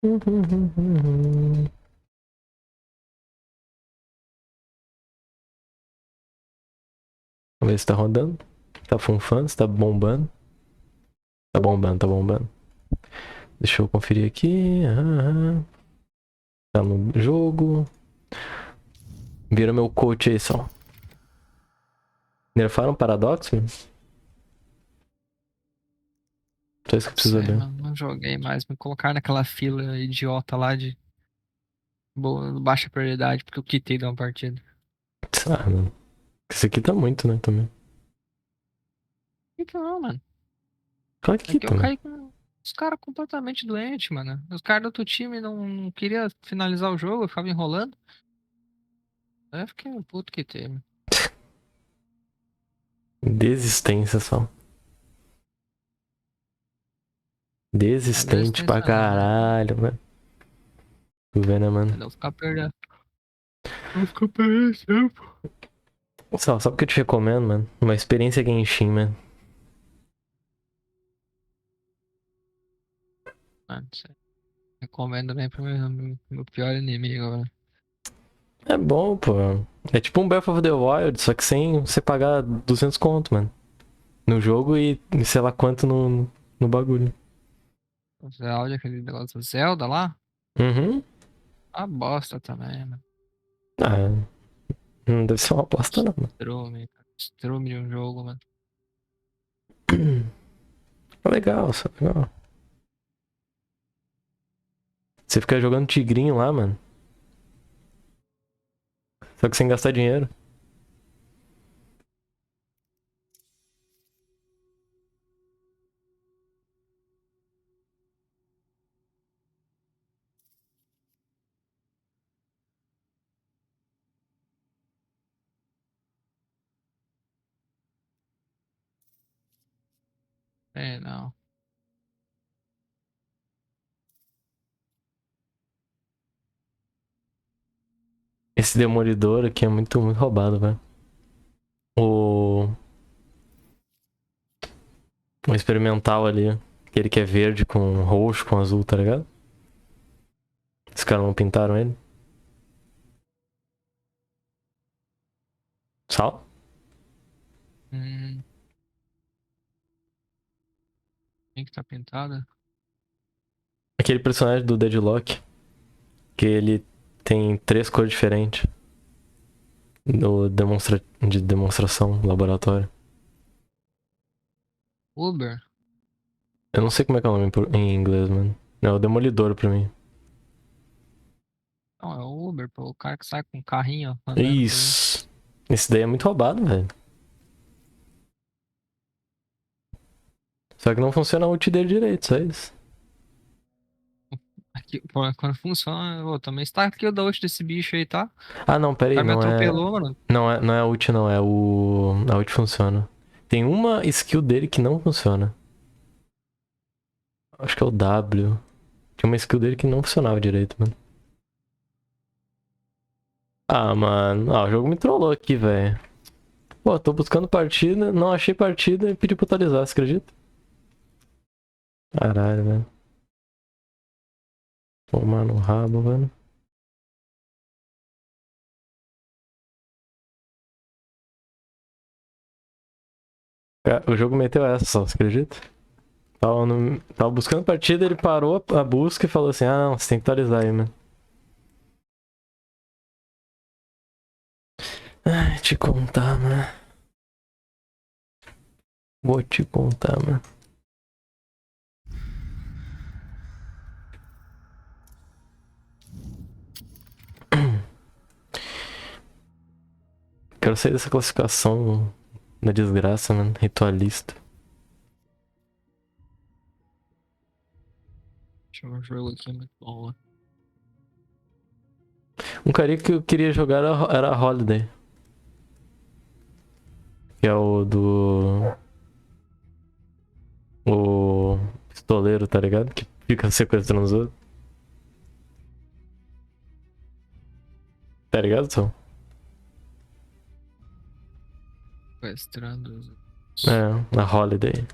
Vamos ver se tá rodando. Tá funfando, se tá bombando. Tá bombando, tá bombando. Deixa eu conferir aqui. Tá no jogo. Vira meu coach aí só. Nerfaram paradoxo? Só isso que Não precisa sei, saber. mano. Não joguei mais. Me colocaram naquela fila idiota lá de baixa prioridade, porque eu quitei de uma partida. Ah, não. Esse aqui tá muito, né, também. Então, não, mano. Claro que É que eu quita, mano. caí com os caras completamente doentes, mano. Os caras do outro time não queriam finalizar o jogo, eu ficava enrolando. Aí eu fiquei um puto que teve. Desistência só. A Desistente pra desistência não, mano. caralho, mano. Tu vê, né, mano? Eu não ficar perdendo. Não ficar perdendo tempo. Só, sabe o que eu te recomendo, mano? Uma experiência Genshin, mano. Mano, isso aí. Recomendo nem pro meu pior inimigo, velho. É bom, pô. É tipo um Breath of the Wild, só que sem você pagar 200 conto, mano. No jogo e sei lá quanto no bagulho. O Zelda, aquele negócio do Zelda lá. Uhum. A bosta também, mano. Ah, não deve ser uma aposta, não, mano. Estrume, cara. Estrume de um jogo, mano. É legal, só legal. Você fica jogando tigrinho lá, mano. Só que sem gastar dinheiro. É, não. Esse demolidor aqui é muito, muito roubado, velho. O, o experimental ali, aquele que é verde com roxo, com azul, tá ligado? Os caras não pintaram ele. Sal? Hum, quem que tá pintada? Aquele personagem do Deadlock, que ele tem 3 cores diferentes de demonstração no laboratório. Uber? Eu não sei como é que é o nome em inglês, mano. É o Demolidor pra mim. Não, é o Uber, pô. O cara que sai com um carrinho ó, andando por aí. Isso. Esse daí é muito roubado, velho. Só que não funciona a ult dele direito, só isso. Aqui, pô, quando funciona, eu também está aqui o da ult desse bicho aí, tá? O Ah, não, pera aí, cara me não é. atropelou, mano. Não é a ult, não, é o. A ult funciona. Tem uma skill dele que não funciona. Acho que é o W. Tinha uma skill dele que não funcionava direito, mano. Ah, mano. Ah, o jogo me trollou aqui, velho. Pô, tô buscando partida, não achei partida e pedi pra atualizar, você acredita? Caralho, velho. Tomar no rabo, velho. O jogo meteu essa só, você acredita? Tava buscando partida, ele parou a busca e falou assim: ah, não, você tem que atualizar aí, mano. Ai, te contar, mano. Vou te contar, mano. Quero sair dessa classificação da desgraça, mano. Ritualista. Tinha um jogo aqui muito bom, ó. Um carinha que eu queria jogar era a Holiday. Que é o do. O pistoleiro, tá ligado? Que fica sequestrando os outros. Tá ligado, Tom? Sequestrando É, a Holiday.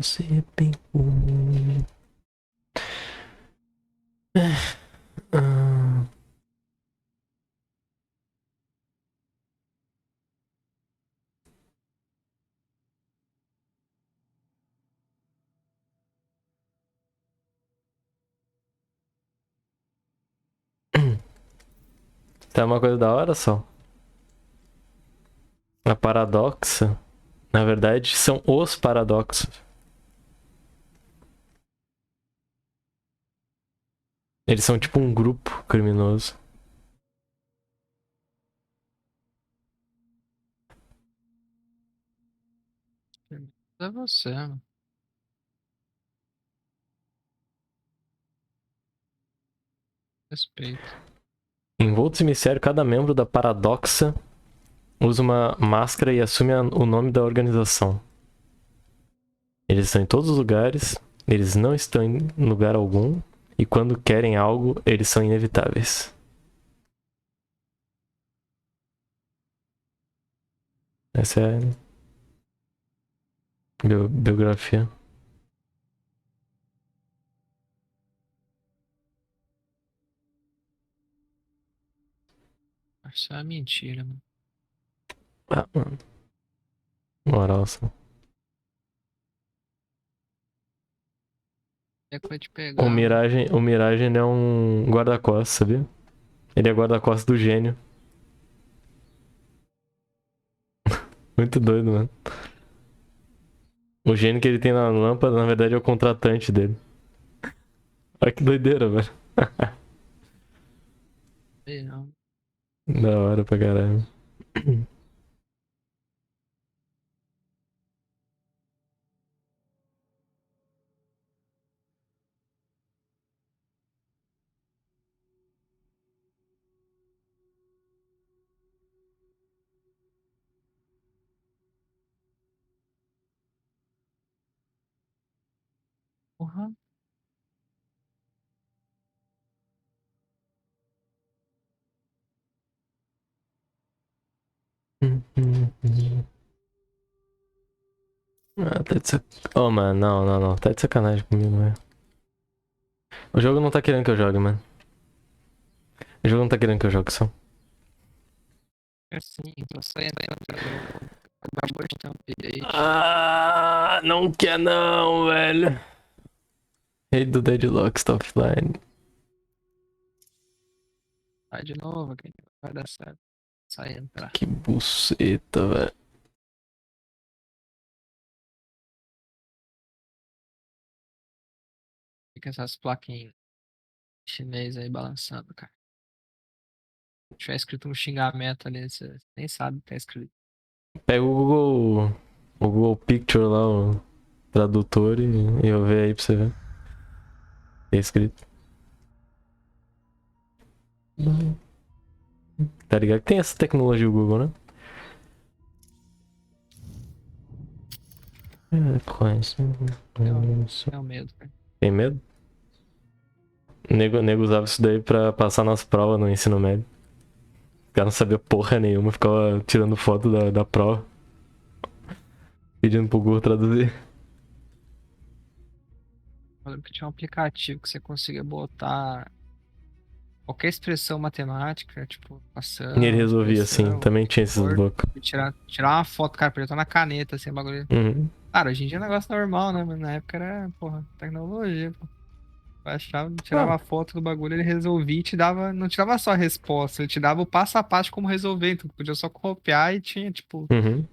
Você é bem comum. Ah, tá uma coisa da hora só. A paradoxa, na verdade, são os paradoxos. Eles são tipo um grupo criminoso. É você, mano. Respeito. Envoltos em mistério, cada membro da paradoxa usa uma máscara e assume o nome da organização. Eles estão em todos os lugares, eles não estão em lugar algum, e quando querem algo, eles são inevitáveis. Essa é a biografia. Isso é mentira, mano. Ah, mano. Moral, só. É que vai te O pegar, mano. Mirage, o Mirage ele é um guarda-costas, sabia? Ele é guarda-costas do gênio. Muito doido, mano. O gênio que ele tem na lâmpada, na verdade, é o contratante dele. Olha que doideira, velho. Sei não. Da hora pra caralho. Porra. Ah, tá de sac... Oh, mano, não, não, não. Tá de sacanagem comigo, velho. O jogo não tá querendo que eu jogue, mano. O jogo não tá querendo que eu jogue, só. É assim, tô saindo aí do jogo. Acabou de ter um update. Ah, não quer não, velho. Rei do Deadlock está offline. Vai de novo, que vai dar certo. Sai e entrar. Que buceta, velho. Fica essas plaquinhas chinês aí balançando, cara. Se tiver escrito um xingamento ali, você nem sabe o que tá escrito. Pega o Google Picture lá, o tradutor e eu ver aí pra você ver. Tá escrito. Tá ligado que tem essa tecnologia do Google, né? Coins. É o medo, cara. Tem medo? Nego usava isso daí pra passar nas provas no ensino médio. O cara não sabia porra nenhuma, ficava tirando foto da prova, pedindo pro Google traduzir. Eu lembro que tinha um aplicativo que você conseguia botar qualquer expressão matemática, tipo E ele equação, resolvia assim, expressão, também tinha esses cor, loucos. e tirar uma foto, cara, podia estar na caneta, assim, o bagulho. Uhum. Cara, hoje em dia é um negócio normal, né? Mas na época era, porra, tecnologia, pô. Eu achava, tirava Ah, a foto do bagulho, ele resolvia e te dava, não te dava só a resposta, ele te dava o passo a passo como resolver, então tu podia só copiar e tinha, tipo, uhum.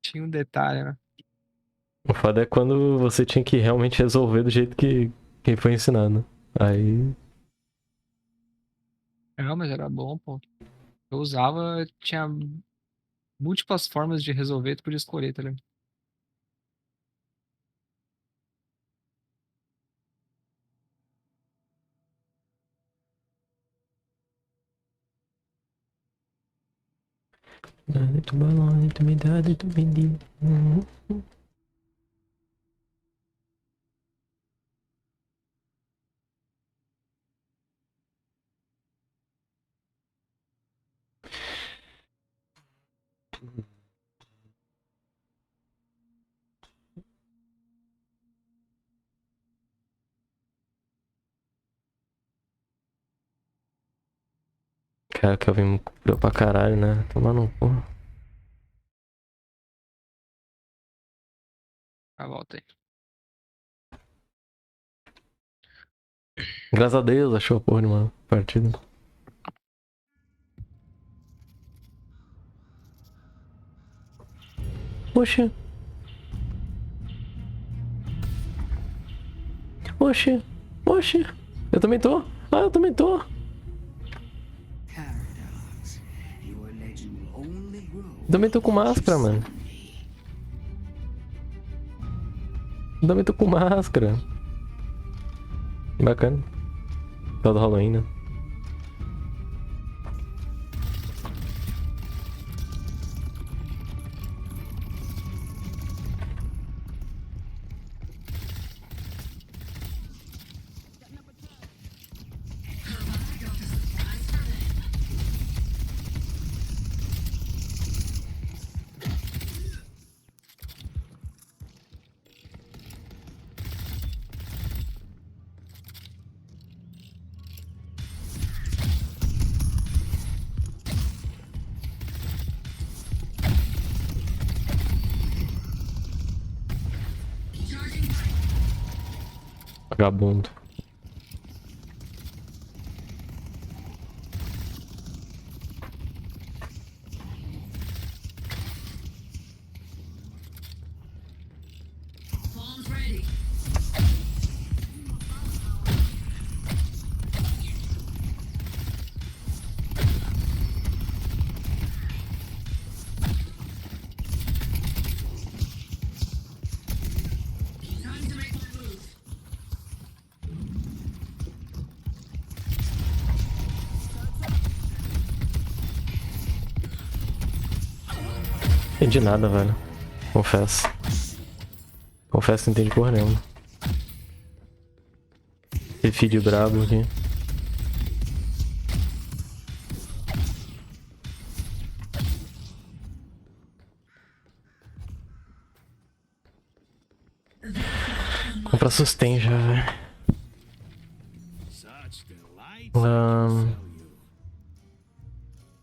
tinha um detalhe, né? O foda é quando você tinha que realmente resolver do jeito que foi ensinado. Aí. Não, mas era bom, pô. Eu usava, tinha múltiplas formas de resolver, tu podia escolher, tá ligado? Cara, que eu vim pra caralho, né? Tomar no cu. Ah, volta aí. Graças a Deus, achou a porra de uma partida. Oxi. Oxi. Oxi. Eu também tô. Ah, eu também tô. Eu também tô com máscara, mano. Eu também tô com máscara. Bacana. Tá do Halloween, né? Vagabundo. Entendi nada, velho. Confesso. Confesso que não entendi porra nenhuma. Esse feed brabo aqui. Comprar sustain já, velho.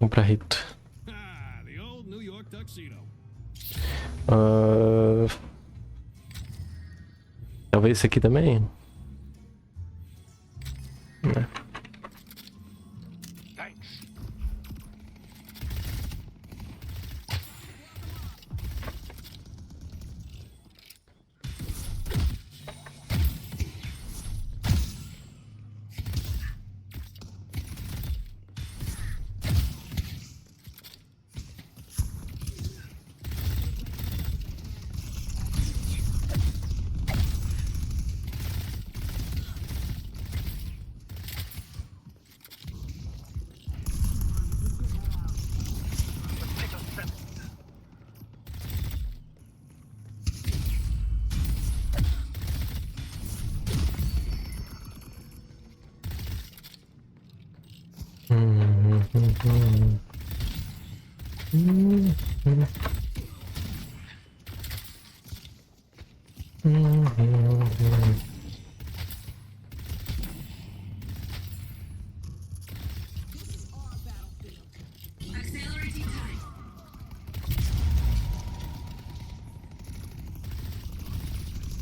Comprar rito. Talvez esse aqui também. Né?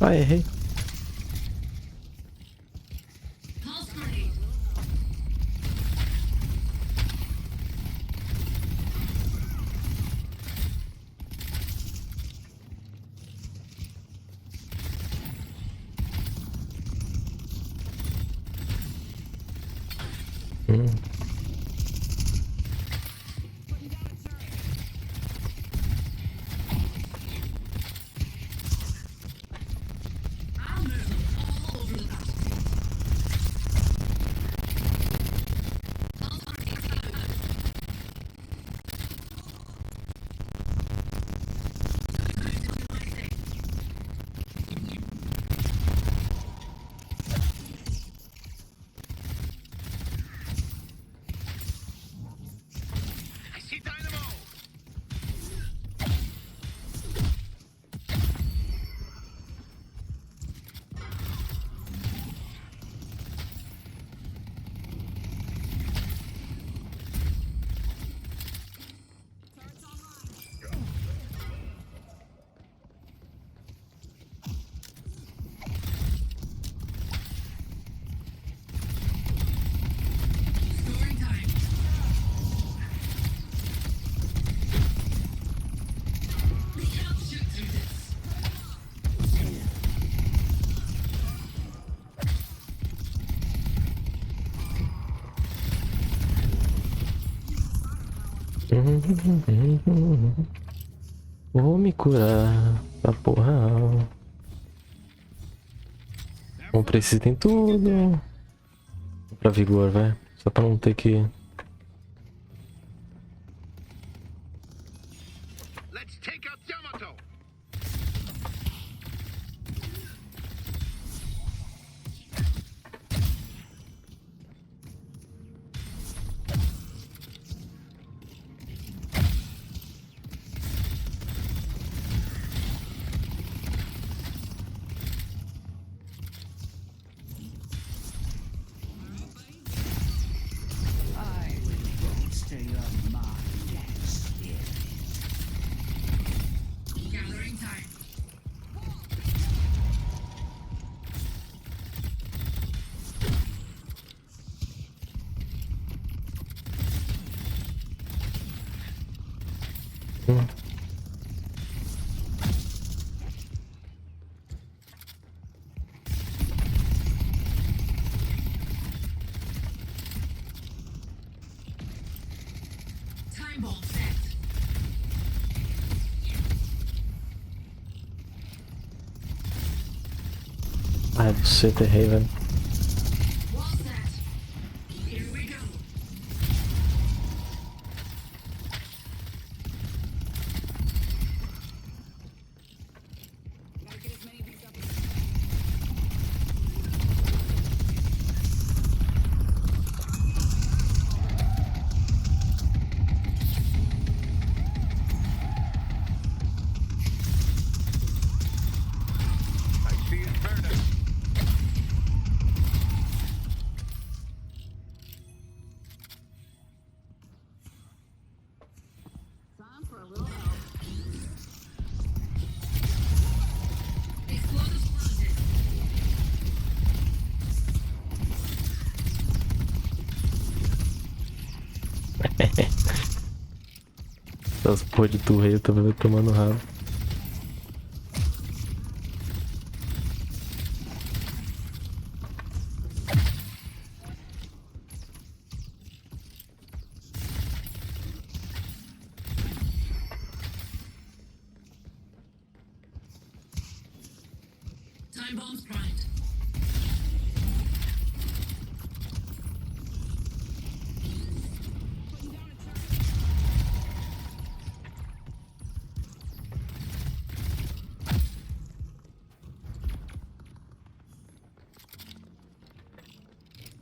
Ah, errei. Vou me curar da porra. Não precisa em tudo. Pra vigor, vai. Só pra não ter que... Ai, você errei, velho. Essas porra de turreta vai tomando rabo.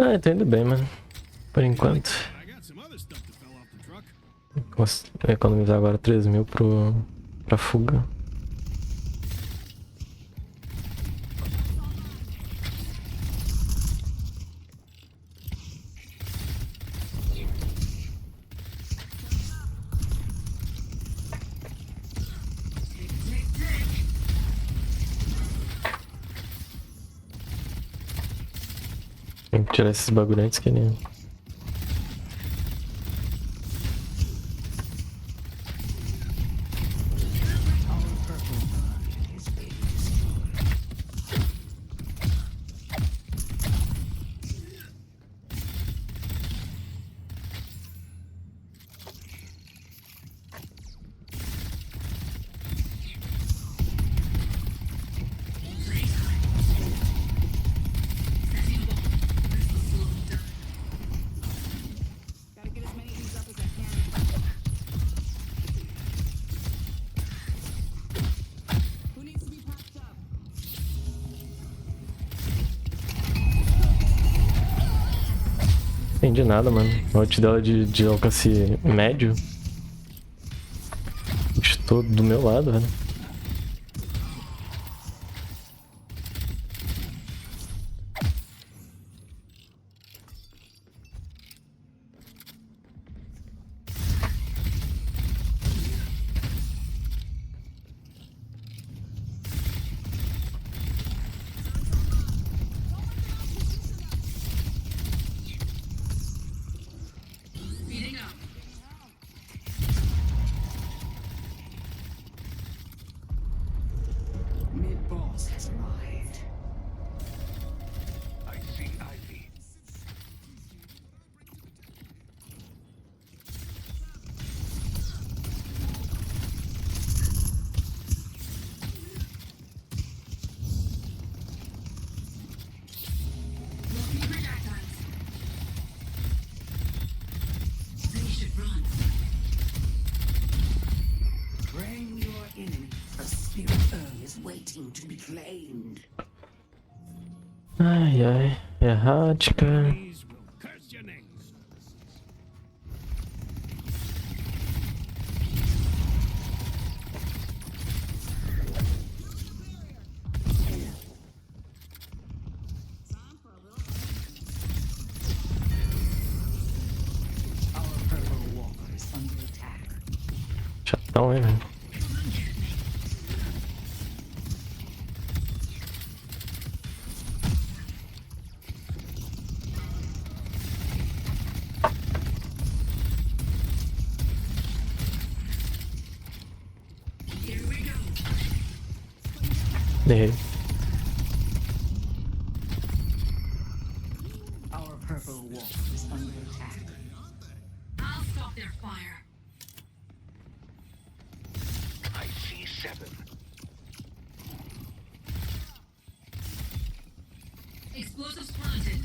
Ah, tá indo bem, mano. Por enquanto. Vou economizar agora 3.000 pra fuga. Tem que tirar esses bagulho antes que ele... Entendi nada, mano. A ult dela de alcance médio. Estou do meu lado, velho. Ai, ai. Errática. Chatão, hein, velho? Errei. Our purple wall is under attack. I'll stop their fire. I see 7. Explosives planted.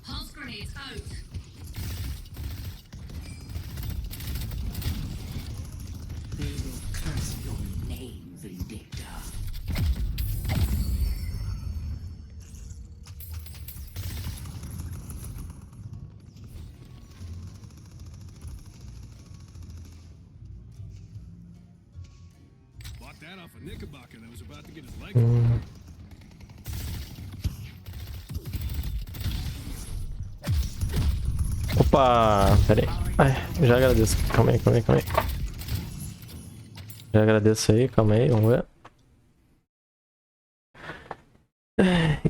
Pulse grenades out. They will curse your name, Vindicta. Bought that off a Knickerbocker that was about to get his leg. Opa! Pera aí. Ai, já agradeço. Calma aí, calma aí, calma aí. Já agradeço aí, calma aí, vamos ver.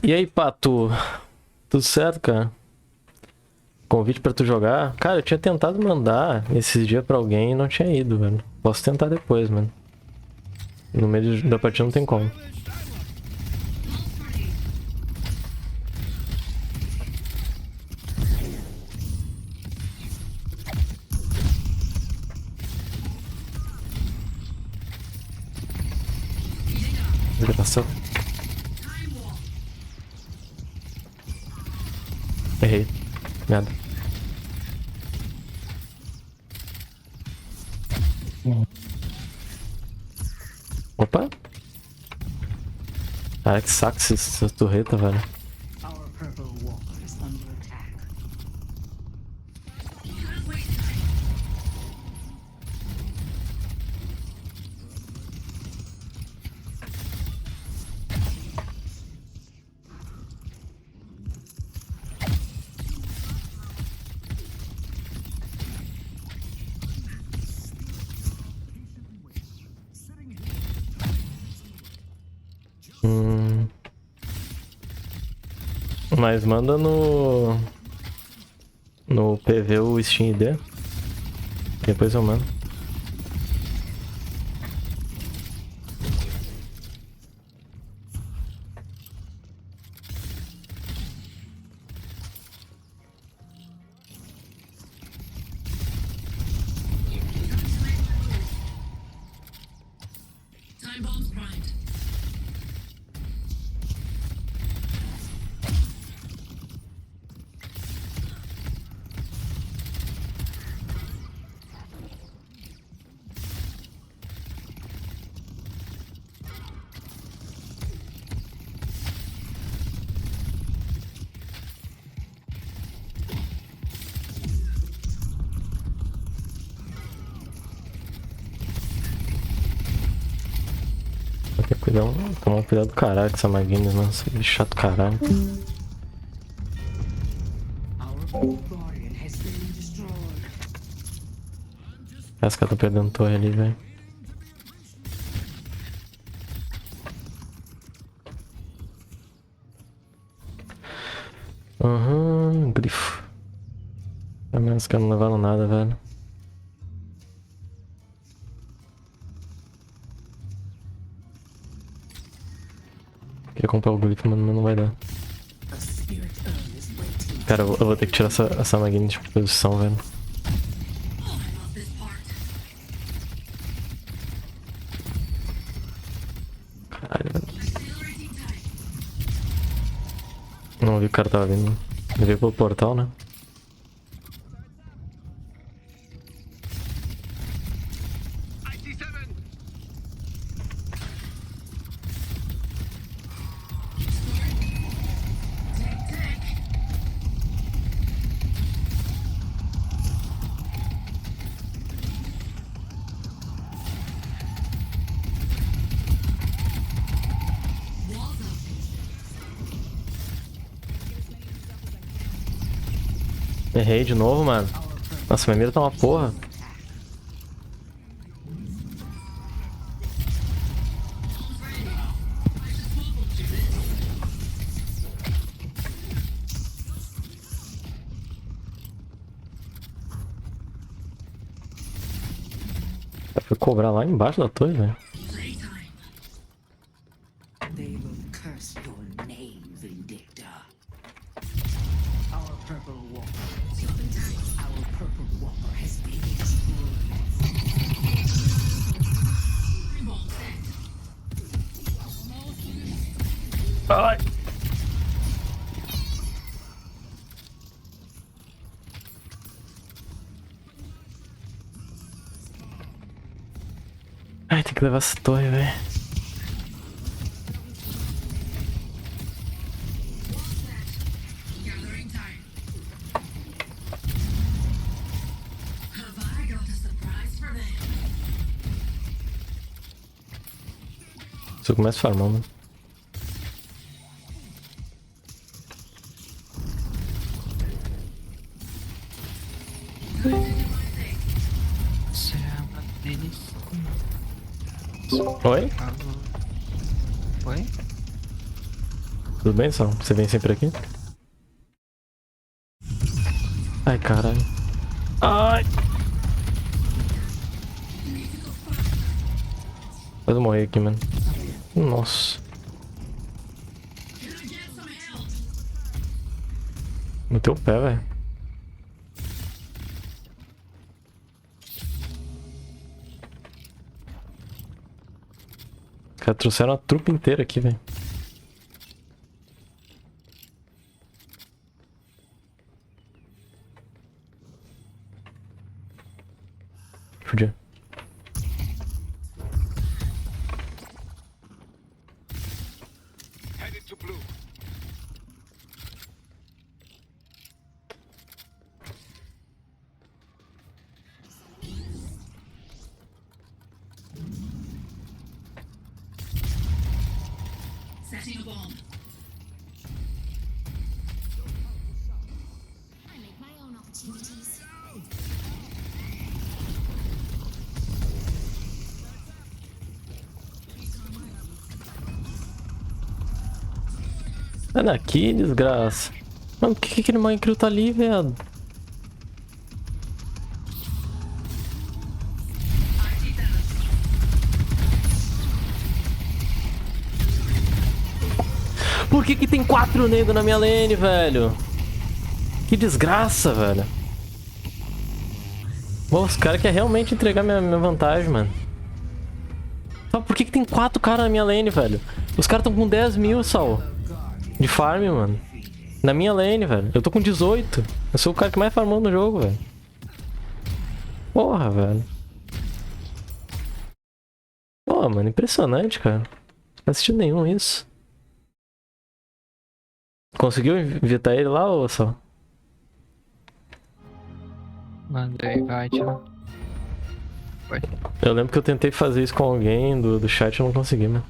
E aí, Pato? Tudo certo, cara? Convite pra tu jogar? Cara, eu tinha tentado mandar esses dias pra alguém e não tinha ido, velho. Posso tentar depois, mano. No meio da partida não tem como. Desgraçado. Errei. Merda. Opa. Cara, que saco essa torreta, velho. Our purple wall is under attack. Mas manda no PV o Steam ID. Depois eu mando. Time bombs primed. Vou ter que tomar cuidado do caralho com essa Maguinhos, mano. Esse bicho chato caralho. Our guardian has been destroyed. Parece que eu tô perdendo torre ali, velho. Grifo. Pelo menos que não levaram nada, velho. Queria comprar o grifo, mas não vai dar. A spirit urn is waiting Cara, eu vou ter que tirar essa máquina de posição, velho. Caralho, velho. Não vi que o cara tava vindo. Ele veio pelo portal, né? Errei de novo, mano. Nossa, minha mira tá uma porra. Eu fui cobrar lá embaixo da torre, velho. They will curse your name, Vindictor. Our purple walker. Our purple walker has been destroyed. Ai. Ai, tem que levar essa torre, velho. Só começa farmando. Isso é uma delícia. Oi? Oi? Tudo bem, Sal? Você vem sempre aqui? Ai, caralho. Ai! Quase eu morri aqui, mano. Nossa. No teu pé, velho. Os caras trouxeram a trupe inteira aqui, velho. Podia. Headed to blue. Setting a bomb. I make my own opportunities. Olha aqui, desgraça. Mano, por que aquele Minecraft tá ali, velho? Por que tem 4 negros na minha lane, velho? Que desgraça, velho. Bom, os caras querem realmente entregar minha vantagem, mano. Sabe por que tem 4 caras na minha lane, velho? Os caras estão com 10 mil, Sal. De farm, mano. Na minha lane, velho. Eu tô com 18. Eu sou o cara que mais farmou no jogo, velho. Porra, velho. Pô, mano, impressionante, cara. Não faz sentido nenhum isso. Conseguiu evitar ele lá, ou só? Mandei, vai, tio. Foi. Eu lembro que eu tentei fazer isso com alguém do chat e eu não consegui, mano.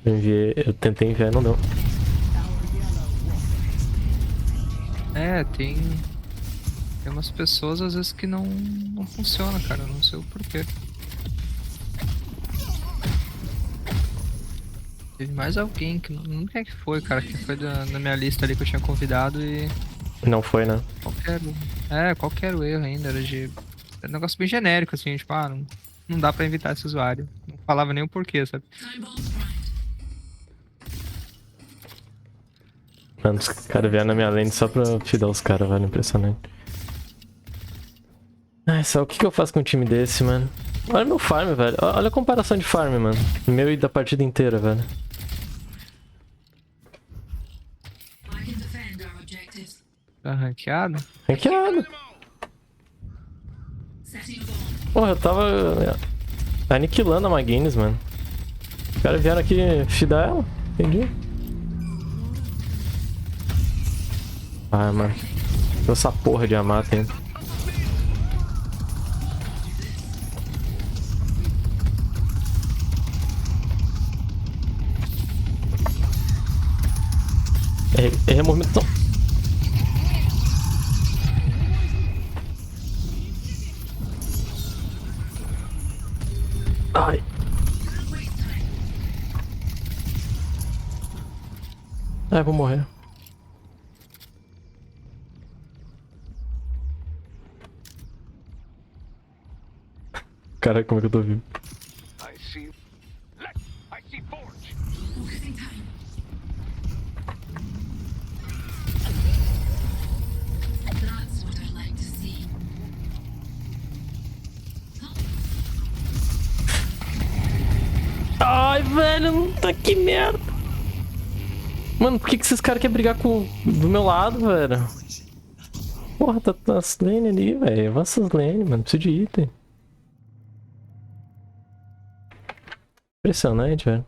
Eu tentei enviar e não deu. É, tem umas pessoas às vezes que não funciona, cara. Eu não sei o porquê. Teve mais alguém que não sei quem que foi, cara, que foi na minha lista ali que eu tinha convidado e Não foi, né? qualquer erro ainda, era um negócio bem genérico, assim, tipo, não dá pra evitar esse usuário. Não falava nem o porquê, sabe? Mano, os caras vieram na minha lane só pra fidar os caras, velho. Impressionante. Ai, só o que eu faço com um time desse, mano? Olha meu farm, velho. Olha a comparação de farm, mano. Meu e da partida inteira, velho. I can defend our objectives. Tá ranqueado? Ranqueado. Setting a bomb. Porra, eu tava aniquilando a Maguines, mano. Os caras vieram aqui fidar ela. Entendi. Ah, mano. Essa porra de Amata ainda. Errei a movimentação. Ai. Ai, vou morrer. Cara, como é que eu tô vivo? I see. I see forge. Wasting time. That's what I like to see. Ai, velho, tá que merda. Mano, por que esses caras querem brigar do meu lado, velho? Porra, tá as lane ali, velho. Avança as lane, mano. Preciso de item. Impressionante, velho.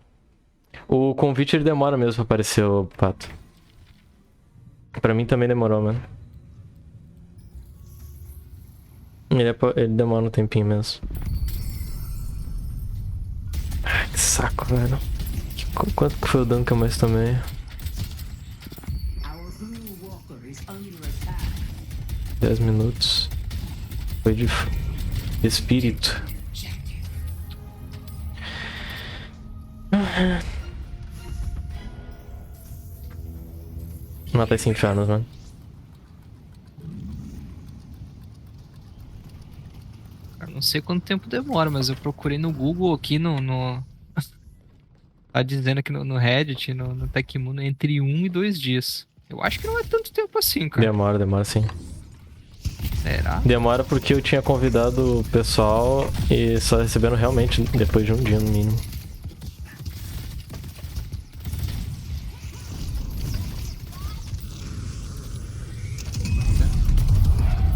O convite ele demora mesmo pra aparecer, o pato. Pra mim também demorou, mano. Ele demora um tempinho mesmo. Ai, que saco, velho. Quanto que foi o dano que eu mais tomei? Our blue walker is under attack. 10 minutos. Foi de espírito. Matar esse inferno, mano. Cara, não sei quanto tempo demora, mas eu procurei no Google aqui Tá dizendo aqui no Reddit, no Tecmundo, entre 1 e 2 dias. Eu acho que não é tanto tempo assim, cara. Demora sim. Será? Demora porque eu tinha convidado o pessoal e só recebendo realmente depois de um dia no mínimo.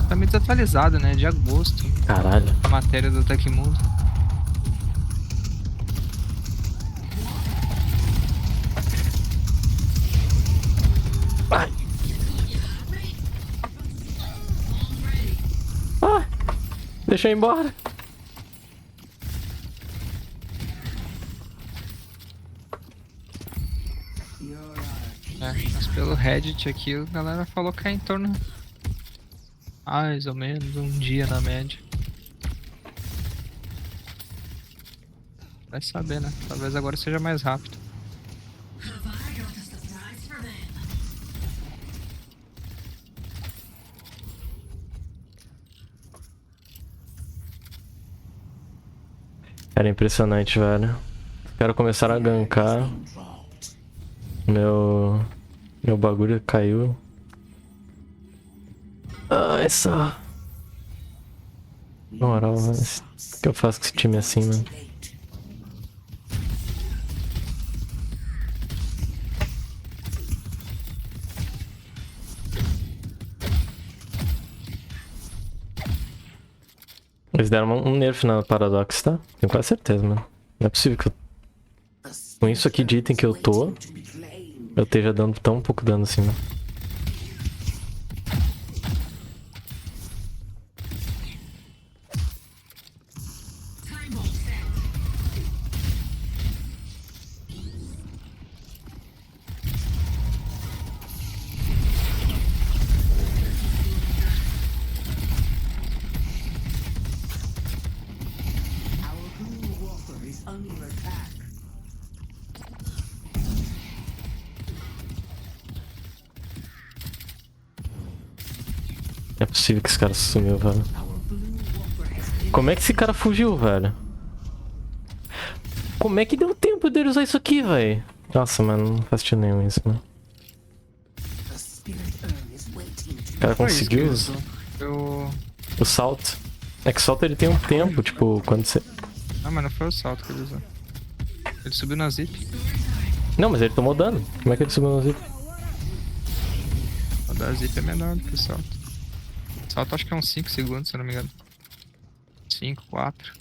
Tá meio desatualizado, né? De agosto. Caralho. A matéria do Tecmundo. Ai. Ah! Deixa eu ir embora. Mas pelo Reddit aqui, a galera falou que é em torno mais ou menos um dia na média. Vai saber, né? Talvez agora seja mais rápido. Have I got a surprise for them? Era impressionante, velho. Os caras começaram a gankar. Meu bagulho caiu. Ah, essa. Na moral, velho. O que eu faço com esse time assim, mano? Eles deram um nerf na Paradox, tá? Tenho quase certeza, mano. Não é possível que eu... Com isso aqui de item que eu tô, eu esteja dando tão pouco dano assim, mano. Time bomb set. Our blue walker is under attack. Não é possível que esse cara sumiu, velho. Our blue walker has been Como é que esse cara fugiu, velho? Como é que deu tempo dele usar isso aqui, velho? Nossa, mano, não faz sentido nenhum isso, mano. O cara Foi isso que conseguiu ele usou. Eu... o salto. É que o salto ele tem um tempo, tipo, quando você... Ah, mas não foi o salto que ele usou. Ele subiu na zip. Não, mas ele tomou dano. Como é que ele subiu no zip? O da zip é menor do que o salto. O salto acho que é uns 5 segundos, se eu não me engano. 5, 4.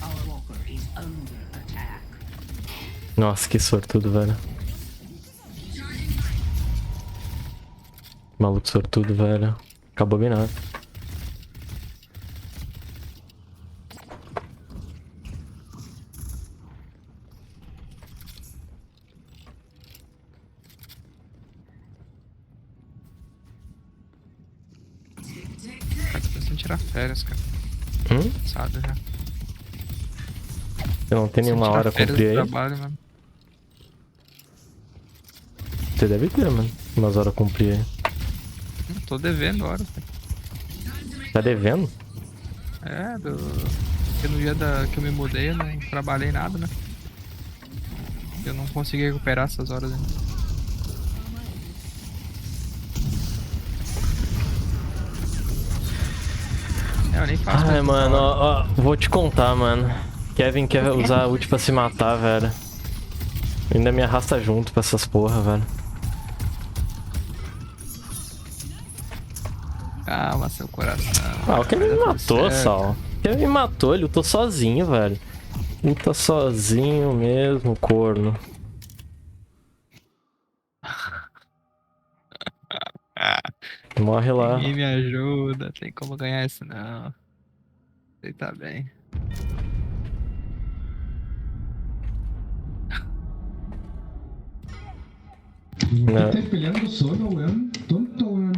Our walker is under attack. Nossa, que sortudo, velho. Maluco sortudo, velho. Acabou bem nada. Cara, tô pensando em tirar férias, cara. Cansado já. Eu não tenho nenhuma Tirar hora a férias cumprir do aí. trabalho, mano. Você deve ter, mano. Umas horas a cumprir aí. Não tô devendo hora, cara. Tá devendo? É, porque no dia que eu me mudei eu não trabalhei nada, né? Eu não consegui recuperar essas horas ainda. É, eu nem faço Ai, mais muita mano, hora. ó, vou te contar, mano. Kevin quer usar a ult pra se matar, velho. Ainda me arrasta junto pra essas porra, velho. Calma, seu coração. Ah, o Kevin Vai me dar tudo matou, certo. Sal. O Kevin me matou, ele lutou sozinho, velho. Luta sozinho mesmo, corno. Ah, Morre lá. ninguém me ajuda, tem como ganhar isso não. Você tá bem. Não. Estás peleando solo, weón. Tonto, weón.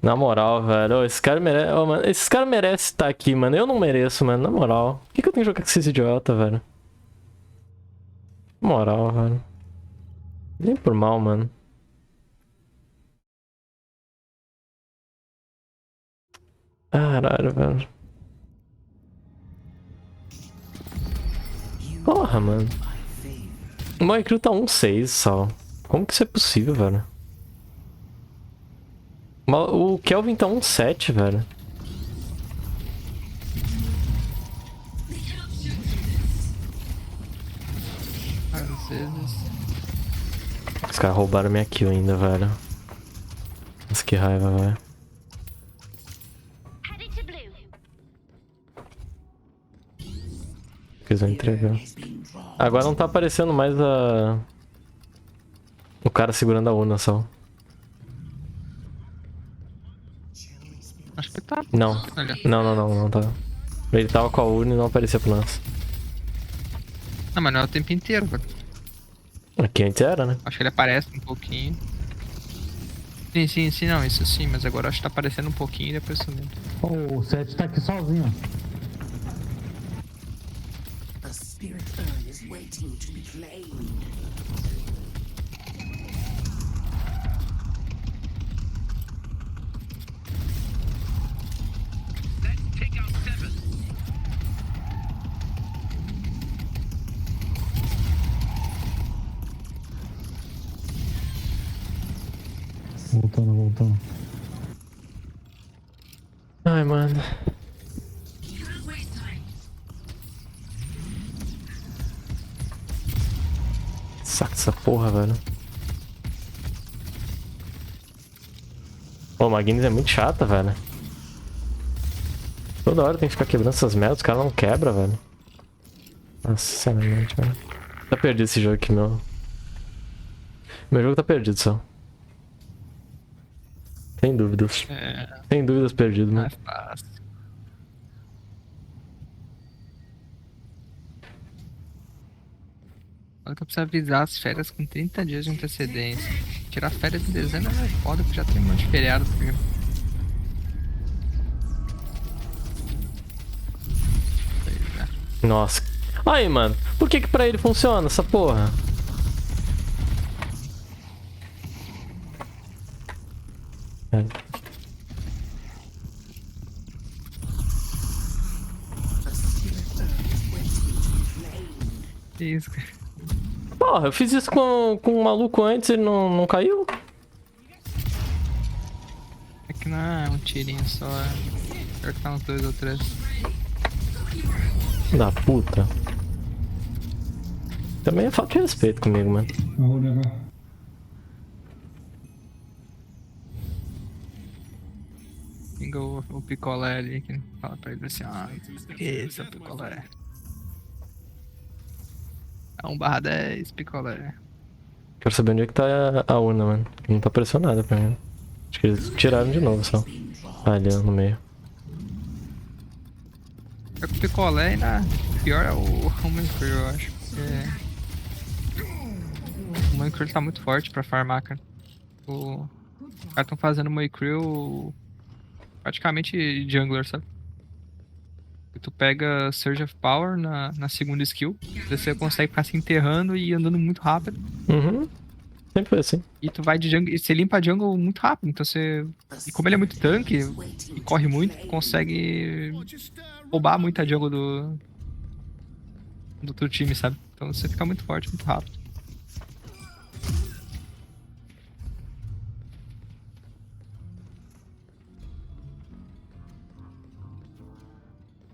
Na moral, velho. Ô, esse cara merece. Ô, mano, esse cara merece estar aqui, mano. Eu não mereço, mano. Na moral. Por que eu tenho que jogar com esses idiota, velho? Na moral, velho. Nem por mal, mano. Caralho, velho. Porra, mano. O meu IQ tá 1.6 só. Como que isso é possível, velho? O Kelvin tá 1.7, velho. Às vezes. Os caras roubaram minha kill ainda, velho. Mas que raiva, velho. Eles vão entregar. Agora não tá aparecendo mais o cara segurando a urna só. Acho que tá. Não. Olha. Não tá. Ele tava com a urna e não aparecia pro lance. Não, mas não é o tempo inteiro, velho. Aqui antes era, né? Acho que ele aparece um pouquinho. Sim, não, isso sim, mas agora acho que tá aparecendo um pouquinho e depois sumindo. O Seth tá aqui sozinho. The spirit urn is waiting to be claimed. Let's take out 7. Voltando. Ai, mano. Saco essa porra, velho. Pô, a Magnus é muito chata, velho. Toda hora tem que ficar quebrando essas merdas, os caras não quebram, velho. Nossa, sinceramente, velho. Tá perdido esse jogo aqui, meu. Meu jogo tá perdido, só. Sem dúvidas. É, Sem dúvidas perdido, não mano. é fácil. Olha que eu preciso avisar as férias com 30 dias de antecedência. Tirar férias em dezembro é foda, porque já tem um monte de feriado comigo. Pois é. Nossa. Aí, mano. Por que pra ele funciona essa porra? É. The spirit Que isso, cara? Porra, eu fiz isso com um maluco antes e ele não caiu? É que não é um tirinho só, é. Pior que tá uns 2 ou 3. Da puta. Também é falta de respeito comigo, mano. Whatever. Pinga o picolé ali, que fala pra ele assim, que esse é o picolé. É 1/10 picolé. Quero saber onde é que tá a urna, mano. Não tá pressionada pra mim. Acho que eles tiraram de novo só. Ali, ó, no meio. É que o picolé ainda. O pior é o Minecraft, eu acho. O Minecraft tá muito forte pra farmar, cara. Os caras tão fazendo o Minecraft praticamente jungler, sabe? E tu pega Surge of Power na segunda skill. Você consegue ficar se enterrando e andando muito rápido. Uhum. Sempre foi assim. E tu vai de jungle. E você limpa a jungle muito rápido. Então você. E como ele é muito tanque e corre muito, tu consegue roubar muita jungle do teu time, sabe? Então você fica muito forte, muito rápido.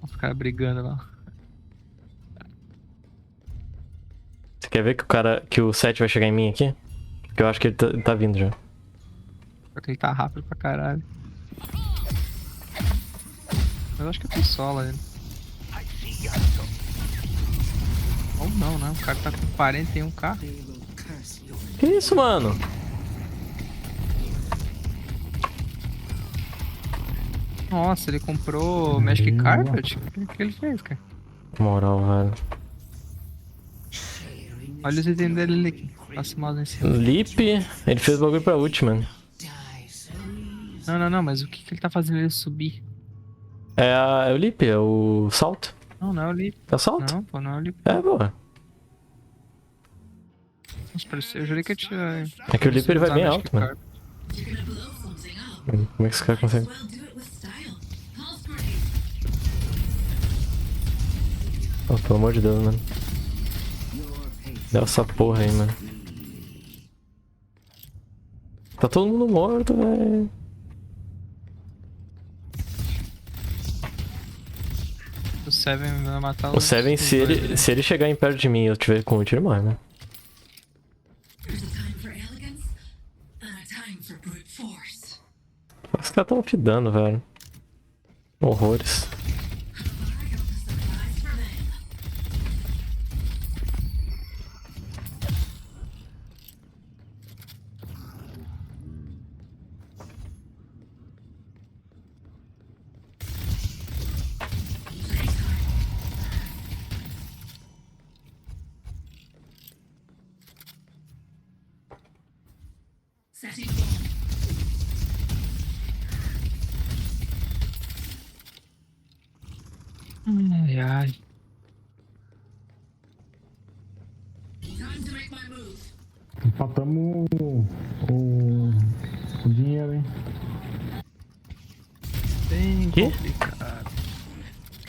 Os caras brigando lá. Você quer ver que o 7 vai chegar em mim aqui? Porque eu acho que ele tá vindo já. Só que ele tá rápido pra caralho. Mas eu acho que eu tô solo ele. Ou não, né? O cara tá com 41k. They will curse your Que isso, mano? Nossa, ele comprou Magic Carpet? O que ele fez, cara? Moral, velho. sharing Olha os itens dele ali aqui. Passa o mouse em cima. Lip, ele fez bagulho pra ult, mano. die so easy. Não, mas o que ele tá fazendo ele subir? É o Lip, é o salto. Não é o Lip. É o salto? Não, pô, não é o Lip. É, boa. Nossa, parecia, eu jurei que eu tinha. É que o Lip ele vai usar bem Magic alto, mano. Carpet. Como é que esse cara consegue? Oh, pelo amor de Deus, mano. Dá essa porra aí, mano. Tá todo mundo morto, velho. O Seven vai matar O Seven, os se dois, ele, né? se ele chegar em perto de mim e eu tiver com ult, ele morre, né? There's a time for elegance and a time for brute force. Os caras tão fidando, velho. Horrores. I got the supplies for them. Setting bomb. Ai, ai. Time to make my move. Empatamos o dinheiro, hein? Bem Quê? complicado.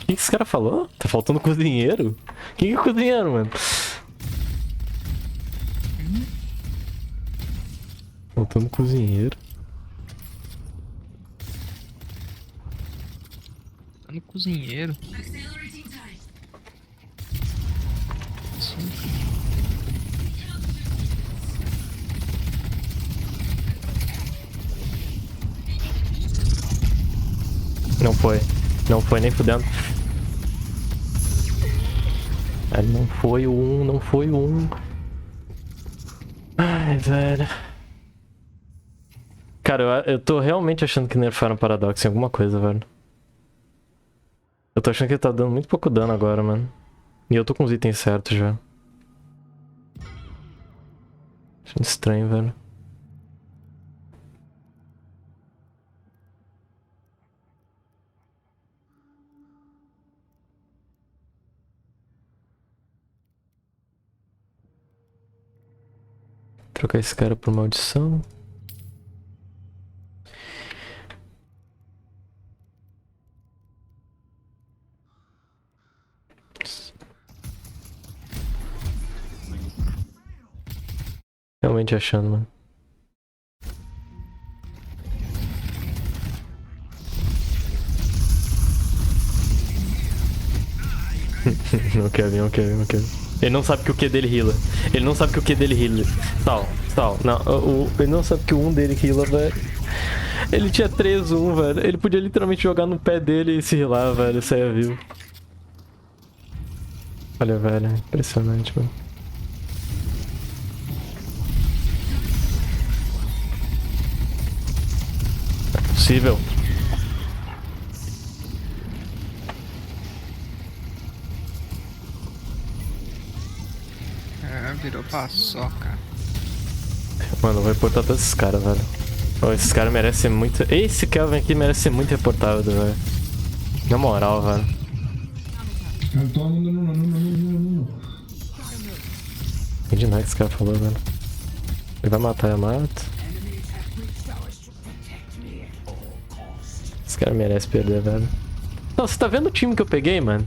O que esse cara falou? Tá faltando cozinheiro? Quem é cozinheiro, mano? Faltando cozinheiro. Tá no cozinheiro. Accelerating time. Não foi. Não foi nem fudendo. Ah, não foi o 1, não foi o 1. Ai, velho. Cara, eu tô realmente achando que nerfaram o Paradox em alguma coisa, velho. Eu tô achando que ele tá dando muito pouco dano agora, mano. E eu tô com os itens certos já. Achando estranho, velho. Trocar esse cara por maldição. Realmente achando, mano. Não quero, não quero, não quero. Ele não sabe que o Q dele heala. Ele não sabe que o Q dele heala. Tal. Não, ele não sabe que o 1 dele heala, velho. Ele tinha 3-1, velho. Ele podia literalmente jogar no pé dele e se healar, velho. Saia vivo. Olha, velho. Impressionante, mano. É possível. É, virou paçoca. Mano, eu vou reportar todos esses caras, velho. Oh, esses caras merecem muito. Esse Kelvin aqui merece ser muito reportado, velho. Na moral, velho. Eu tô não. Entendi nada que esse cara falou, velho. Ele vai matar, eu mato. Esse cara merece perder, velho. Não, você tá vendo o time que eu peguei, mano?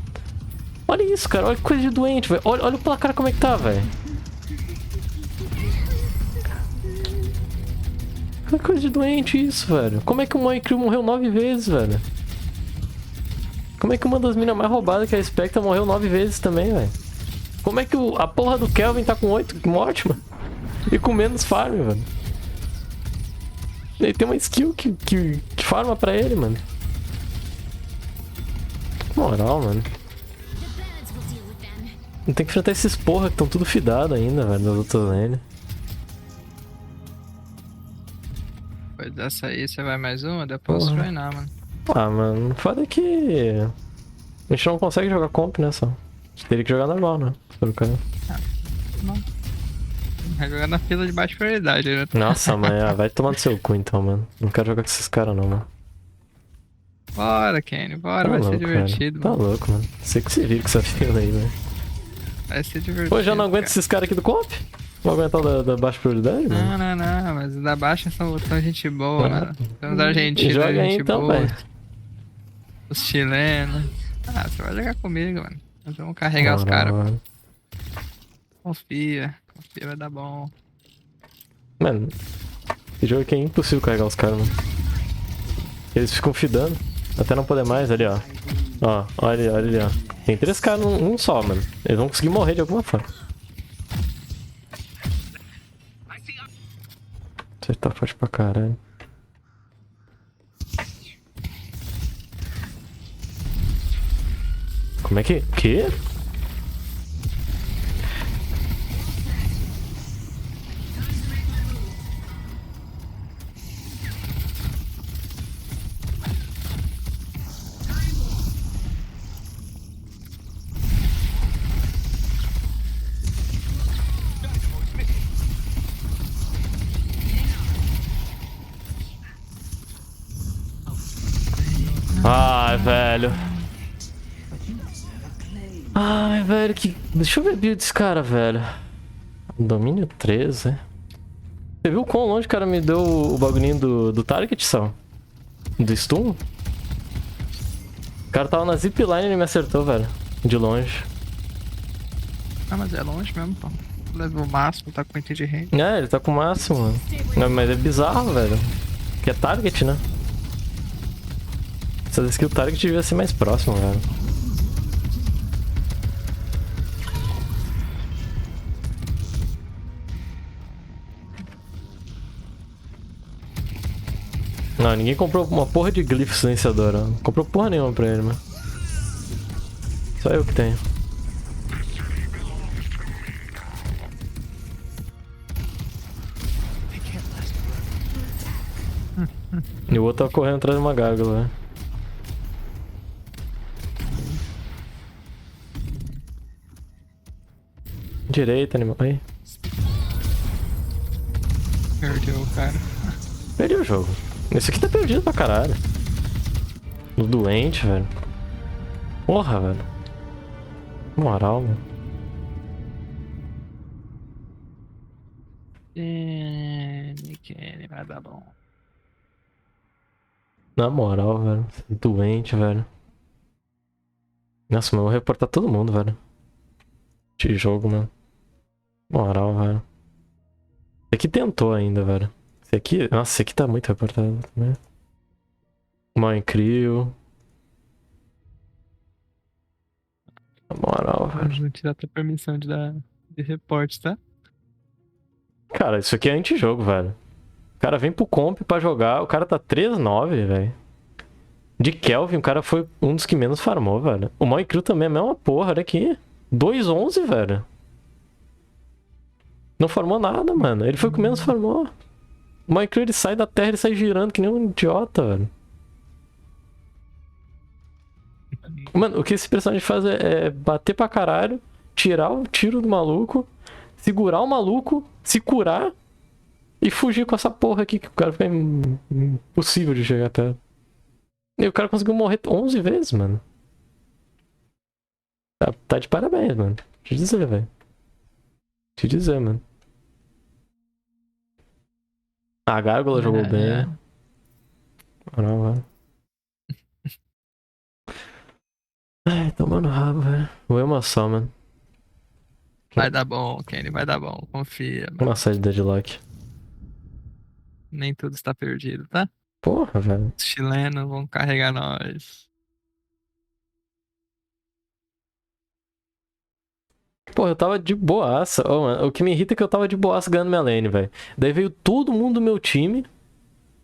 Olha isso, cara. Olha que coisa de doente, velho. Olha o placar como é que tá, velho. Que coisa de doente isso, velho. Como é que o Moicru morreu 9 vezes, velho? Como é que uma das minas mais roubadas que é a Spectra morreu 9 vezes também, velho? Como é que a porra do Kelvin tá com 8 mortes, mano? E com menos farm, velho? Ele tem uma skill que farma pra ele, mano. Moral, mano. Não tem que enfrentar esses porra que estão tudo fidado ainda, velho, das outras lanes. Depois dessa aí, você vai mais uma? Depois Porra. treinar, mano. Ah, mano, foda é que a gente não consegue jogar comp, né, só. A gente teria que jogar normal, né? Pelo cara. Não. Vai jogar na fila de baixa prioridade, né? Nossa, mãe, vai tomar no seu cu então, mano. Não quero jogar com esses caras não, mano. Bora, Kenny, bora, Tá vai louco, ser divertido, cara. Tá mano. louco, mano. Sei que se vira com essa fila aí, velho. Vai ser divertido. Pô, já não aguento cara. esses caras aqui do comp? Vou aguentar o da baixa prioridade, mano? Não, mas da baixa são gente boa, Ah. mano. Tem uns argentinos, Joga aí gente então, boa. velho. Os chilenos. Ah, você vai jogar comigo, mano. Nós vamos carregar os Moral, caras. velho. Confia, vai dar bom. Mano, esse jogo aqui é impossível carregar os caras, mano. Eles ficam fidando. Até não poder mais, ali, ó. Ó, olha ali, ó. Tem 3 caras num só, mano. Eles vão conseguir morrer de alguma forma. Você tá forte pra caralho. Como é que... Quê? Ai, velho. Ai, velho, que... Deixa eu ver a build desse cara, velho. Domínio 13, é? Você viu quão longe o cara me deu o bagulhinho do target, Sal? Do stun? O cara tava na zipline e ele me acertou, velho. De longe. Ah, mas é longe mesmo, pô. Level máximo, tá com item de range. É, ele tá com o máximo, mano. Não, mas é bizarro, velho. Que é target, né? Essa skill target devia ser mais próximo, velho. Não, ninguém comprou uma porra de glifo silenciador, ó. Não comprou porra nenhuma pra ele, mano. Só eu que tenho. E o outro tá correndo atrás de uma gárgula, né? Direita, animal. Aí. Perdeu o cara. Perdi o jogo. Esse aqui tá perdido pra caralho. O doente, velho. Porra, velho. Moral, mano. Kenny, vai dar bom. Na moral, velho. Doente, velho. Nossa, mas eu vou reportar todo mundo, velho. De jogo, mano. Moral, velho. aqui tentou ainda, velho. Esse aqui... Nossa, esse aqui tá muito reportado também. Mal incrível. Na moral, velho. Vou tirar tua permissão de reporte, tá? Cara, isso aqui é antijogo, velho. O cara vem pro comp pra jogar, o cara tá 3-9, velho. De Kelvin, o cara foi um dos que menos farmou, velho. O Mal incrível também é a mesma porra, olha aqui. 2-11, velho. Não farmou nada, mano. Ele foi o que menos farmou. O Mal incrível, ele sai da terra, ele sai girando que nem um idiota, velho. Mano, o que esse personagem faz é bater pra caralho, tirar o tiro do maluco, segurar o maluco, se curar e fugir com essa porra aqui que o cara fica impossível de chegar perto. E o cara conseguiu morrer 11 vezes, mano. Tá de parabéns, mano. Te dizer, velho. Te dizer, mano. A Gárgula jogou bem. Moral, velho. Ai, tomando rabo, velho. Vou uma só, mano. Vai dar bom, Kenny, vai dar bom. Confia, mano. Uma só de deadlock. Nem tudo está perdido, tá? Porra, velho. Os chilenos vão carregar nós. Pô, eu tava de boaça. Ô, mano, o que me irrita é que eu tava de boaça ganhando minha lane, velho. Daí veio todo mundo do meu time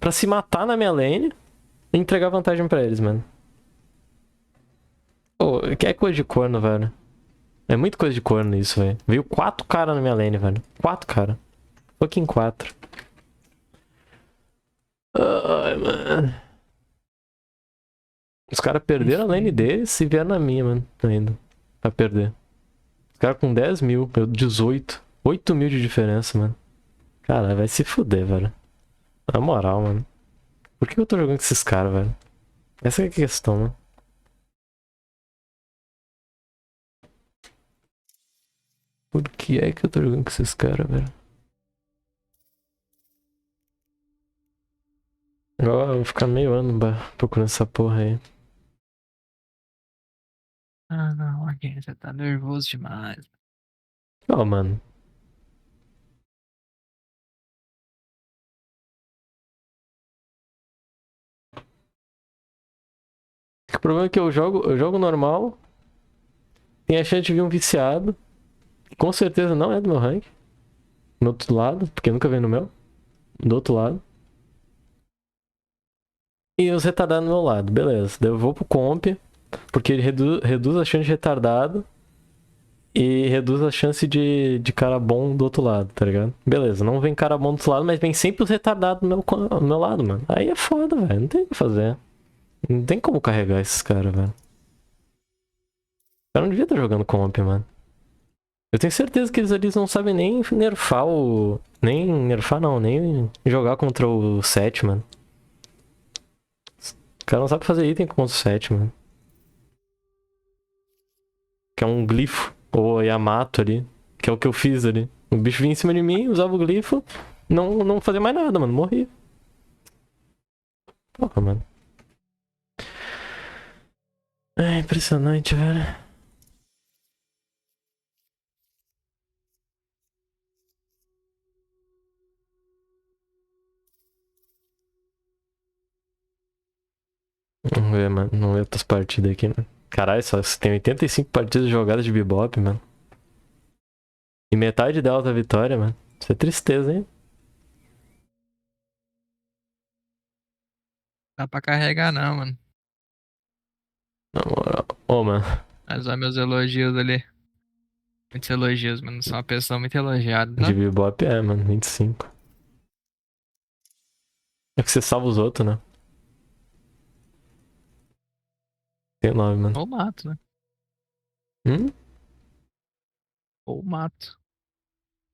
pra se matar na minha lane e entregar vantagem pra eles, mano. Pô, que é coisa de corno, velho. É muito coisa de corno isso, velho. Veio 4 caras na minha lane, velho. 4 caras. Fucking 4. Ai, mano. Os caras perderam a lane deles e vieram na minha, mano. Ainda. Pra perder. Os caras com 10 mil, eu 18. 8 mil de diferença, mano. Cara, vai se fuder, velho. Na moral, mano. Por que eu tô jogando com esses caras, velho? Essa é a questão, mano. Por que é que eu tô jogando com esses caras, velho? Agora eu vou ficar meio ano procurando essa porra aí. Ah, não, aqui você tá nervoso demais. Ó, mano. O problema é que eu jogo normal. Tem a chance de vir um viciado. Com certeza não é do meu rank. No outro lado, porque nunca vem no meu. Do outro lado. E os retardados no meu lado, beleza. Daí eu vou pro comp, porque ele reduz a chance de retardado. E reduz a chance de cara bom do outro lado, tá ligado? Beleza, não vem cara bom do outro lado, mas vem sempre os retardados do meu lado, mano. Aí é foda, velho. Não tem o que fazer. Não tem como carregar esses caras, velho. O cara não devia estar jogando comp, mano. Eu tenho certeza que eles ali não sabem nem nerfar o... Nem nerfar não, nem jogar contra o 7, mano. O cara não sabe fazer item contra o 7, mano. Que é um glifo. Ou Yamato ali. Que é o que eu fiz ali. O bicho vinha em cima de mim, usava o glifo. Não fazia mais nada, mano. Morri. Porra, mano. É impressionante, velho. Vamos ver, mano. Vamos ver outras partidas aqui, mano. Caralho, só tem 85 partidas jogadas de bebop, mano. E metade delas da vitória, mano. Isso é tristeza, hein? Dá pra carregar não, mano. Na moral. Ô, mano. Mas olha meus elogios ali. Muitos elogios, mano. Sou uma pessoa muito elogiada, De né? bebop é, mano. 25. É que você salva os outros, né? Tem 9, mano. Ou mato, né? Hum? Ou mato.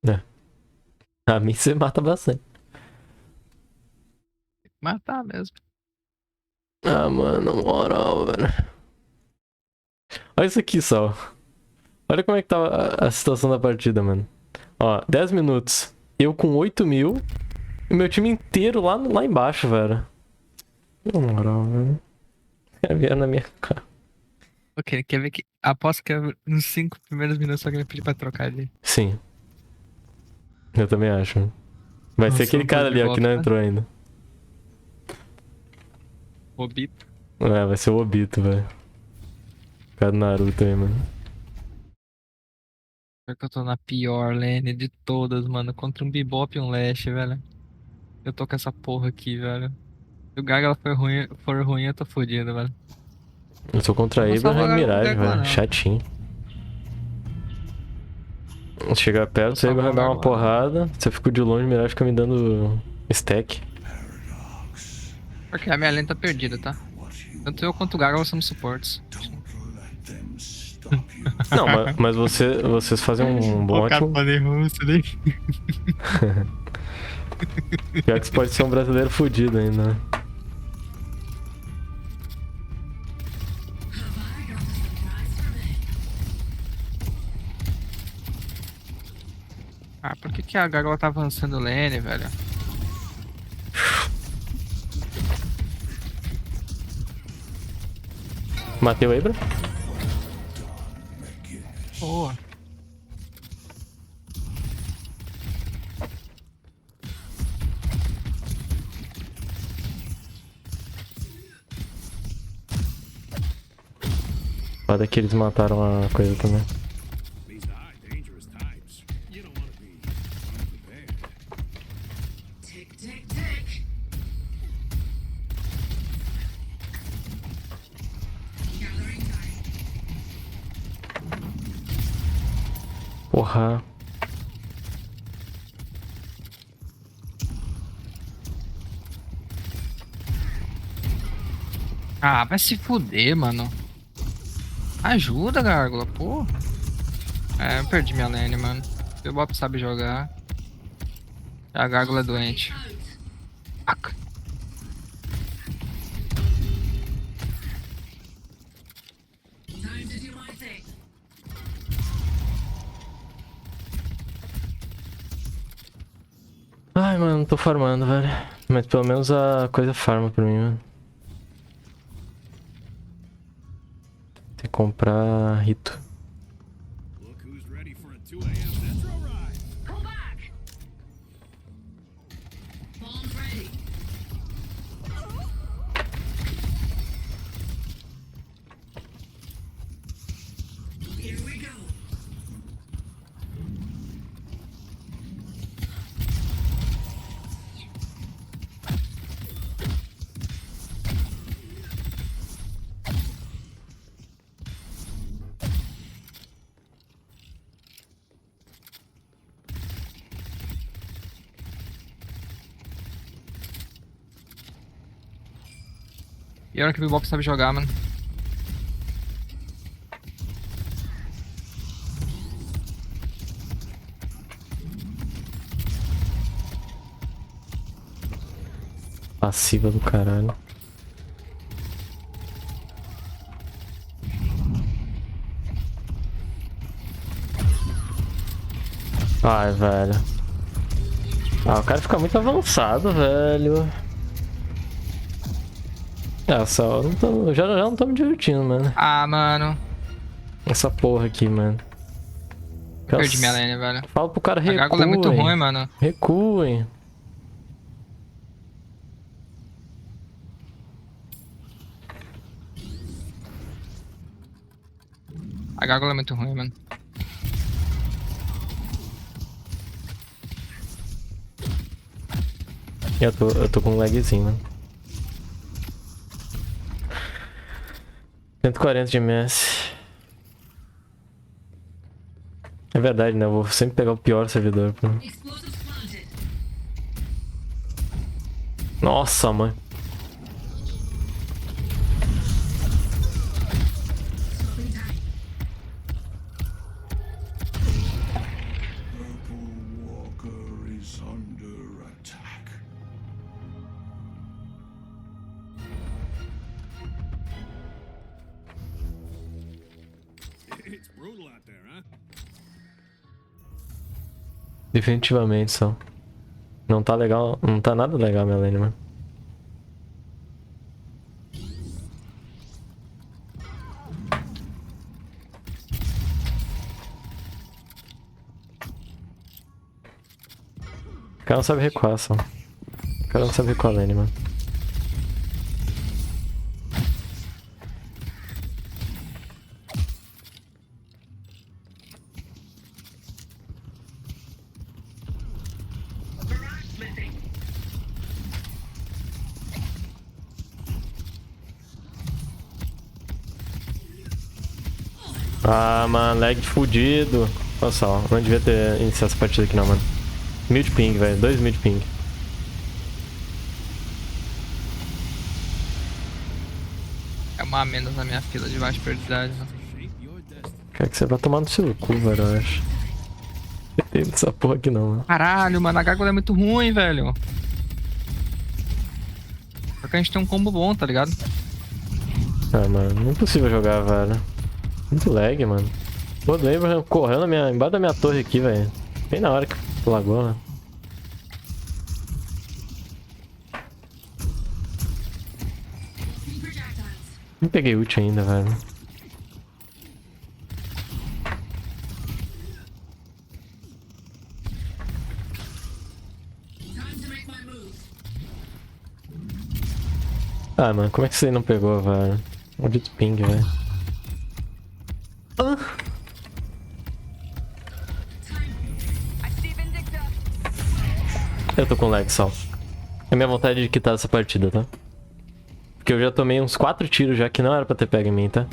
É. A mim você mata bastante. Tem que matar mesmo. Ah, mano, na moral, velho. Olha isso aqui só. Olha como é que tava a situação da partida, mano. Ó, 10 minutos. Eu com 8 mil. E meu time inteiro lá embaixo, velho. Na moral, velho. Vieram na minha cara. Ok, quer ver que. Aposto que nos 5 primeiros minutos alguém vai pedir pra trocar ali. Sim. Eu também acho. Vai ser Nossa, aquele não cara pode ali, ó, que não voltar. entrou ainda. Obito. É, vai ser o Obito, velho. Cara do Naruto aí, mano. Pior que eu tô na pior lane de todas, mano. Contra um Bebop e um Lash, velho. Eu tô com essa porra aqui, velho. Se o Gagala for ruim, eu tô fodido, velho. Eu sou contra Não vou Abraham salvar e o Mirage, Gagala, velho. não. Chatinho. Chega Não vou perto, o salvar Abraham o dá uma Gagala, não. porrada. Se eu fico de longe, o Mirage fica me dando stack. Porque a minha lane tá perdida, tá? Tanto eu quanto o Gagala somos suportes. Não, mas vocês fazem um bom O cara ótimo. pode russo, né? Pior que você pode ser um brasileiro fudido ainda, né? Have I got a surprise for me? Ah, por que que a Gagala tá avançando lane, velho? Matei o Abra? Boa. Foda que eles mataram a coisa também. These are dangerous times. You don't want to be unprepared. Tick, tick, tick. Gathering time. Porra. Ah, vai se fuder, mano. Ajuda, Gárgula, pô. É, eu perdi minha lane, mano. O Bebop sabe jogar. A Gárgula é doente. Out. Fuck. Time to do my thing. Ai, mano, não tô farmando, velho. Mas pelo menos a coisa farma pra mim, mano. Tem que comprar Rito. Look who's ready for a 2 a.m. Metro ride. Pull back. Bombs ready. Here we go. E a hora que o Bebop sabe jogar, mano. Passiva do caralho. Ai, velho. Ah, o cara fica muito avançado, velho. É, só não tô, já não tô me divertindo, mano. Ah, mano. Essa porra aqui, mano. Eu perdi minha lane, velho. Fala pro cara A Gárgula é muito ruim, recuem. mano. Recuem. A Gárgula é muito ruim, mano. Eu tô com um lagzinho, mano. 140 de MS. É verdade, né? Eu vou sempre pegar o pior servidor. Explosives planted. Nossa, mãe. Swapping time. Purple Walker is under attack. It's brutal out there, huh? Definitivamente só. Não tá legal. Não tá nada legal, minha lane, mano. O cara não sabe recuar, só. O cara não sabe recuar lane, mano. Ah, mano, lag fudido. Olha só, não devia ter iniciado essa partida aqui não, mano. 1000 de ping, velho. 2000 de ping. É uma a menos na minha fila de baixa prioridade, mano. Quer que você vai tomar no seu cu, velho, eu acho. Não tem essa porra aqui não, mano. Caralho, mano, a gárgula é muito ruim, velho. Porque a gente tem um combo bom, tá ligado? Ah, mano, não é possível jogar, velho. Muito lag, mano. O Abraham correu embaixo da minha torre aqui, velho. Bem na hora que lagou, né? Não peguei ult ainda, velho. Ah, mano, como é que você não pegou, velho? Maldito ping, velho. Ah. Eu tô com lag, só. É minha vontade de quitar essa partida, tá? Porque eu já tomei uns 4 tiros já que não era pra ter pego em mim, tá?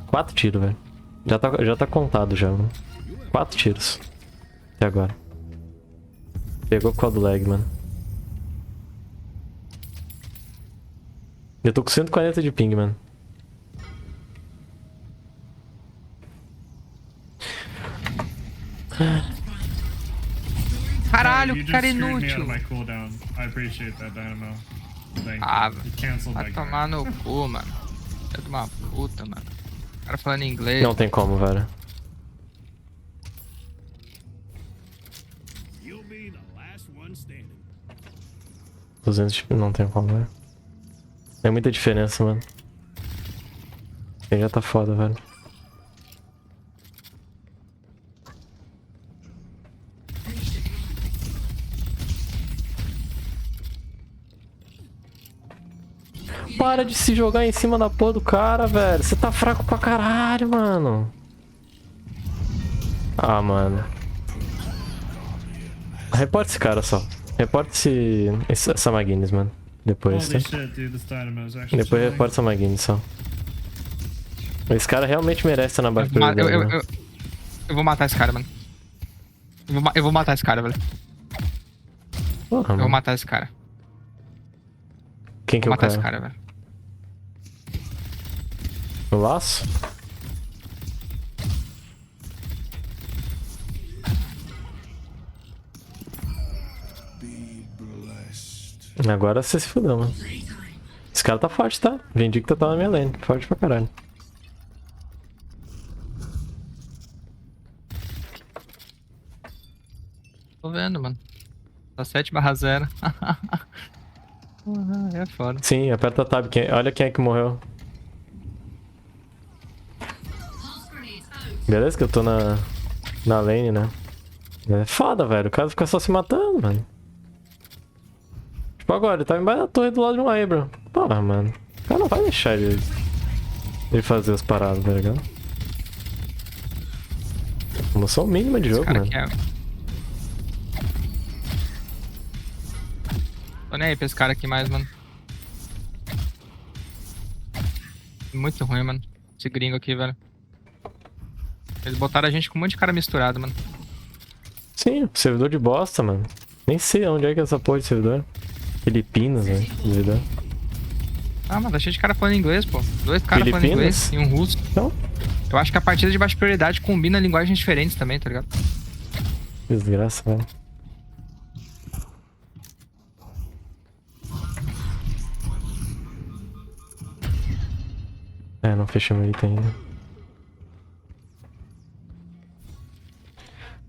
4 tiros, velho. Já tá contado já, mano. 4 tiros. Até agora. Pegou por causa do lag, mano. Eu tô com 140 de ping, mano. Caralho, You que cara just screwed me out inútil. of my cooldown. I appreciate that, Dynamo. Thank Ah, you. You canceled vai that tomar guy. no cu, mano. É de uma puta, mano. O cara falando inglês. Não tem como, velho. You'll be the last one standing. 200 de... Não tem como, velho. É muita diferença, mano. Ele já tá foda, velho. Para de se jogar em cima da porra do cara, velho. Você tá fraco pra caralho, mano. Ah, mano. Reporta esse cara só. Reporta essa Maguines, mano. Depois, tá? Holy shit, dude, this Dynamo is actually Depois chilling. reporta essa Maguines só. Esse cara realmente merece estar na baixa Eu, prioridade, né? eu vou matar esse cara, mano. Eu vou matar esse cara, velho. Porra, Eu vou mano. matar esse cara. Quem que é Vou o matar cara? esse cara, velho. O laço? Be blessed. Agora você se fudeu, mano. Esse cara tá forte, tá? Vendi que tá na minha lane. Forte pra caralho. Tô vendo, mano. Tá 7/0. Porra, é foda. Sim, aperta tab. Olha quem é que morreu. Beleza que eu tô na lane, né? É foda, velho. O cara fica só se matando, mano. Tipo agora, ele tá embaixo da torre do lado de um Abram. Porra, mano. O cara não vai deixar ele fazer as paradas, tá ligado? Noção mínima de Esse jogo, cara mano. aqui é... Tô nem aí pra esse cara aqui mais, mano. Muito ruim, mano. Esse gringo aqui, velho. Eles botaram a gente com um monte de cara misturado, mano. Sim, servidor de bosta, mano. Nem sei onde é que é essa porra de servidor. Filipinas, velho. Servidor. Ah, mano, tá cheio de cara falando inglês, pô. 2 caras falando Filipinas? inglês e um russo. Então, Eu acho que a partida de baixa prioridade combina linguagens diferentes também, tá ligado? desgraça, velho. É, não fechamos ele ainda.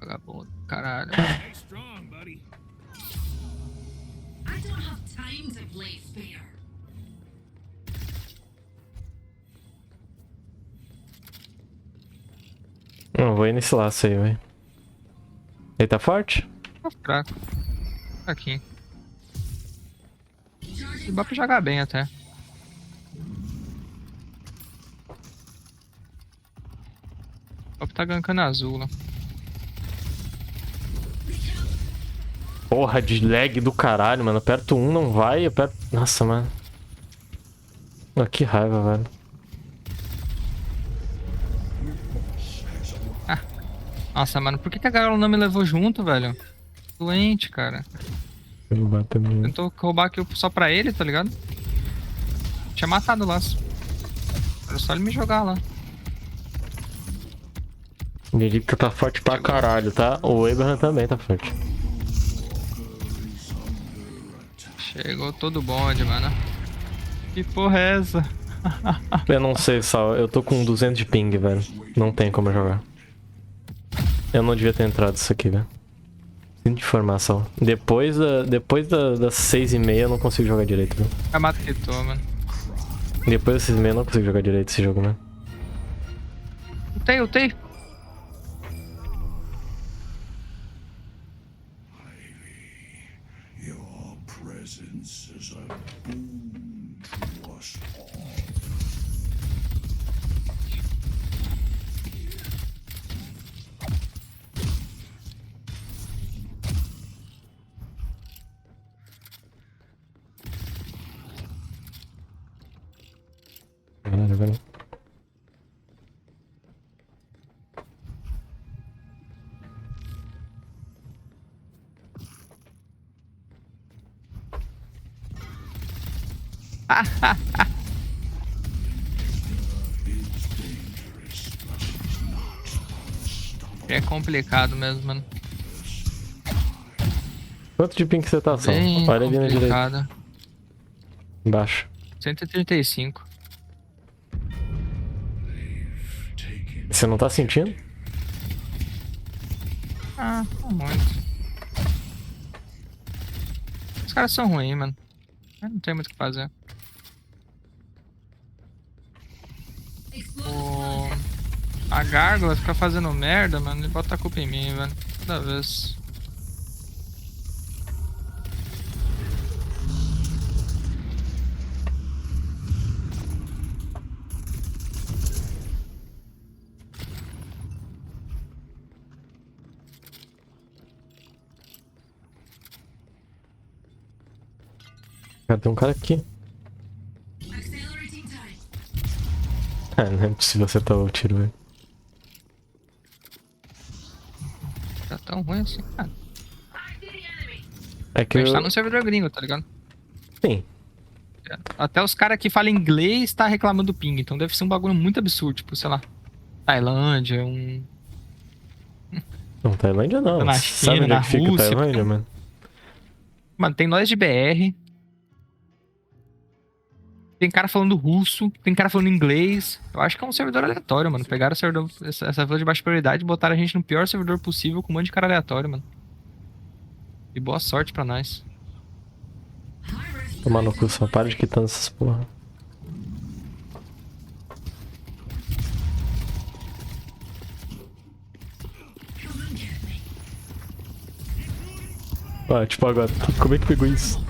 Vagabundo, caralho. Stay strong, buddy. I don't have time to play fair. Não, vou ir nesse laço aí, velho. Ele tá forte? Tá fraco. Aqui. E dá pra jogar bem até. Só tá gankando azul lá. Porra de lag do caralho, mano. Aperto um, não vai. Aperto... Nossa, mano. Ah, que raiva, velho. Nossa, mano, por que a galera não me levou junto, velho? Doente, cara. Eu não bato mesmo. Tentou roubar aqui só pra ele, tá ligado? Tinha matado o laço. Era só ele me jogar lá. O Niripta tá forte pra caralho, tá? O Abraham também tá forte. Chegou todo bonde, mano. Que porra é essa? Eu não sei, Sal. Eu tô com 200 de ping, velho. Não tem como eu jogar. Eu não devia ter entrado isso aqui, velho. Sinto de informação. Depois das 6h30 eu não consigo jogar direito, velho. É mato que tô, mano. Depois das 6h30 eu não consigo jogar direito esse jogo, velho. Ultei. Your presence is a boon to us all. Caralho, velho. É complicado mesmo, mano. Quanto de ping que você tá, Sal? Bem Olha ali na direita. complicado. Embaixo. 135. Você não tá sentindo? Ah, não muito. Os caras são ruins, mano. Não tem muito o que fazer. A gárgula fica fazendo merda, mano, e bota a culpa em mim, velho. Toda vez. Cara, tem um cara aqui. Accelerating time. Ah, não é possível acertar o tiro, velho. Tá tão ruim assim, cara. É que A gente eu... tá num servidor gringo, tá ligado? Sim. Até os caras que falam inglês tá reclamando do ping, então deve ser um bagulho muito absurdo, tipo, sei lá, Tailândia, Não, Tailândia não. na Sabe China, onde é na que fica Rússia. Tailândia, mano? Mano, tem nós de BR, tem cara falando russo, tem cara falando inglês. Eu acho que é um servidor aleatório, mano. Pegaram o servidor, essa vila de baixa prioridade e botaram a gente no pior servidor possível com um monte de cara aleatório, mano. E boa sorte pra nós. Tomar no cu, só para de quitando essas porra. Ah, tipo agora, como é que pegou isso?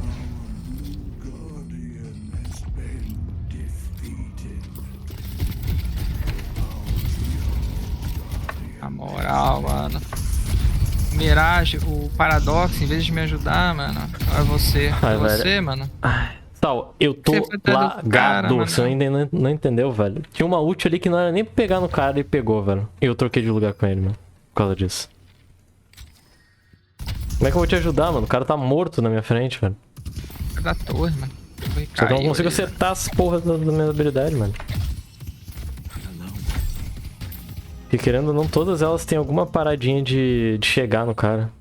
Guardian has been defeated. Na moral, mano. Mirage, o Paradox, em vez de me ajudar, mano, é você. Ai, É você, velho. mano. Tal, eu tô Você foi atrás do cara, lagado. mano. Você ainda não entendeu, velho. Tinha uma ult ali que não era nem pra pegar no cara e pegou, velho. E eu troquei de lugar com ele, mano. Por causa disso. Como é que eu vou te ajudar, mano? O cara tá morto na minha frente, velho. É da torre, mano. Foi, Só que eu não caiu consigo ali. acertar as porras da minha habilidade, mano. E querendo ou não, todas elas têm alguma paradinha de chegar no cara.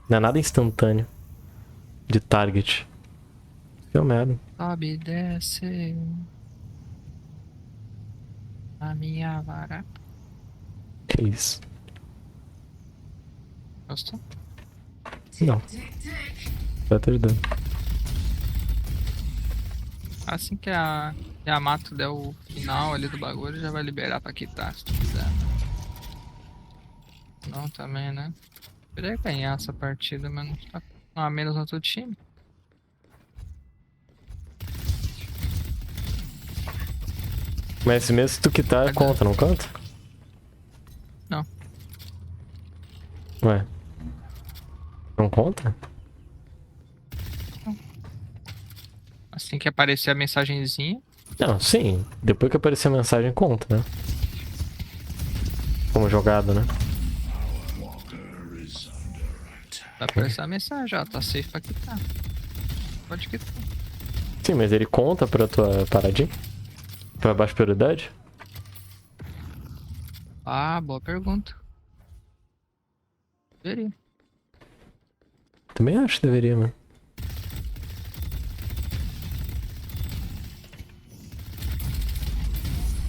Não é nada instantâneo. De target. Deu merda. Sobe e desce. A minha vara. Que isso? Gostou? Não. Tá te ajudando. Assim que a Mato der o final ali do bagulho, já vai liberar pra quitar, se tu quiser. Não, também, né? Queria ganhar essa partida, mas não tá Um a menos no outro time. Mas mesmo se tu quitar, Vai dar. conta, não conta? Não. Ué. Não conta? Assim que aparecer a mensagenzinha. Não, sim. Depois que aparecer a mensagem, conta, né? Como jogado, né? Vai aparecer a mensagem, ó. Tá safe pra quitar. Pode quitar. Sim, mas ele conta pra tua paradinha? Pra baixa prioridade? Ah, boa pergunta. Veria. Também acho que deveria, mano.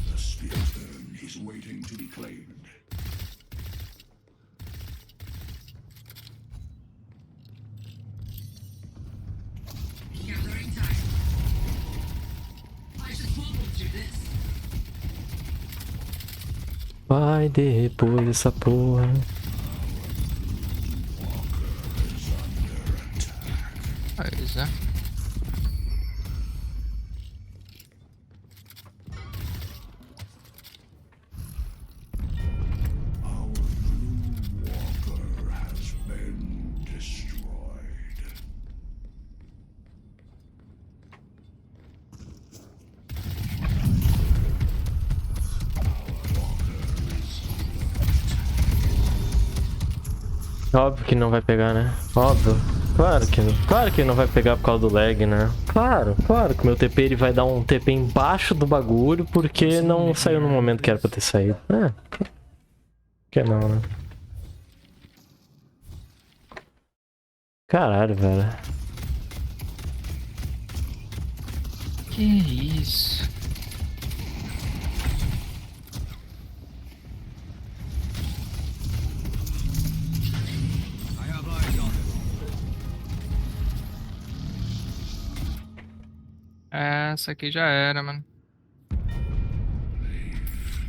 The spearstone is waiting to be claimed. Gathering time. I should smuggle through this. Vai depois dessa porra. Pois é. Our blue walker has been destroyed. Óbvio que não vai pegar, né? Óbvio. Claro que não vai pegar por causa do lag, né? Claro que o meu TP ele vai dar um TP embaixo do bagulho porque não saiu no momento que era pra ter saído. É. Que não, né? Caralho, velho. Que isso? I have eyes on him. Essa aqui já era, mano.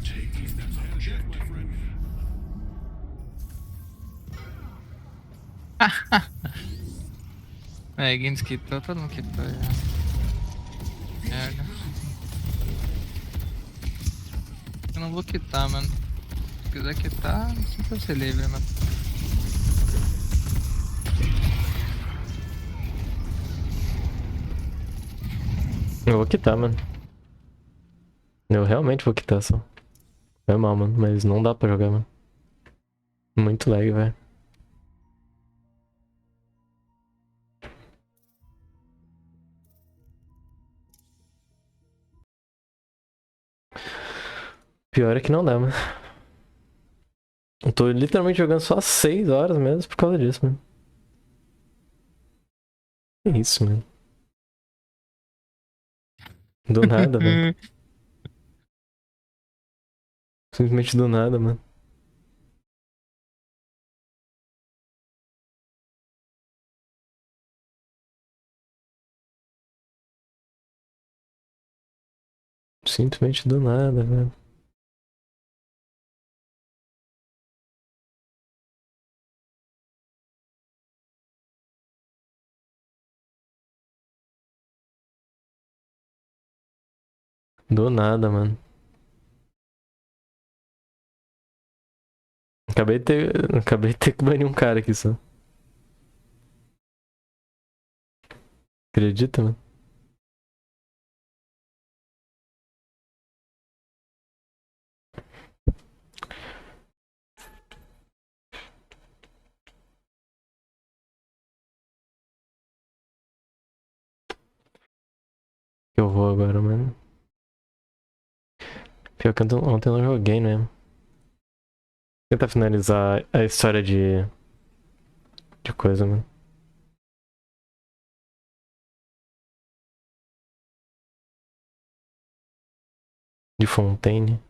Taking them Check, my friend. É, ninguém quitou, todo mundo quitou já. Merda. Eu não vou quitar, mano. Se quiser quitar, sinta ser livre, mano. Eu vou quitar, mano. Eu realmente vou quitar só. É mal, mano. Mas não dá pra jogar, mano. Muito lag, velho. Pior é que não dá, mano. Eu tô literalmente jogando só 6 horas mesmo por causa disso, mano. Que isso, mano. Do nada, velho. Simplesmente do nada, mano. Simplesmente do nada, velho. Do nada, mano. Acabei de ter que banir um cara aqui só. Acredita, mano? Que eu vou agora, mano. Pior que ontem eu não joguei, né? Tentar finalizar a história de coisa, mano. De Fontaine.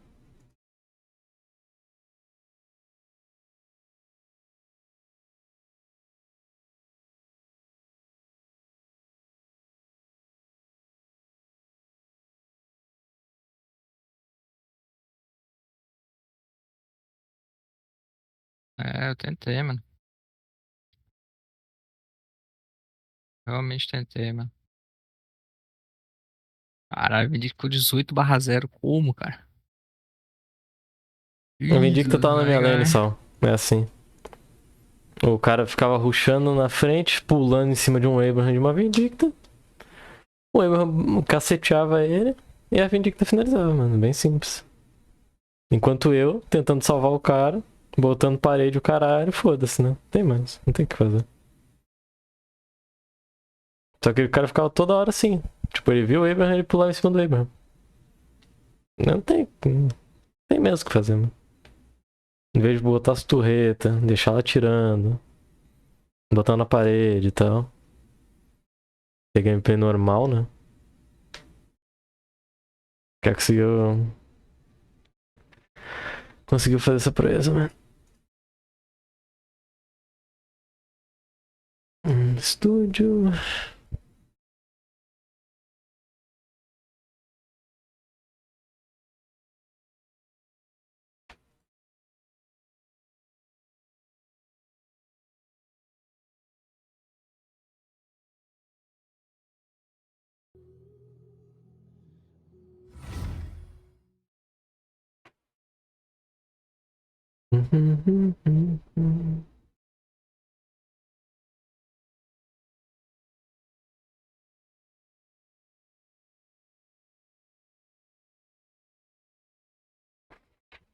É, eu tentei, mano. Realmente tentei, mano. Caralho, Vindicta 18/0. Como, cara? O Vindicta Jesus, tava na my minha lane, guy. só. É assim. O cara ficava rushando na frente, pulando em cima de um Abraham de uma Vindicta. O Abraham caceteava ele e a Vindicta finalizava, mano. Bem simples. Enquanto eu, tentando salvar o cara, botando parede o caralho, foda-se, né? Não tem mais, não tem o que fazer. Só que o cara ficava toda hora assim. Tipo, ele viu o Abraham, ele pulava em cima do Abraham. Não tem mesmo o que fazer, mano. Em vez de botar as turretas, deixar ela atirando, botando na parede e tal. Ter gameplay normal, né? Que conseguiu fazer essa proeza, mano. Estúdio.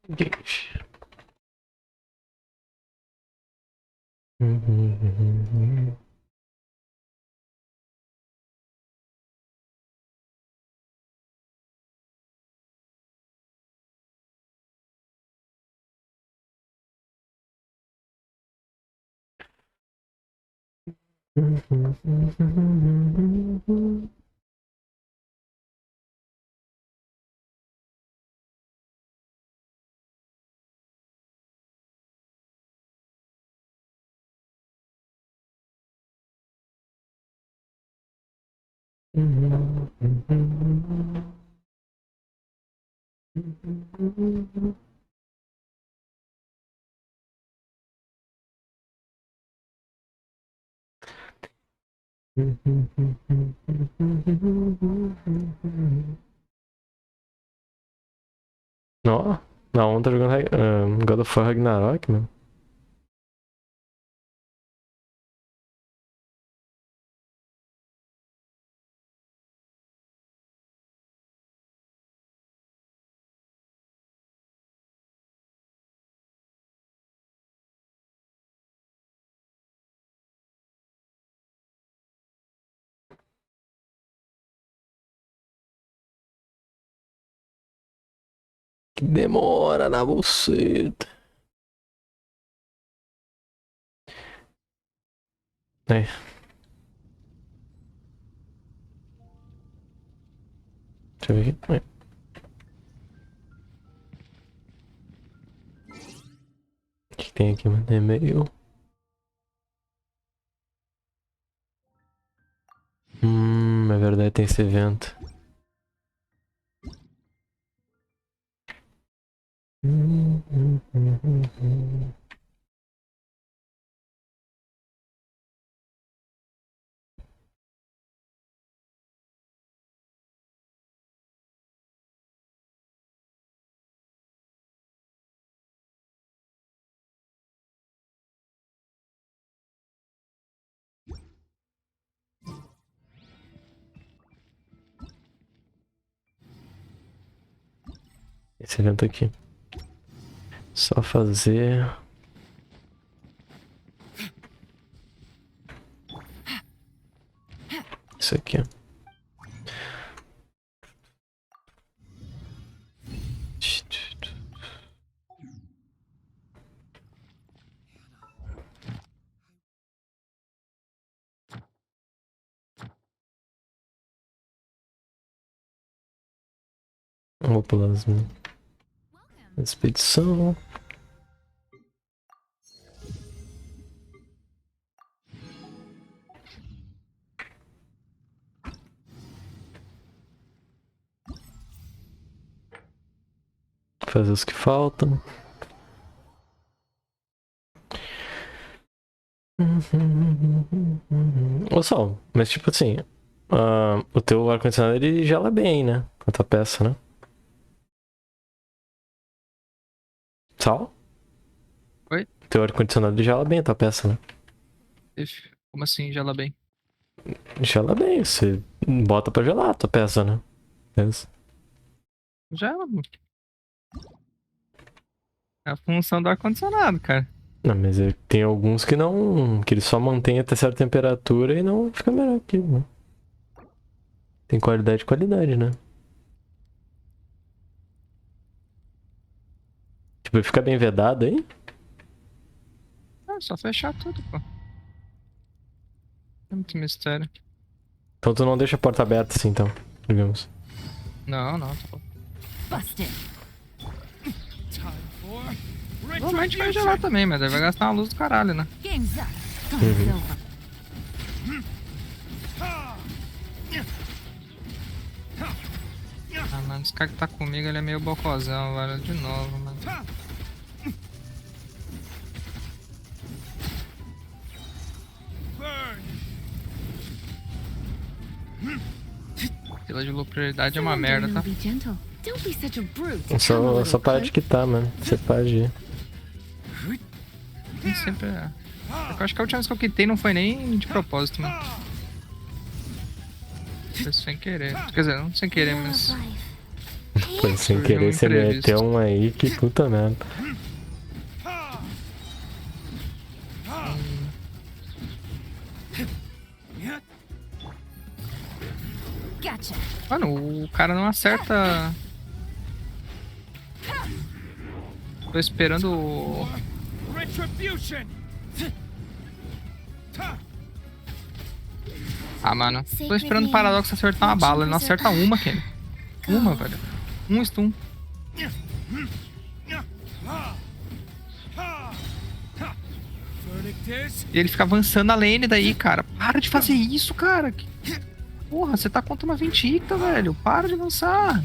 Deixe. Ó, na onda jogando God of War Ragnarok, mano. Que demora na buceta. Aí. Deixa eu ver aqui. Aí. O que tem aqui, mano? E-mail. É verdade, tem esse evento. Esse evento aqui. Só fazer. Isso aqui, ó. Vou pular as minhas. Expedição. Fazer os que faltam. Ô Sol, mas tipo assim, o teu ar-condicionado ele gela bem, né? Com a tua peça, né? Sol? Oi? Teu ar-condicionado ele gela bem a tua peça, né? Como assim, gela bem? Gela bem, você bota pra gelar a tua peça, né? Mas- Gela, mano. É a função do ar-condicionado, cara. Não, mas tem alguns que não. Que ele só mantém até certa temperatura e não fica melhor que, né? Tem qualidade e qualidade, né? Tipo, ele fica bem vedado aí? É só fechar tudo, pô. Não é muito mistério. Então tu não deixa a porta aberta assim, então, digamos. Não, não, tá bom. Busted. Time for Normalmente vai gelar também, mas aí vai gastar uma luz do caralho, né? Game's up. Game's over. Ah, mano, esse cara que tá comigo, ele é meio bocozão, velho. De novo, mano. burn. Fila de prioridade é uma merda, tá? Be gentle. Don't be such a brute. Come a Só little para de closer. quitar, mano. Você pode ir. Nem sempre é. Eu acho que a última vez que eu quitei não foi nem de propósito, mano. Foi sem querer. Quer dizer, não sem querer, mas. Foi sem Surgiu querer, um você imprevisto. meteu um aí, que puta merda. Gotcha. Mano, o cara não acerta. Tô esperando o. Retribution. Ah, mano. Tô esperando o Paradoxo acertar uma bala. Ele não acerta uma, Kenny. Uma, velho. Um stun. Verdict is E ele fica avançando a lane daí, cara. Para de fazer isso, cara. Porra, você tá contra uma Vindicta, velho. Para de avançar.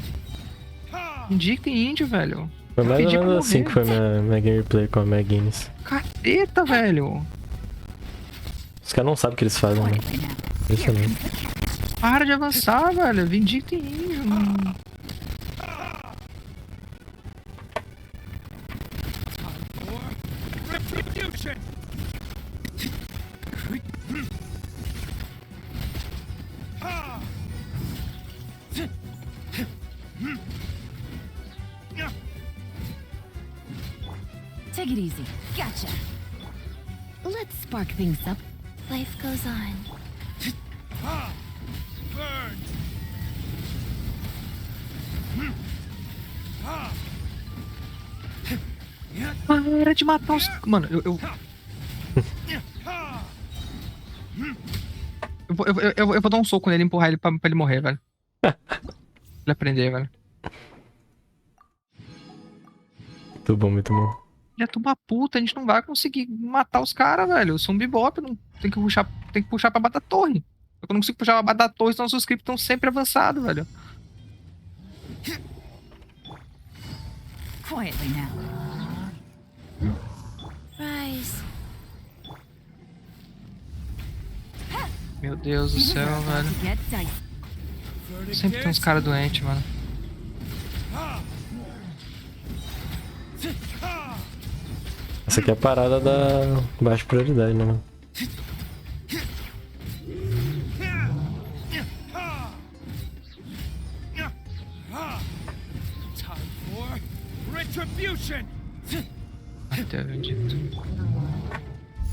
Vindicta e índio, velho. Foi mais ou Pedi pra menos assim morrer. que foi minha gameplay com a Maguinness. Cateta, velho. Os caras não sabem o que eles fazem, né? Quietly now. Impressionante. Para de avançar, velho. Vindicta e índio, mano. retribution. Take it easy. Gotcha. Let's spark things up. Life goes on. Burn. Para de matar os. Mano, eu vou dar um soco nele e empurrar ele pra ele morrer, velho. Pra ele aprender, velho. Muito bom, muito bom. Ele é tuba puta, a gente não vai conseguir matar os caras, velho. Eu sou um bebop, não... tem que puxar pra bater a torre. Eu não consigo puxar pra bater a torre, senão os scripts estão sempre avançados, velho. Quietly now. Rise. Meu Deus do céu, velho. Get dicey. Verdict Sempre tem uns is caras doentes, mano. Essa aqui é a parada da baixa prioridade, né, mano? time for retribution. Até Vindicta.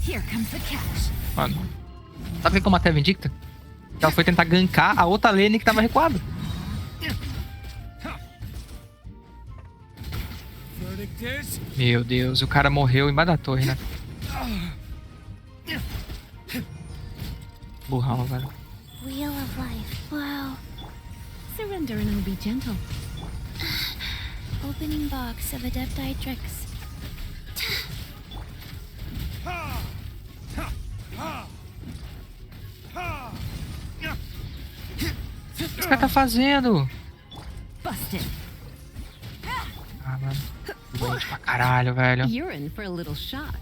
Here comes the catch. Mano. Sabe como até a Vindicta? Ela foi tentar gankar a outra lane que tava recuada. Verdict is Meu Deus, o cara morreu embaixo da torre, né? Burrão, velho. Wheel of life. Wow. Surrender and be gentle. Opening box of Adepti tricks. O que esse cara tá fazendo? Busted. Ah, mano. Doente pra caralho, velho. You're in for a little shock.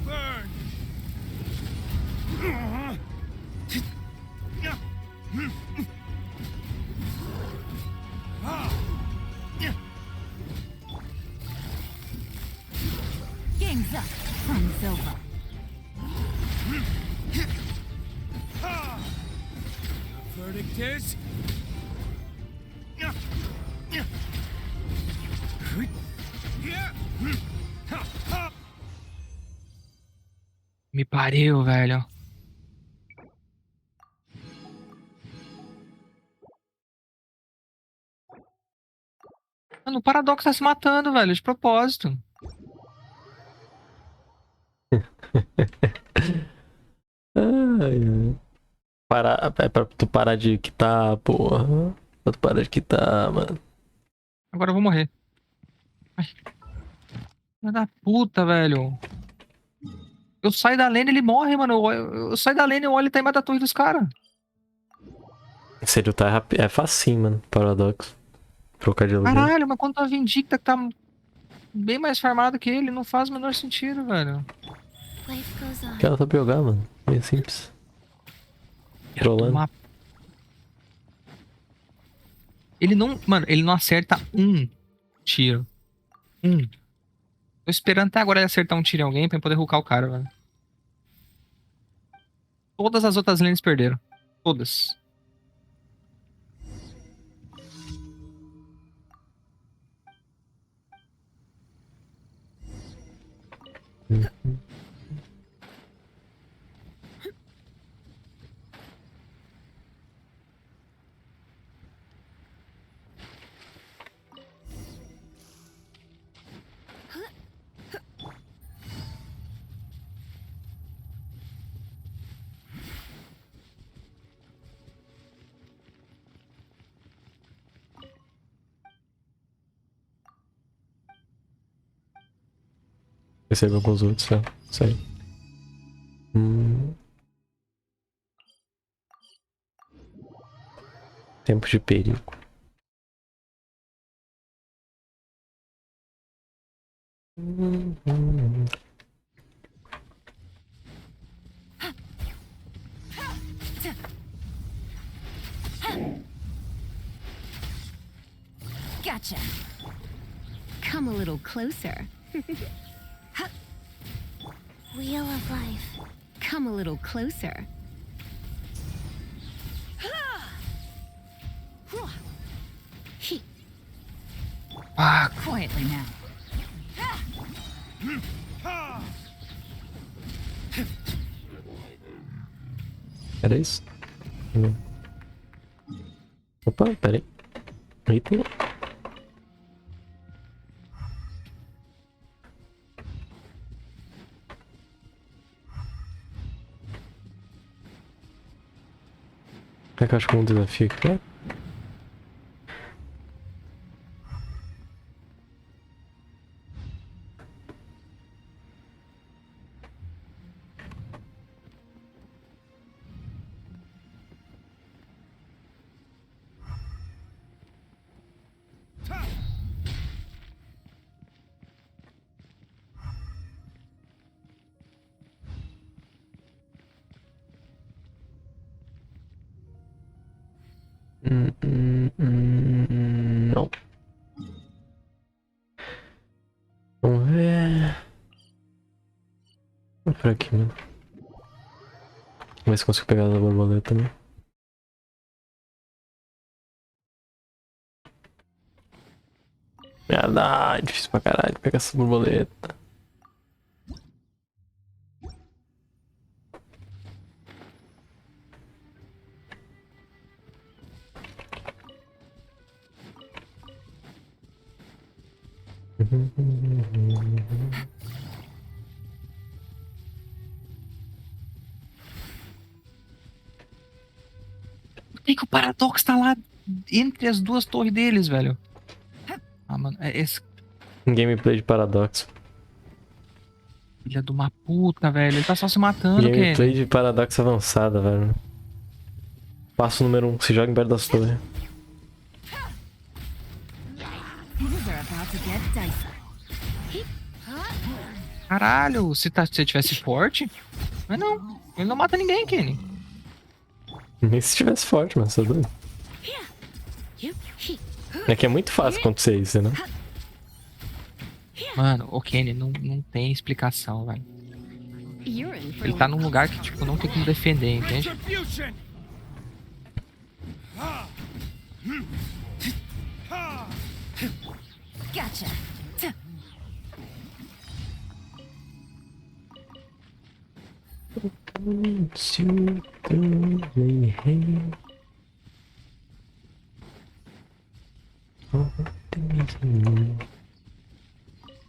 burn. Gang's up. Fun's over. Verdict is. Me pariu, velho. Mano, o Paradoxo tá se matando, velho, de propósito. Ai, ai. É pra tu parar de quitar, porra. Pra tu parar de quitar, mano. Agora eu vou morrer. Ai, filha da puta, velho. Eu saio da lane e ele morre, mano. Eu saio da lane, eu olho e tá embaixo da torre dos caras. Se ele tá rápido, é facinho, mano. Paradoxo. Trocar de lugar. Caralho, mas quando tá Vindicta que tá bem mais farmado que ele, não faz o menor sentido, velho. Life goes on. Que ela tá pra jogar, mano. Meio simples. Trolando. Uma... Ele não. Mano, ele não acerta um tiro. Um. Tô esperando até agora ele acertar um tiro em alguém pra eu poder hoocar o cara, velho. Todas as outras lanes perderam. Todas. Recebeu com os outros, né? Isso aí. Tempo de perigo. Gotcha. Come a little closer. Wheel of life. Come a little closer. Ah, Quietly now. Era isso? Opa, pera aí. Item. É que eu acho que um desafio aqui, né? Não. Vamos ver. Vou por aqui, mano. Vamos ver se consigo pegar a borboleta também. Ah, difícil pra caralho pegar essa borboleta. por que que o Paradoxo tá lá entre as duas torres deles, velho? Ah, mano, é esse Gameplay de Paradoxo. filho de uma puta, velho. Ele tá só se matando, Gameplay Kenny. de Paradoxo avançada, velho. Passo número 1, se joga embaixo das torres. Things are about to get dicey. Caralho, se tivesse forte, Mas não, ele não mata ninguém, Kenny. Nem se estivesse forte, mas tá doido. É que é muito fácil acontecer isso, né? Mano, o Kenny não tem explicação, velho. You're in for Ele tá num lugar que, tipo, não tem como defender, entende? Retribution! Gotcha.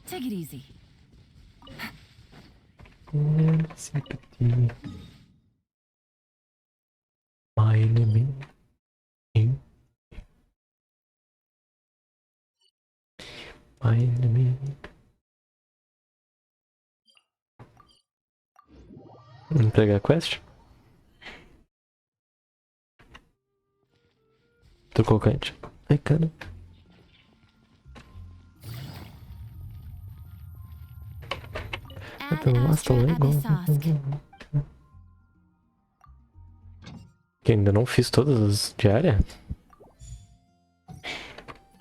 Take it easy. My enemy. My enemy. Vamos pegar a quest? Trocou o cante. Ai, cara. Ad Pelo Aston astra Legal. abyssosque. Que ainda não fiz todas as diárias?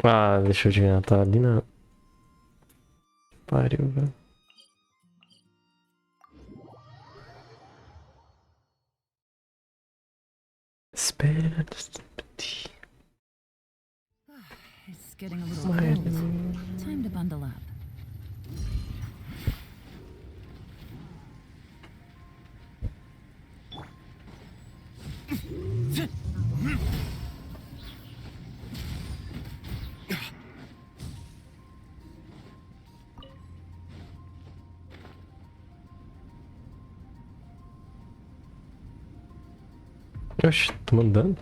Ah, deixa eu adivinhar. Tá ali na... Pariu, velho. Espera. It's getting a little cold. Time to bundle up. Oxi, tô mandando.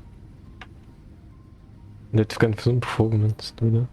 Deve ter ficado fazendo fogo, mano. Se duvidar.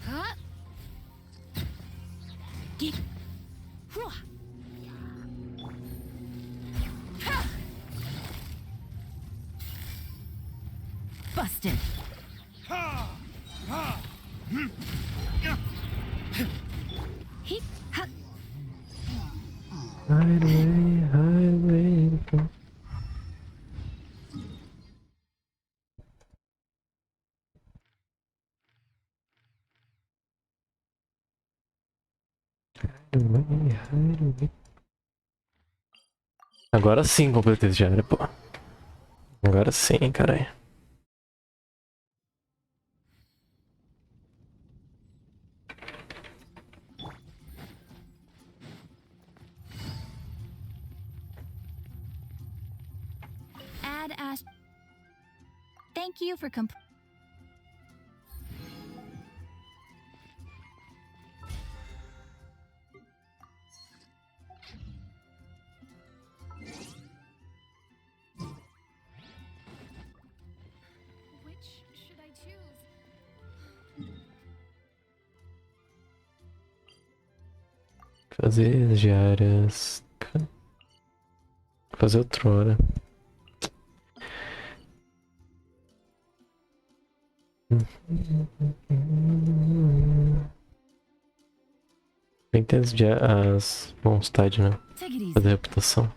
Huh? Get. Busted. Heat. Highway, highway. Highway, highway. Agora sim completei esse diário, pô. Agora sim, caralho. Ad ast. Thank you for Which should I choose? Fazer as diárias. Fazer outrora. Tem que ter as vontade, né? Take it easy. Fazer reputação.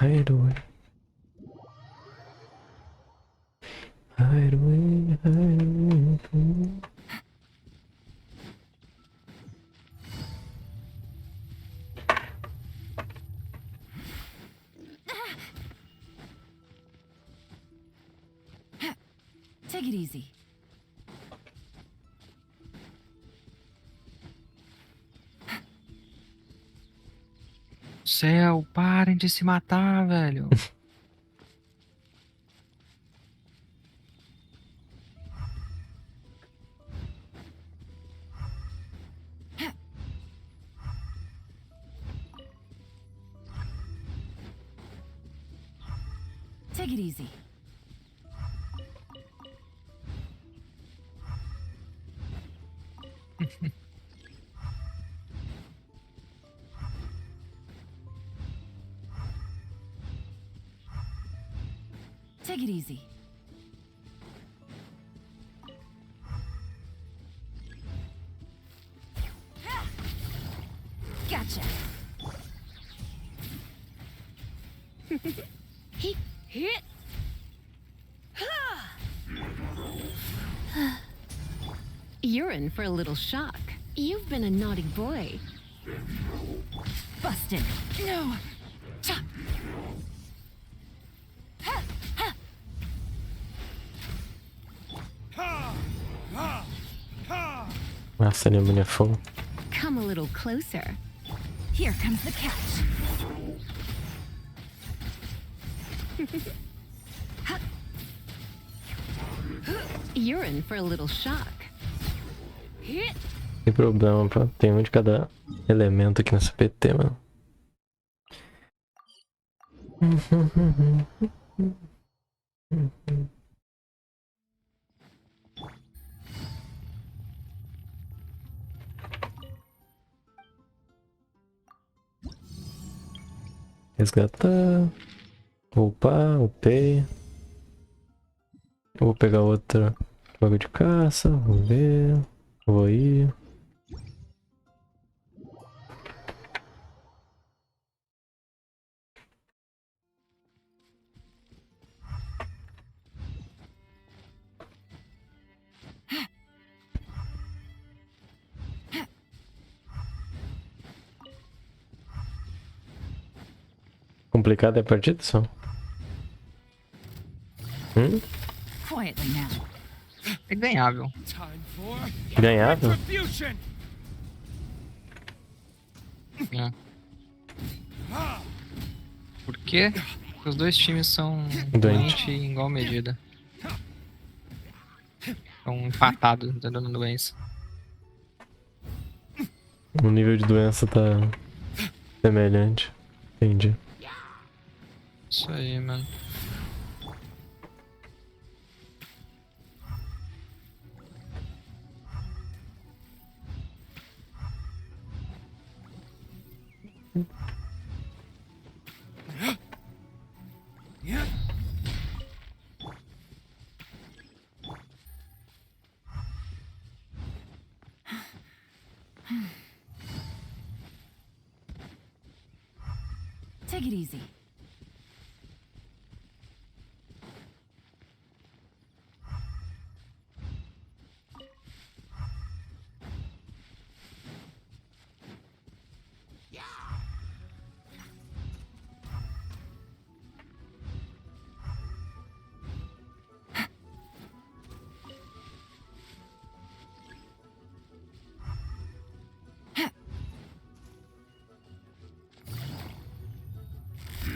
Hideaway. Hideaway, hideaway. Take it easy. Céu, parem de se matar, velho. Take it easy. Take it easy. Gotcha. Hit. You're in for a little shock. You've been a naughty boy. Busted. No. Chop. Nossa, ali a mulher fogo. Come a little closer. Here comes the catch. You're in for a little shock. Hit. Tem problema, pá. Tem um de cada elemento aqui nessa PT, mano. Resgatar. Upar, upei. Eu vou pegar outra bagulho de caça. Vou ver. Vou ir. Complicado é a partida, só? Quietly now. É ganhável. Time for Ganhável? retribution. É. Por quê? Porque os dois times são doentes em igual medida. Estão empatados, tá dando doença. O nível de doença tá semelhante. Entendi. Isso aí, mano. Take it easy.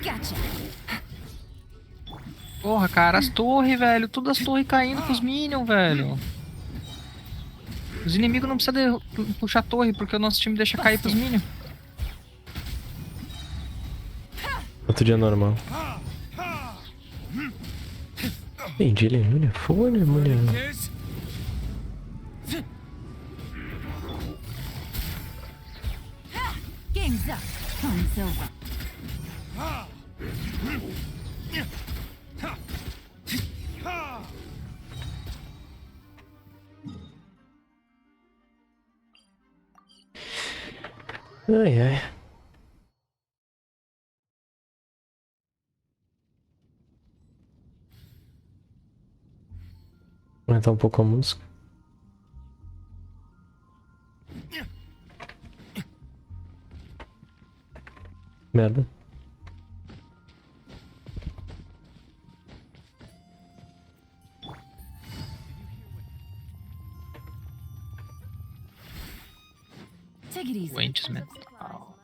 Gotcha. Porra, cara, as torres, velho. Todas as torres caindo pros minions, velho. Os inimigos não precisam puxar torre, porque o nosso time deixa cair pros minions. Outro dia normal. Entendi, ele é mulher folha, mulher. Is Game's up. Fun's over. Ai, ai. Vou aumentar um pouco a música. Merda. doentes mental.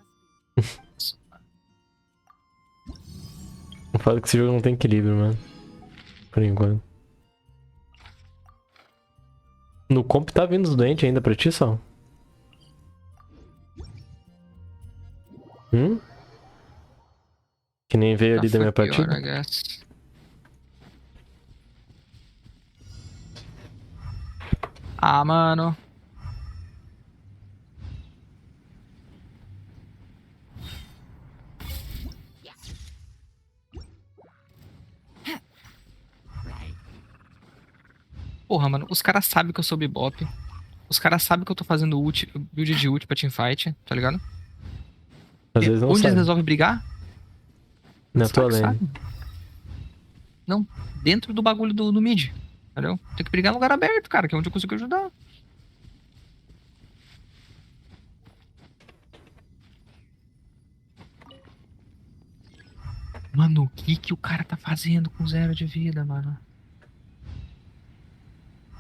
Não falo que esse jogo não tem equilíbrio, mano. Por enquanto. No comp tá vindo os doentes ainda pra ti, Sal? Que nem veio Já ali da foi minha pior, partida? I guess. Ah, mano. Porra, mano, os caras sabem que eu sou bebop. Os caras sabem que eu tô fazendo ult, build de ult pra teamfight, tá ligado? Às E vezes não onde eles sabe. resolvem brigar? Na tua Sabe que lane. sabe. Não, dentro do bagulho do mid. Entendeu? Tem que brigar em lugar aberto, cara, que é onde eu consigo ajudar. Mano, o que o cara tá fazendo com 0 de vida, mano?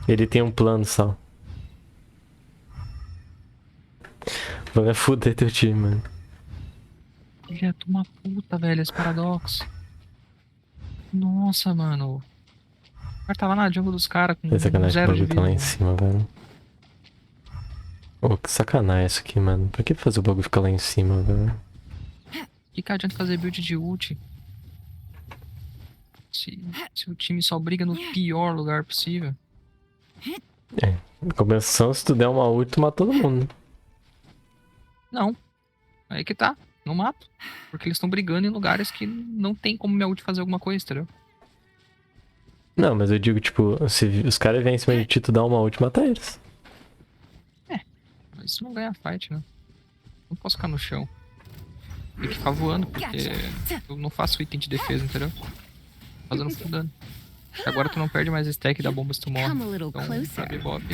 Ele tem um plano, Sal. Vai fuder teu time, mano. Filha de uma puta, velho, esse paradoxo. Nossa, mano. O cara tava na jungle dos caras com É sacanagem que o 0 de bagulho tá vida, lá em mano. cima, velho. Ô, que sacanagem isso aqui, mano. Pra que fazer o bagulho ficar lá em cima, velho? Que adianta fazer build de ult? Se o time só briga no pior lugar possível. É. Em compensação, se tu der uma ult, tu mata todo mundo. Não. Aí que tá. Não mato. Porque eles estão brigando em lugares que não tem como minha ult fazer alguma coisa, entendeu? Não, mas eu digo, tipo, se os caras vêm em cima de ti, tu dá uma ult, mata eles. Mas isso não ganha fight, né? Não posso ficar no chão. Tem que ficar voando, porque eu não faço item de defesa, entendeu? Fazendo full dano. Agora tu não perde mais stack da bomba se tu morre. Come a little Então, closer. pra bebop,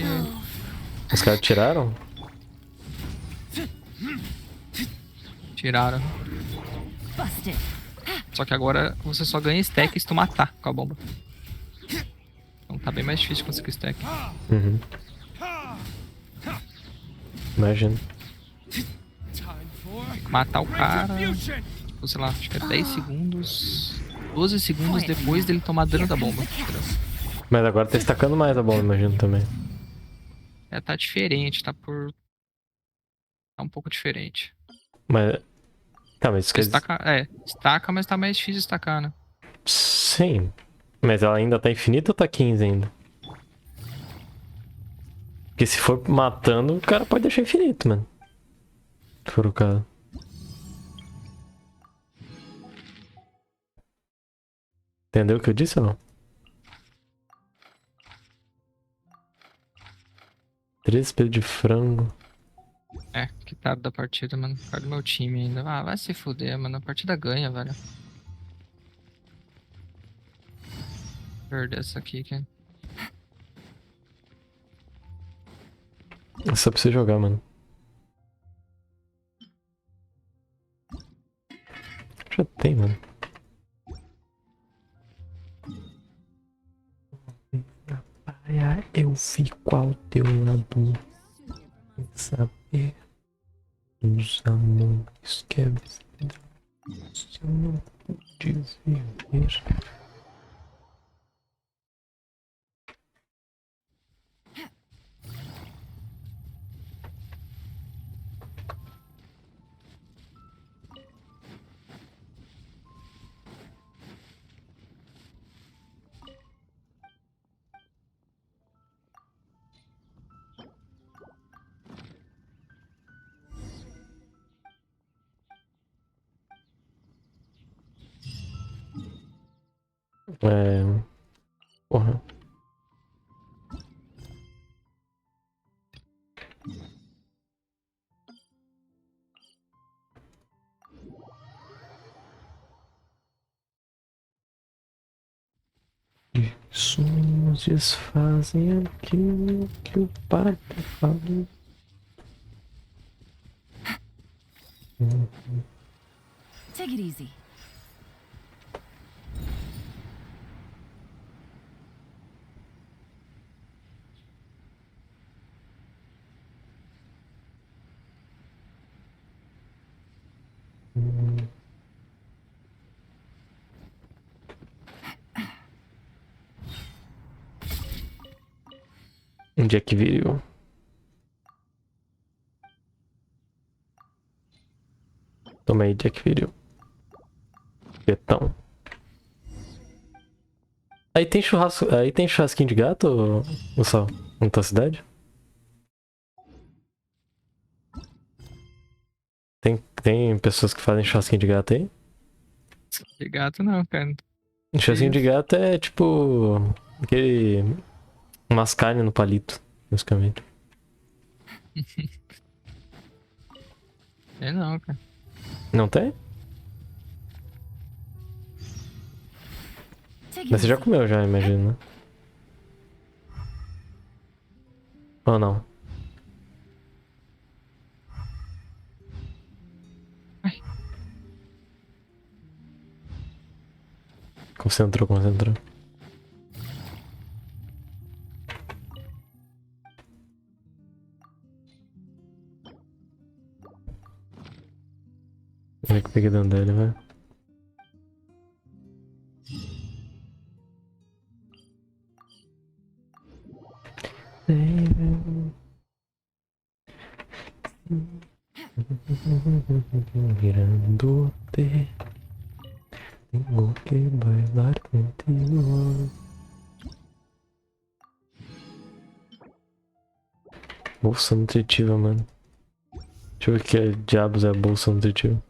Os caras tiraram? tiraram. Busted. Só que agora você só ganha stack se tu matar com a bomba. Então tá bem mais difícil conseguir stack. Uhum. Imagina. Tem que matar o cara, tipo, sei lá, acho que é 10 segundos, 12 segundos depois dele tomar dano da bomba. Entendeu? Mas agora tá estacando mais a bola, imagino também. É, tá diferente, tá um pouco diferente. Mas. Tá, mas isso quer dizer. Estaca, mas tá mais difícil estacar, né? Sim. Mas ela ainda tá infinita ou tá 15 ainda? Porque se for matando, o cara pode deixar infinito, mano. Se for o caso. Entendeu o que eu disse ou não? 13 pesos de frango. É, quitado da partida, mano. Por causa do meu time ainda. Ah, vai se fuder, mano. A partida ganha, velho. Perder essa aqui, cara. É só pra você jogar, mano. Já tem, mano. Praia, eu fico ao teu lado. Sem saber dos amores que é vida. Se eu não pude viver. É. Porra. Sonhos desfazem aquilo que o pai falou. Take it easy. Jack Video. Toma aí, Jack Video. Betão. Aí tem churrasco. Aí tem churrasquinho de gato, ou só? Na tua cidade? Tem pessoas que fazem churrasquinho de gato aí? De gato não, cara. Churrasquinho de Isso. gato é tipo. Aquele. Umas carnes no palito, basicamente. É não, cara. Não tem? Take Mas it você já easy. comeu, já, imagino, né? Ou não? Ai. Concentrou, concentrou. Olha que eu peguei dentro dele, vai. Mirándote, tengo que bailar contigo. Bolsa nutritiva, mano. Deixa eu ver o que diabos é bolsa nutritiva.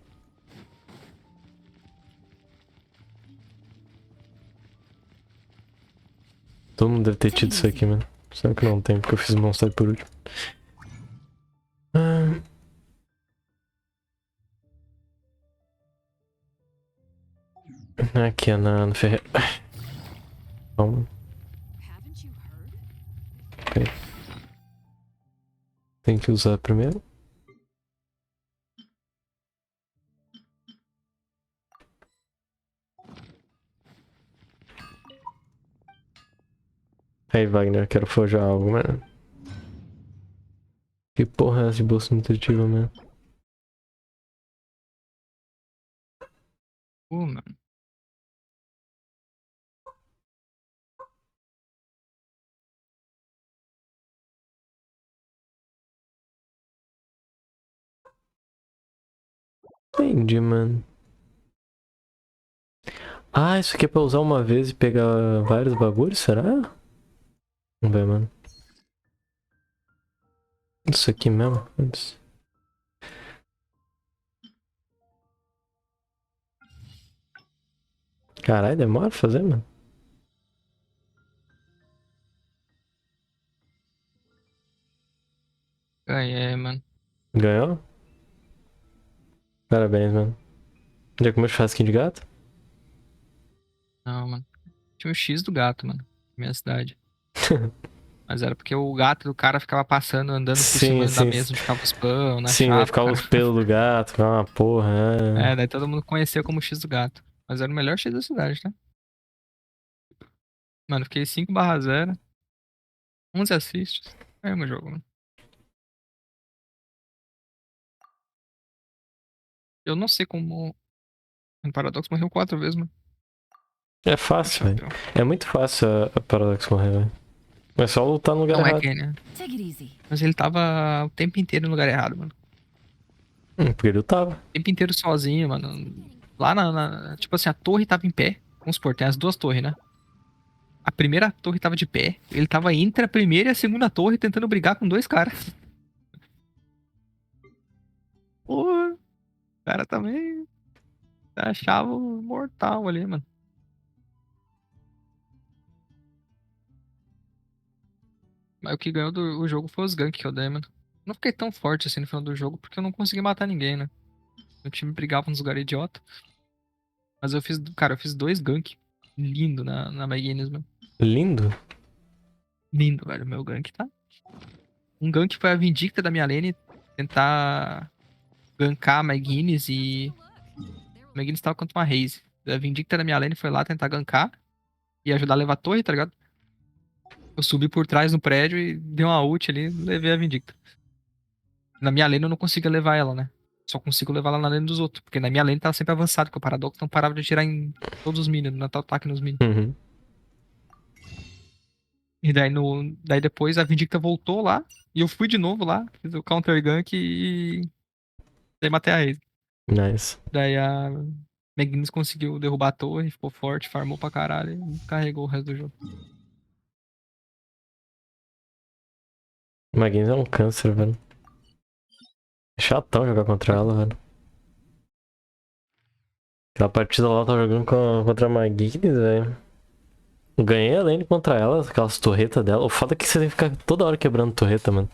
Todo mundo deve ter tido isso aqui, mano. Só que não tem, porque eu fiz o monstro por último. Ah. Aqui é na ferre... Calma. Haven't you heard? Ok. Tem que usar primeiro. Aí, Wagner, eu quero forjar algo, mano. Que porra é essa de bolsa nutritiva, mano? Mano. Entendi, mano. Ah, isso aqui é pra usar uma vez e pegar vários bagulhos, será? Vamos ver, mano. Isso aqui mesmo? Foda-se. Caralho, demora pra fazer, mano. Ganhei, mano. Ganhou? Parabéns, mano. Já comeu churrasquinho de gato? Não, mano. Tinha o X do gato, mano. Na minha cidade. Mas era porque o gato do cara ficava passando, andando por Sim, cima da sim. mesa onde ficava os pão, na Sim, vai chapa, ficar cara. os pelos do gato, ficar uma porra. É, daí todo mundo conhecia como X do gato. Mas era o melhor X da cidade, tá? Mano, fiquei 5/0. 11 assists. É o meu jogo, mano. Eu não sei como. O Paradox morreu 4 vezes, mano. É O fácil, velho. chapéu. É muito fácil a Paradox morrer, velho. É só lutar no lugar Não é errado. quem, né? Take it easy. Mas ele tava o tempo inteiro no lugar errado, mano. Porque ele lutava. O tempo inteiro sozinho, mano. Lá tipo assim, a torre tava em pé. Vamos supor, tem as duas torres, né? A primeira torre tava de pé. Ele tava entre a primeira e a segunda torre tentando brigar com dois caras. Porra, o cara também achava mortal ali, mano. Mas o que ganhou o jogo foi os ganks que eu dei, mano. Não fiquei tão forte assim no final do jogo porque eu não consegui matar ninguém, né? Meu time brigava nos lugares idiota. Mas eu fiz, cara, eu fiz 2 ganks. Lindo na McGuinness, mano. Lindo. Lindo, velho, meu gank, tá? Um gank foi a Vindicta da minha lane tentar gankar a McGuinness e a McGuinness tava contra uma Raze. A Vindicta da minha lane foi lá tentar gankar e ajudar a levar a torre, tá ligado? Eu subi por trás no prédio e dei uma ult ali, levei a Vindicta. Na minha lane eu não consigo levar ela, né? Só consigo levar ela na lane dos outros. Porque na minha lane tava sempre avançado, porque o Paradox não parava de atirar em todos os minions, no ataque nos minions. Uhum. E daí depois a Vindicta voltou lá. E eu fui de novo lá. Fiz o counter gank e. Daí matei a Raze. Nice. Daí a Magnus conseguiu derrubar a torre, ficou forte, farmou pra caralho e carregou o resto do jogo. Maguins é um câncer, velho. É chatão jogar contra ela, velho. Aquela partida lá eu tava jogando contra a Maguins, velho. Ganhei a lane contra ela, aquelas torretas dela. O foda é que você tem que ficar toda hora quebrando torreta, mano.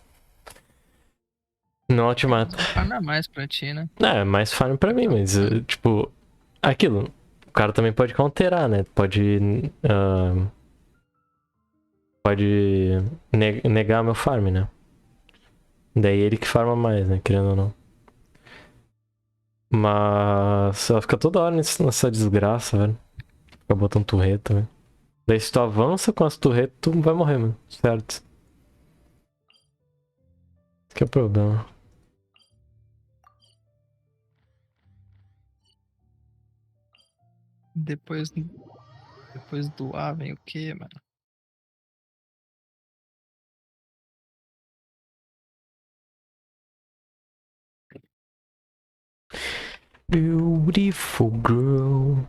Não ela te mata. Um farm a mais pra ti, né? É, mais farm pra mim, mas, tipo, aquilo. O cara também pode counterar, né? Pode. Pode negar meu farm, né? Daí ele que farma mais, né? Querendo ou não. Mas ela fica toda hora nessa desgraça, velho. Fica botando torreta, velho. Daí se tu avança com as torretas, tu vai morrer, mano. Certo. Esse que é o problema. Depois do A vem o quê, mano? Beautiful girl.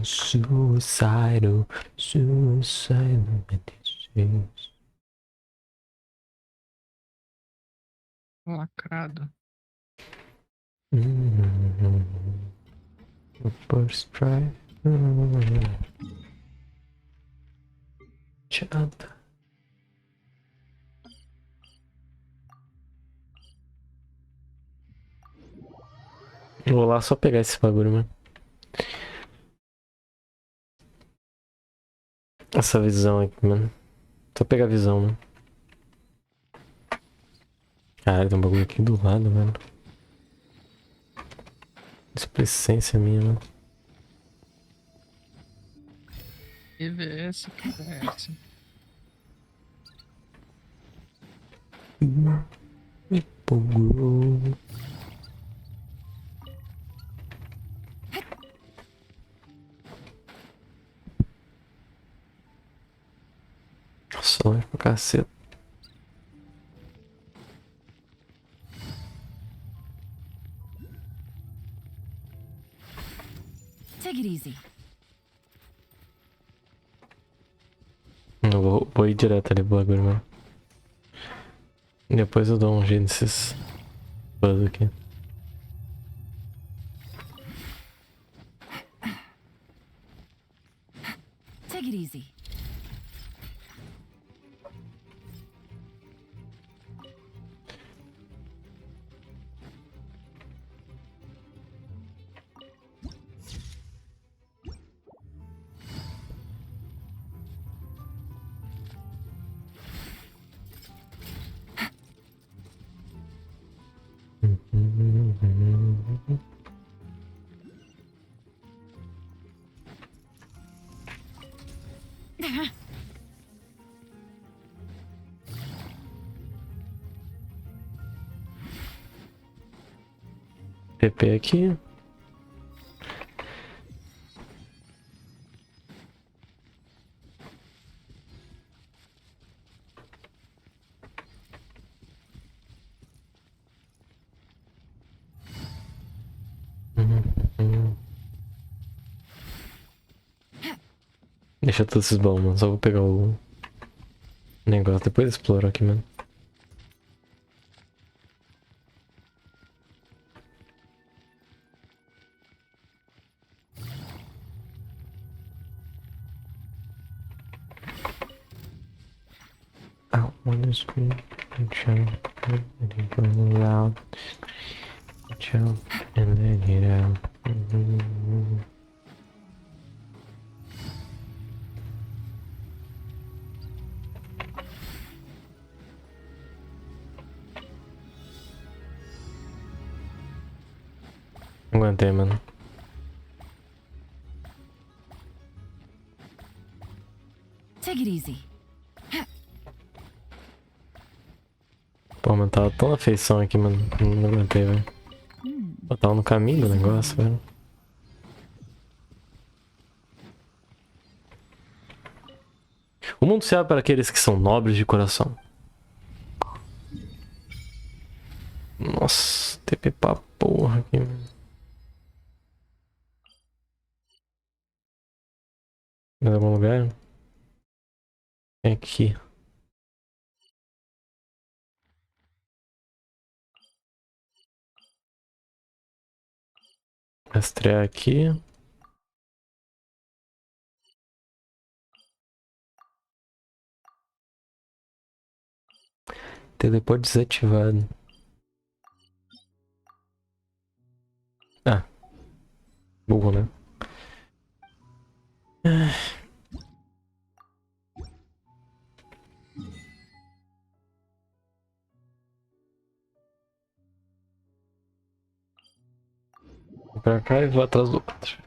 Suicidal. Medications. Lacrado. First try. Chata. Vou lá só pegar esse bagulho, mano. Essa visão aqui, mano. Só pegar a visão, mano. Caralho, tem um bagulho aqui do lado, mano. Displicência minha, mano. EVS, que é essa? Empolgou. Nossa, longe pra caceta. Take it easy. Eu vou ir direto ali pro bagulho, mano. Depois eu dou um jeito nesses buzz aqui. Take it easy. TP aqui. Deixa todos esses baús, mano. Só vou pegar o negócio. Depois exploro aqui, mano. Out on the screen. Jump and then go loud. Jump and then get out. Aguentei, mano. Take it easy. Pô, mano, tava tão na feição aqui, mano. Não aguentei, velho. Eu tava no caminho do negócio, velho. O mundo se abre para aqueles que são nobres de coração. Nossa, TP pra porra aqui. Em algum lugar? É aqui. Rastrear aqui. Teleport desativado. Ah. Burro, né? Vou pra cá e vou atrás do outro.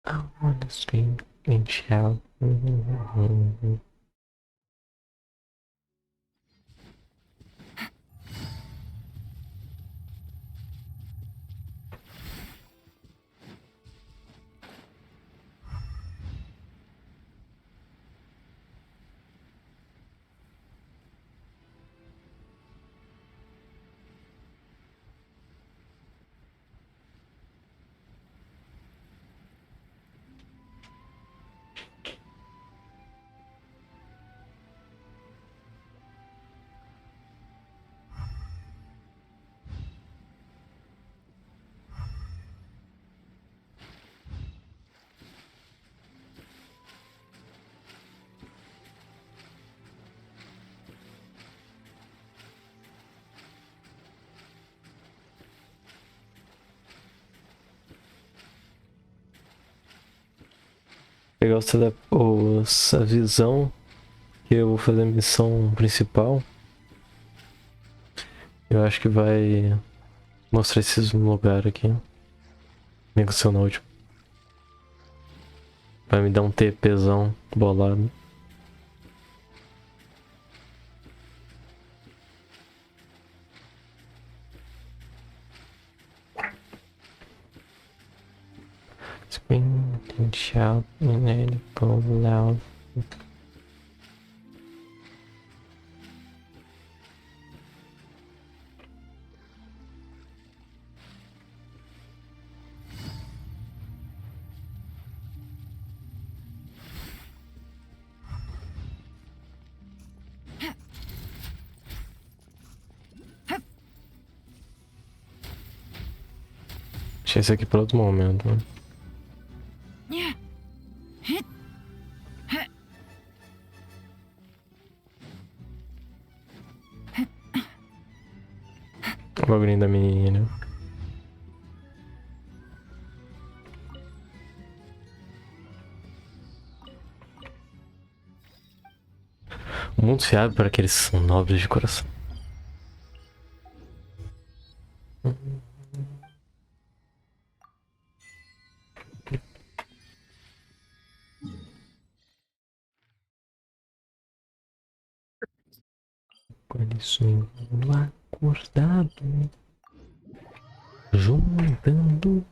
I wanna scream and shout. Pegar a visão que eu vou fazer a missão principal. Eu acho que vai mostrar esses lugares aqui. Nem que o seu na última. Vai me dar um TPzão bolado. Scream and shout and let it go loud. Deixa esse aqui para outro momento, né? O bagulhinho da menina. O mundo se abre para aqueles que são nobres de coração. Quando sonho acordado, juntando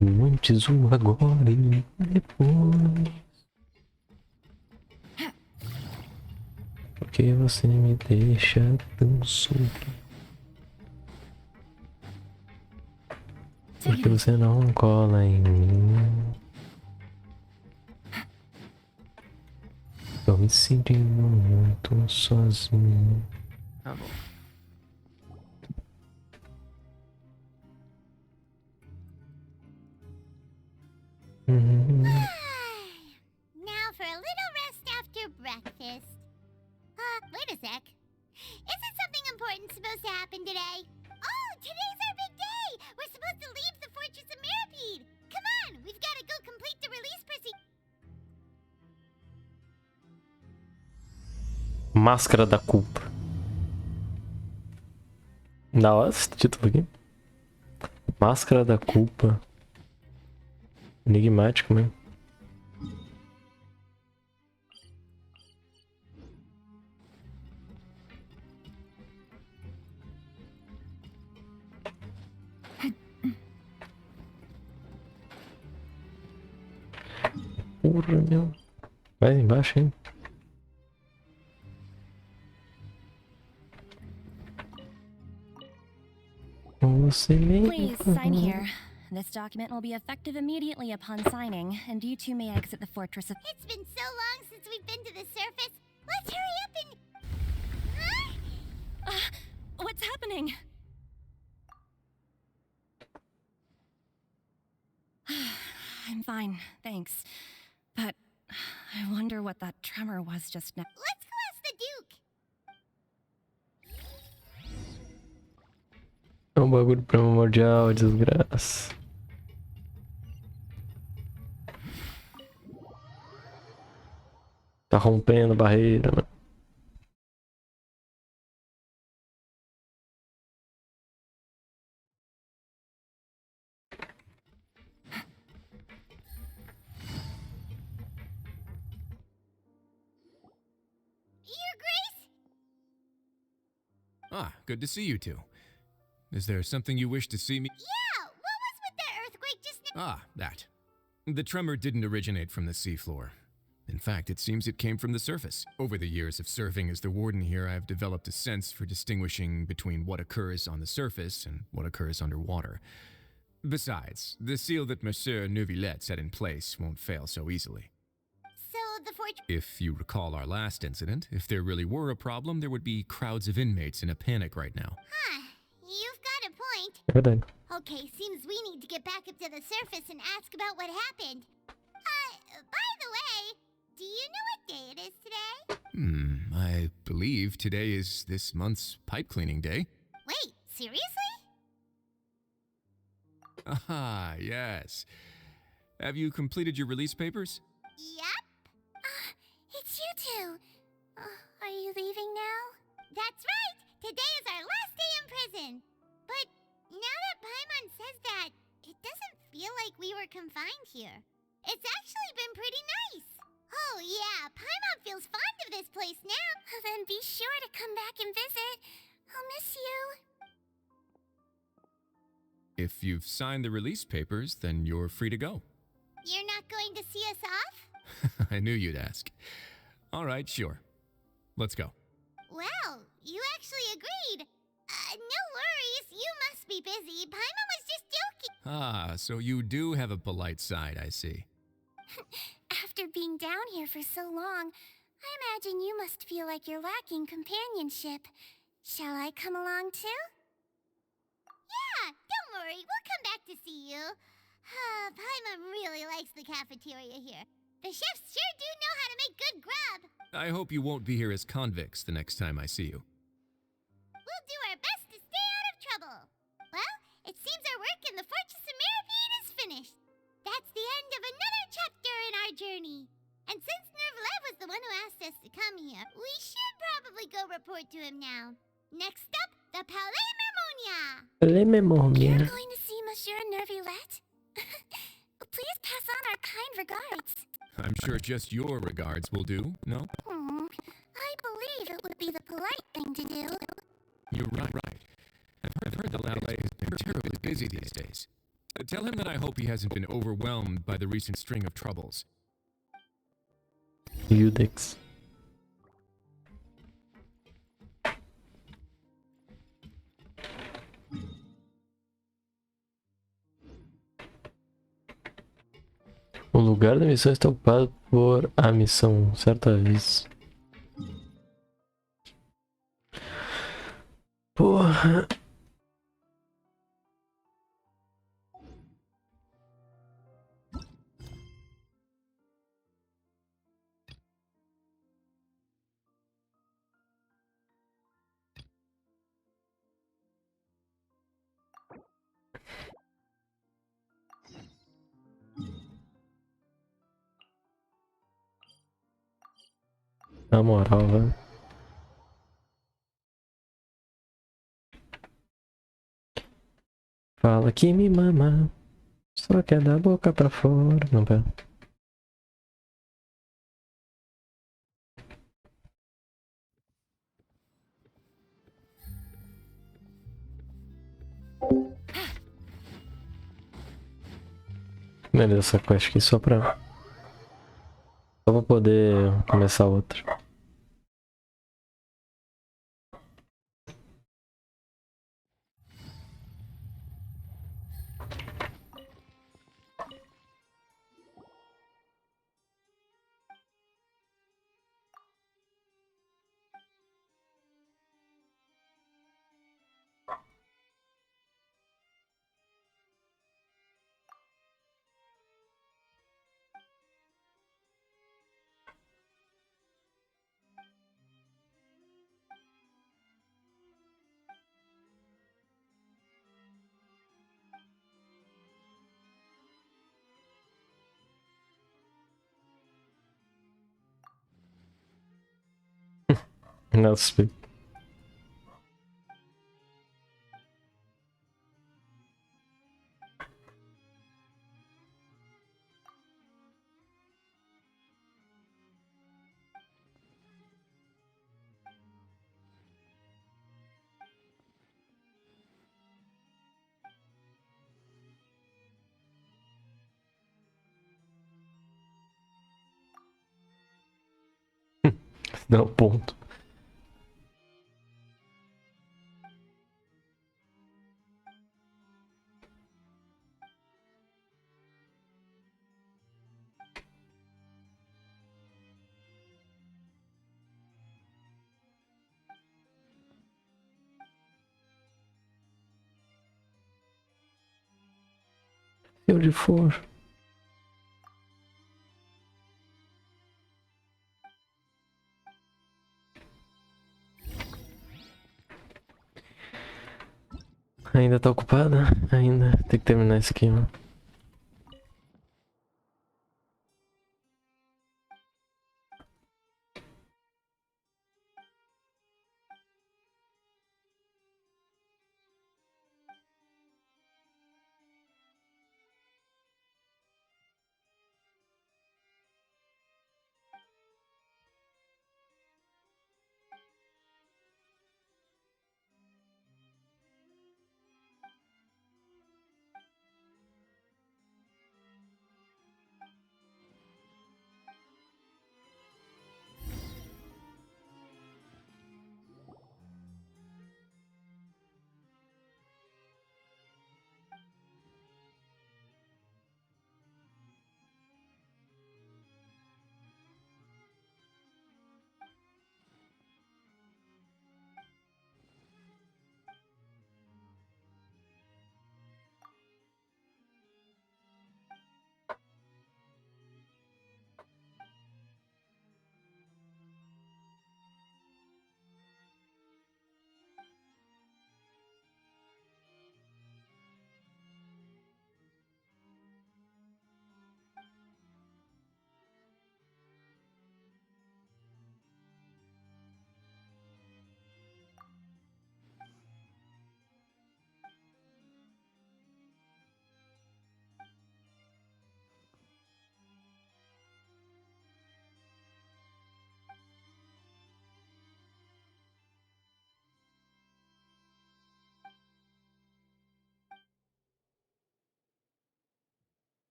o antes, o agora e o depois. Porque você me deixa tão solto? Porque você não cola em mim? Tô me sentindo muito sozinho. Tá bom. Now for a little rest after breakfast. Wait a sec. Isn't something important supposed to happen today? Oh, today's our big day! We're supposed to leave the Fortress of Mirapede! Come on, we've got to go complete the release procedure. Máscara da culpa. Da hora esse título aqui. Máscara da culpa. Enigmático mesmo. Porra, meu. Vai embaixo, hein? Você mesmo. Please sign here. This document will be effective immediately upon signing, and you two may exit the fortress of. It's been so long since we've been to the surface. Let's hurry up and... Huh? What's happening? I'm fine, thanks. But I wonder what that tremor was just now. Let's go ask the Duke. É um bagulho primordial, desgraça. Tá rompendo a barreira, mano. Your Grace? Ah, good to see you two. Is there something you wish to see me? Yeah, what was with that earthquake just now? Ah, that. The tremor didn't originate from the seafloor. In fact, it seems it came from the surface. Over the years of serving as the warden here, I've developed a sense for distinguishing between what occurs on the surface and what occurs underwater. Besides, the seal that Monsieur Neuvillette set in place won't fail so easily. So the fortress... If you recall our last incident, if there really were a problem, there would be crowds of inmates in a panic right now. Huh, you've got a point. É verdade. Okay, seems we need to get back up to the surface and ask about what happened. By the way, do you know what day it is today? I believe today is this month's pipe cleaning day. Wait, seriously? Ah, yes. Have you completed your release papers? Yep. It's you two. Are you leaving now? That's right. Today is our last day in prison. But now that Paimon says that, it doesn't feel like we were confined here. It's actually been pretty nice. Oh yeah, Paimon feels fond of this place now. Then be sure to come back and visit. I'll miss you. If you've signed the release papers, then you're free to go. You're not going to see us off? I knew you'd ask. All right, sure. Let's go. Well, you actually agreed. No worries, you must be busy. Paimon was just joking. Ah, so you do have a polite side, I see. After being down here for so long, I imagine you must feel like you're lacking companionship. Shall I come along too? Yeah, don't worry, we'll come back to see you. Paimon really likes the cafeteria here. The chefs sure do know how to make good grub. I hope you won't be here as convicts the next time I see you. We'll do our best to stay out of trouble. Well, it seems our work in the Fortress of Mirafine is finished. That's the end of another chapter in our journey. And since Neuvillette was the one who asked us to come here, we should probably go report to him now. Next up, the Palais Mermonia. Les mémorias. You're going to see Monsieur Neuvillette? Please pass on our kind regards. I'm sure just your regards will do, no? I believe it would be the polite thing to do. You're right. I've heard the valet has been terribly busy these days. Tell him that I hope he hasn't been overwhelmed by the recent string of troubles. Yudex. O lugar da missão está ocupado por a missão, certo aviso. Porra. Na moral, velho. Fala que me mama, só quer dar a boca pra fora. Não, pera. Beleza, essa quest aqui só pra pra poder começar outra. Não suspeito. Não, ponto. Se onde for. Ainda tá ocupada? Ainda. Tem que terminar isso aqui, mano.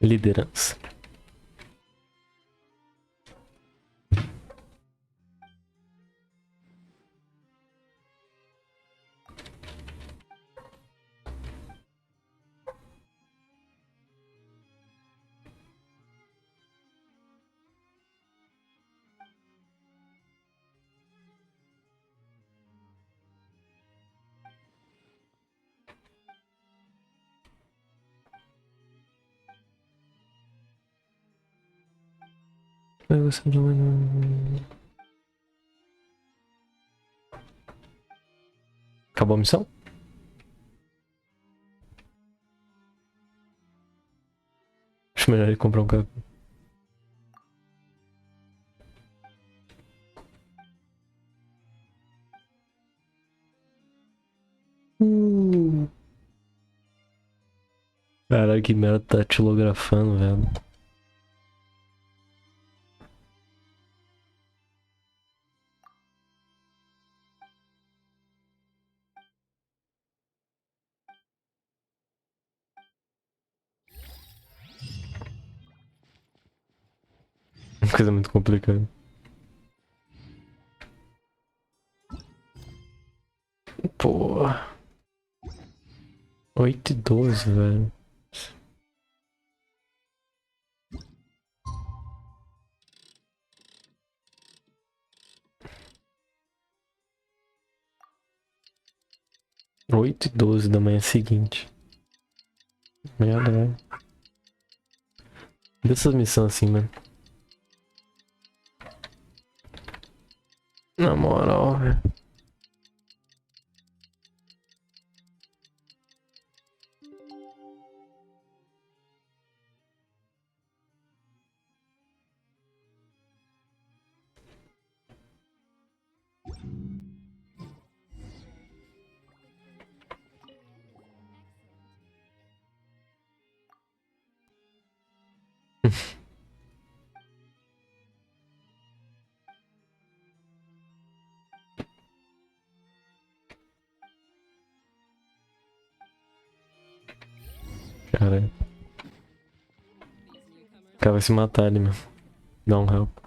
Liderança. Mas você não... Acabou a missão? Muito melhor ele comprar um carro. Caralho, que merda tá tilografando, velho. Uma coisa muito complicada. Pô. 8 e 12, velho. Oito e 12 da manhã seguinte. Merda, velho. Dessas missões assim, mano. Na moral, velho. Caralho. O cara vai se matar ali, mano. Dá um help.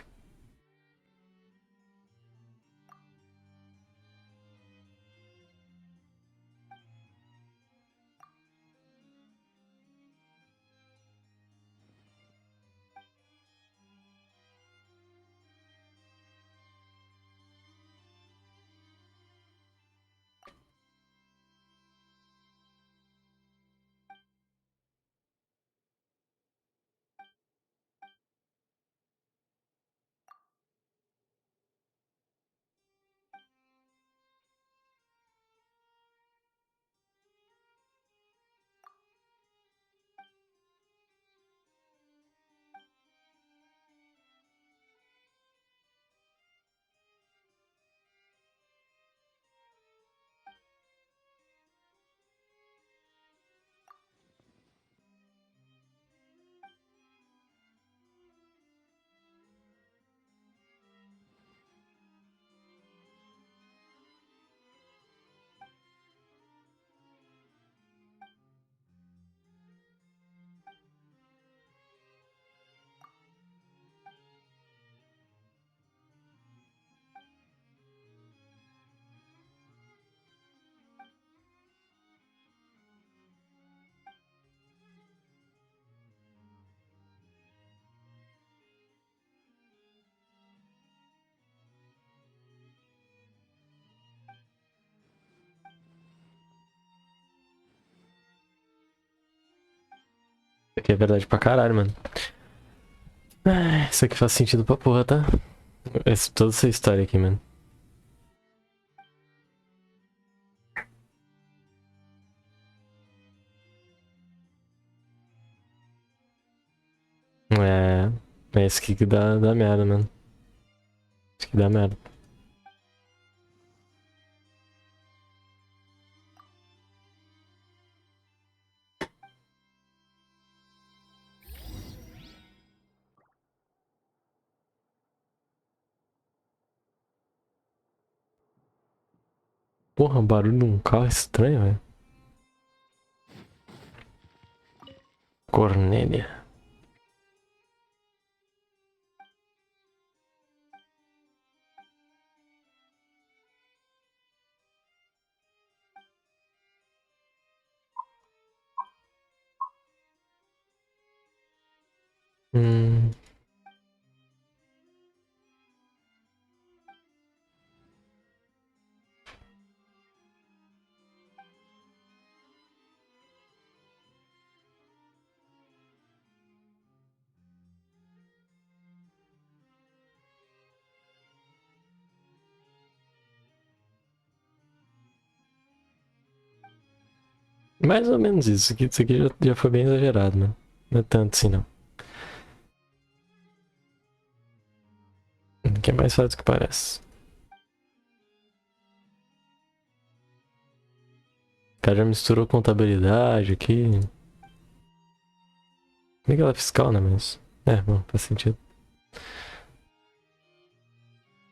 Isso aqui é verdade pra caralho, mano. Isso aqui faz sentido pra porra, tá? Toda essa história aqui, mano. É isso aqui que dá merda, mano. Isso aqui dá merda. Porra, barulho de um carro estranho, velho. Cornélia. Hum. Mais ou menos isso. Isso aqui já foi bem exagerado, mano. Não é tanto assim, não. Que é mais fácil do que parece. O cara já misturou contabilidade aqui. Como é que ela é fiscal, né? Mas. É, bom, faz sentido.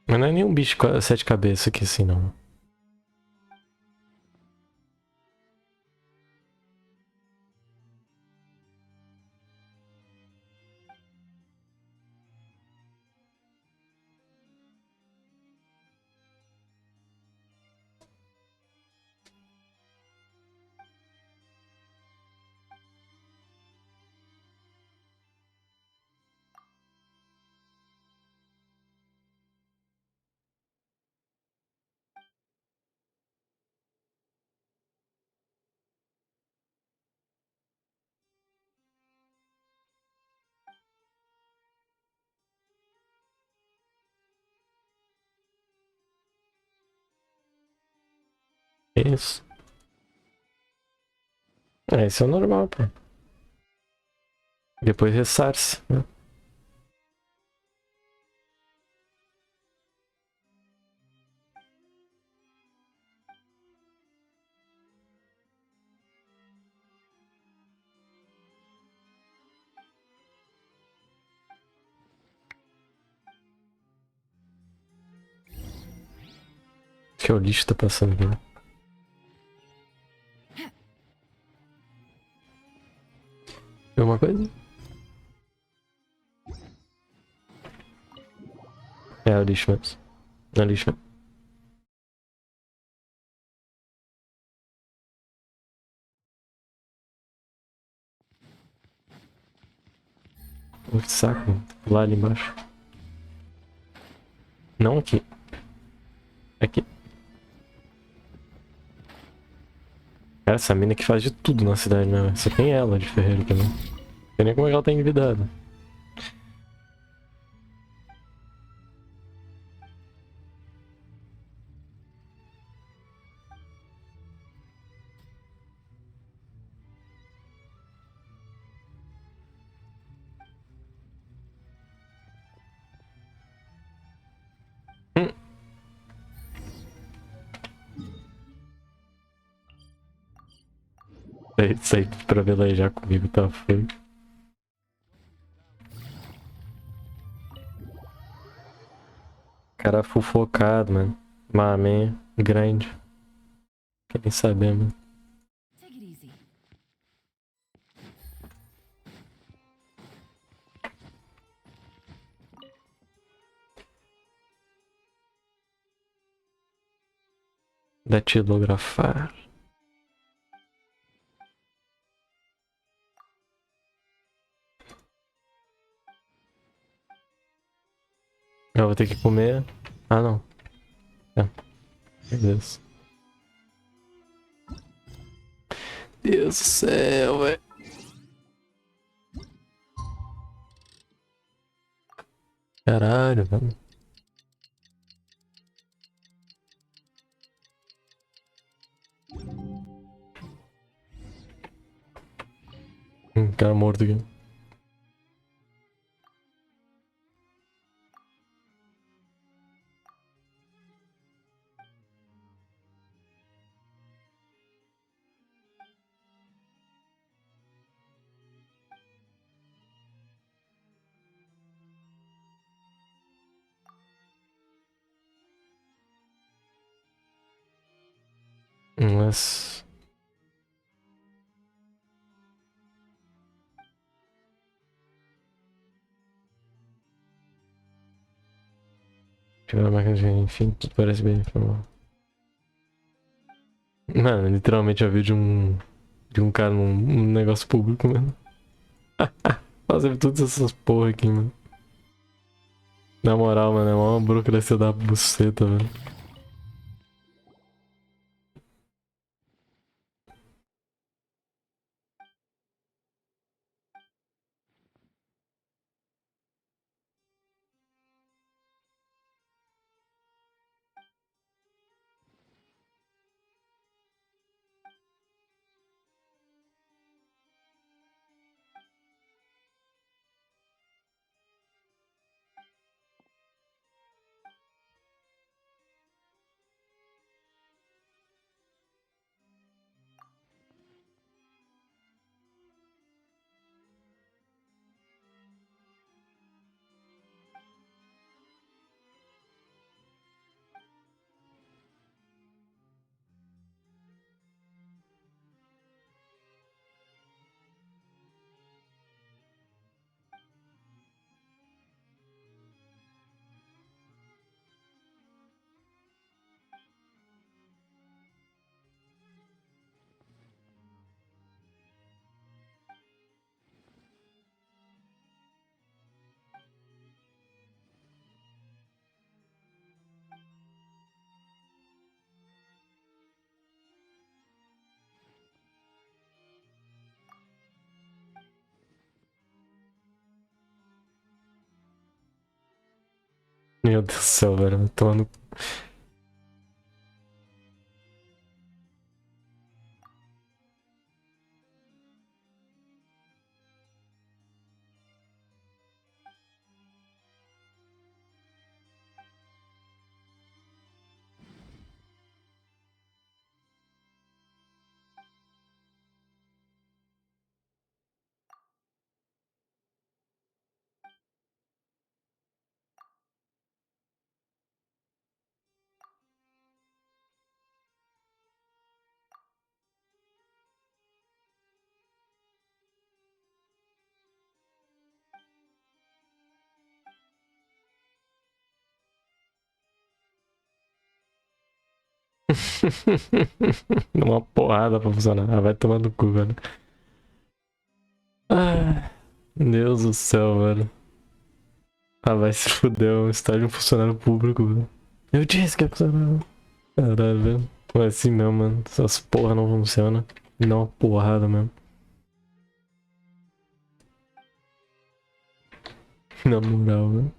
Mas não é nenhum bicho com 7 cabeças aqui assim, não. Isso. É, isso é o normal, pô. Depois ressarce, né? Acho que é o lixo tá passando aqui, né? Viu uma coisa? É o lixo mesmo. É o lixo mesmo. Pô, que saco, mano. Lá ali embaixo. Não aqui. Aqui. Cara, essa mina que faz de tudo na cidade, né? Só tem ela de ferreiro também. Não sei nem como é que ela tá envidada. Hum. Sair pra velejar comigo tá feio. Cara fofocado, mano. Mamé, grande. Quer nem saber, mano. Take it easy. Datilografar. Eu vou ter que comer. Ah, não. É. Beleza. Deus do céu, velho. Caralho, mano. Cara morto aqui. Mas. Tiver a máquina de. Enfim, tudo parece bem informal. Mano, literalmente eu vi de um. De um cara num negócio público, mano. Fazendo todas essas porra aqui, mano. Na moral, mano, é uma burocracia da buceta, velho. Meu Deus do céu, velho. Tomando. Uma porrada pra funcionar. Ah, vai tomar no cu, velho. Ai, Deus do céu, velho. Ah, vai se fuder, um estágio de um funcionário público, velho. Eu disse que é funcionário. Caralho, velho. É assim mesmo, mano. Essas porra não funcionam. Me dá uma porrada mesmo. Na moral, velho.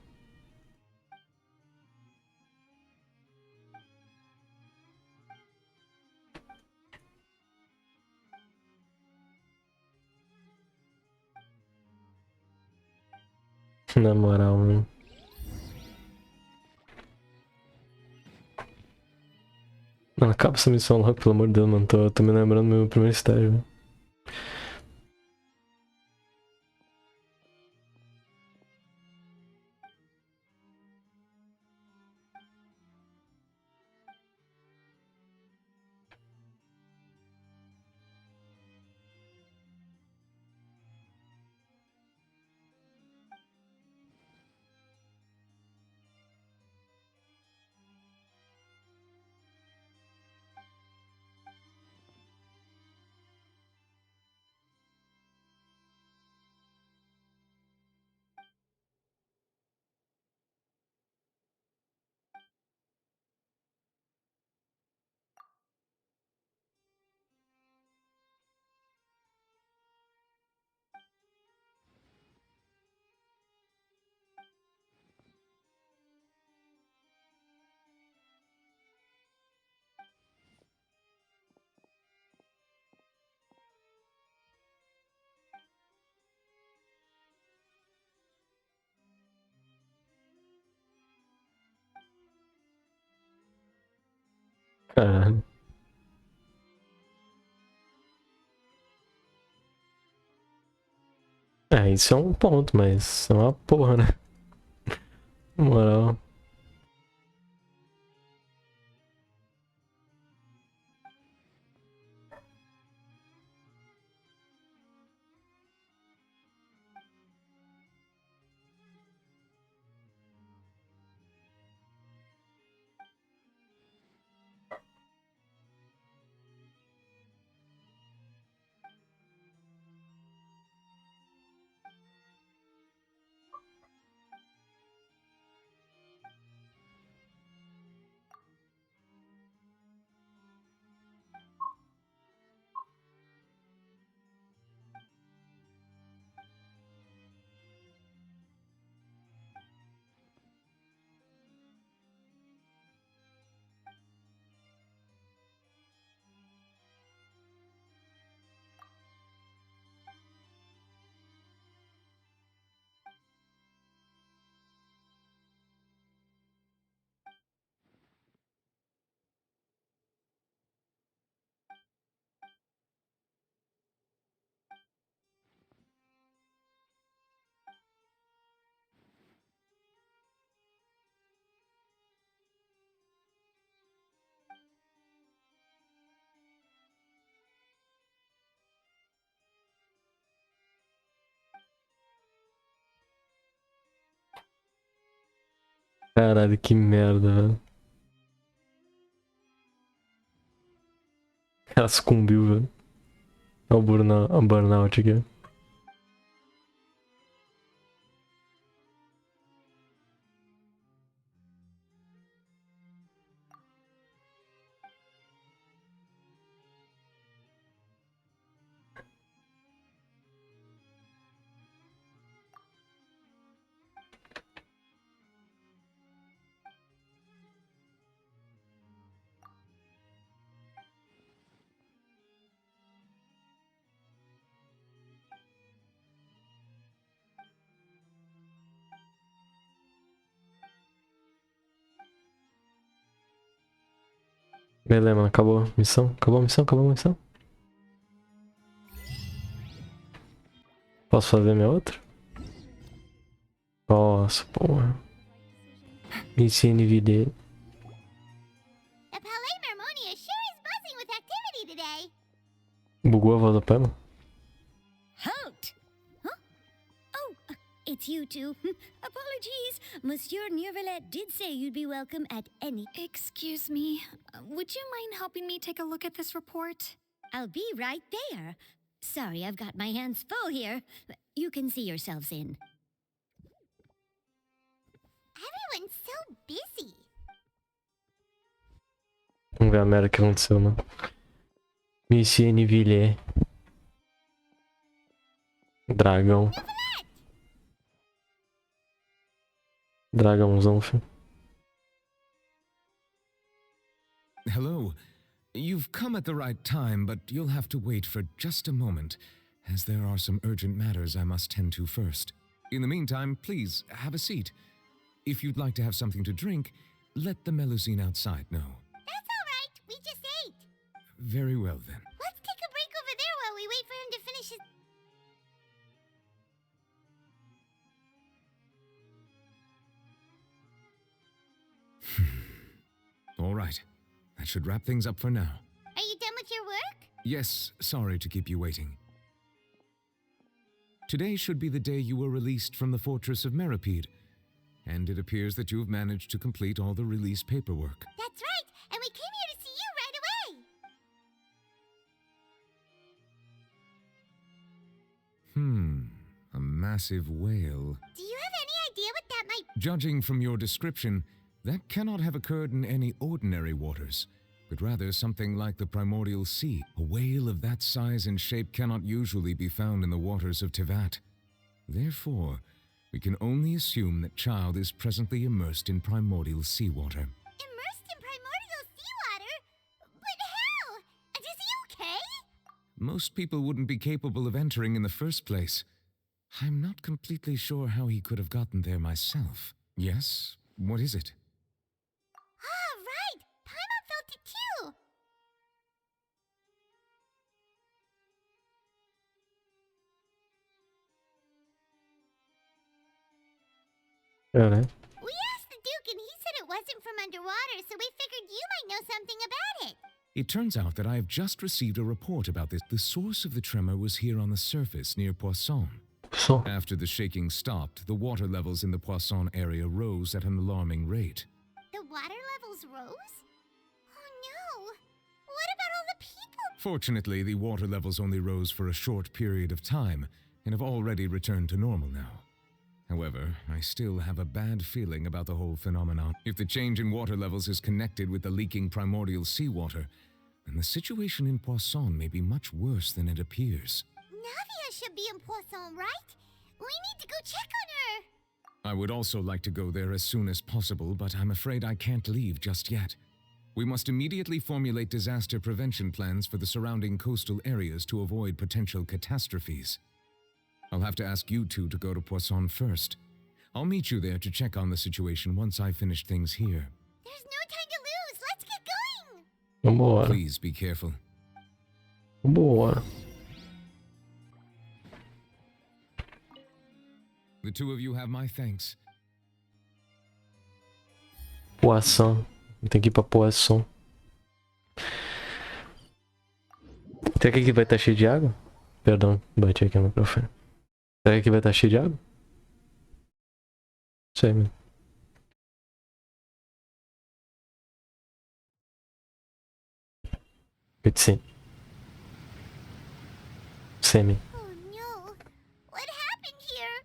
Na moral, mano. Não, acaba essa missão logo, pelo amor de Deus, mano. Tô me lembrando do meu primeiro estágio, velho. Caralho. É, isso é um ponto, mas é uma porra, né? Na moral. Caralho, que merda, velho. Ela sucumbiu, velho. Olha o burnout aqui. Beleza, mano. Acabou a missão. Acabou a missão, acabou a missão. Posso fazer minha outra? Posso, porra. INSCREVE. The Palais Mermonia sure is buzzing with activity today. Bugou a voz da Pema? Halt! Huh? Oh, it's you two. Apologies. Monsieur Neurvalet did say you'd be welcome at any... Excuse me. Would you mind helping me take a look at this report? I'll be right there. Sorry, I've got my hands full here. You can see yourselves in. Everyone's so busy. Vamos ver a merda que aconteceu, mano. INSCREVE. Dragão. Dragãozão, filho. Hello. You've come at the right time, but you'll have to wait for just a moment, as there are some urgent matters I must tend to first. In the meantime, please, have a seat. If you'd like to have something to drink, let the Melusine outside know. That's all right. We just ate. Very well, then. Let's take a break over there while we wait for him to finish his... All right. That should wrap things up for now. Are you done with your work? Yes, sorry to keep you waiting. Today should be the day you were released from the fortress of Meripede, and it appears that you have managed to complete all the release paperwork. That's right. And we came here to see you right away. A massive whale. Do you have any idea what that might... Judging from your description, that cannot have occurred in any ordinary waters, but rather something like the primordial sea. A whale of that size and shape cannot usually be found in the waters of Tevat. Therefore, we can only assume that Child is presently immersed in primordial seawater. Immersed in primordial seawater? But how? And is he okay? Most people wouldn't be capable of entering in the first place. I'm not completely sure how he could have gotten there myself. Yes? What is it? Ah, right. Paimon felt it too. Alright. We asked the Duke and he said it wasn't from underwater, so we figured you might know something about it. It turns out that I have just received a report about this. The source of the tremor was here on the surface near Poisson. So, After the shaking stopped, the water levels in the Poisson area rose at an alarming rate. The water levels rose? Oh no. What about all the people? Fortunately, the water levels only rose for a short period of time and have already returned to normal now. However, I still have a bad feeling about the whole phenomenon. If the change in water levels is connected with the leaking primordial seawater, then the situation in Poisson may be much worse than it appears. Navia should be in Poisson, right? We need to go check on her. I would also like to go there as soon as possible, but I'm afraid I can't leave just yet. We must immediately formulate disaster prevention plans for the surrounding coastal areas to avoid potential catastrophes. I'll have to ask you two to go to Poisson first. I'll meet you there to check on the situation once I finish things here. There's no time to lose. Let's get going. vambora. Please be careful. Vambora. The two of you have my thanks. Poisson. Tem que ir pra Poisson. Será que aqui vai estar cheio de água? Perdão, bati aqui no microfone. Será que aqui vai estar cheio de água? Sei, mano. Sim. Semi. Oh no. What happened here?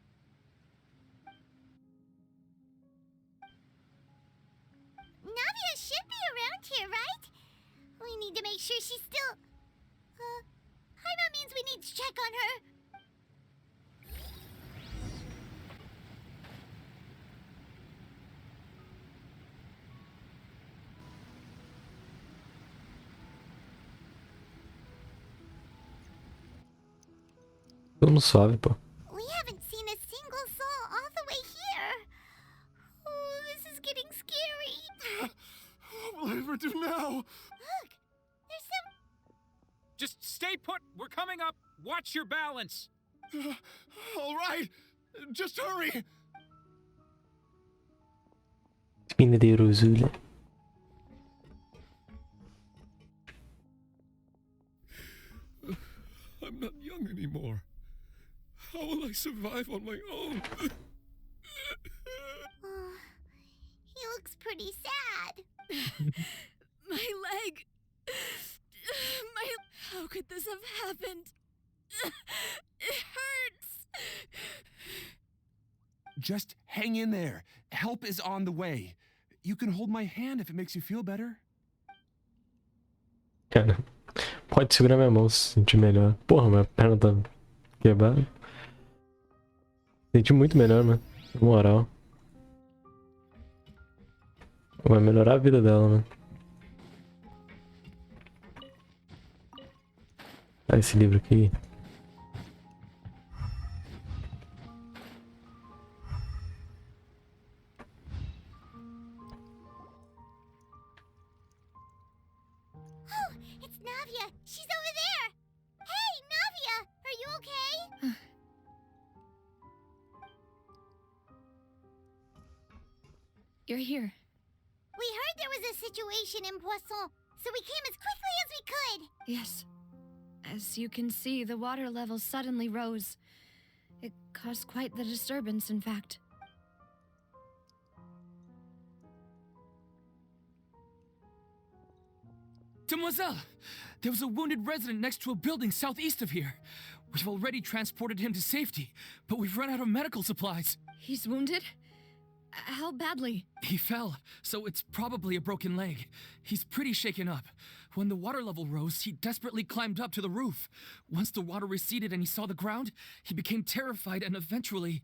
Navia should be around here, right? We need to make sure she's still... Paimon means we need to check on her. Tudo suave, pô. We haven't seen a single soul all the way here. Oh, this is getting scary. What will I ever do now? coming up. Watch your balance. All right, just hurry. Spina de Rosula. I'm not young anymore. How will I survive on my own? Oh, he looks pretty sad. My leg. How could this have happened? It hurts. Just hang in there. Help is on the way. You can hold my hand if it makes you feel better. Cara, pode segurar minha mão se sentir melhor. Porra, minha perna tá quebrada. Senti muito melhor, mano. Na moral. Vai melhorar a vida dela, mano. Ah, esse livro aqui. Oh, it's Navia. She's over there. Hey, Navia, are you okay? You're here. We heard there was a situation in Poisson, so we came as quickly as we could. Yes. As you can see, the water level suddenly rose. It caused quite the disturbance, in fact. Demoiselle, there was a wounded resident next to a building southeast of here. We've already transported him to safety, but we've run out of medical supplies. He's wounded? How badly? He fell, so it's probably a broken leg. He's pretty shaken up. When the water level rose, he desperately climbed up to the roof. Once the water receded and he saw the ground, he became terrified and eventually...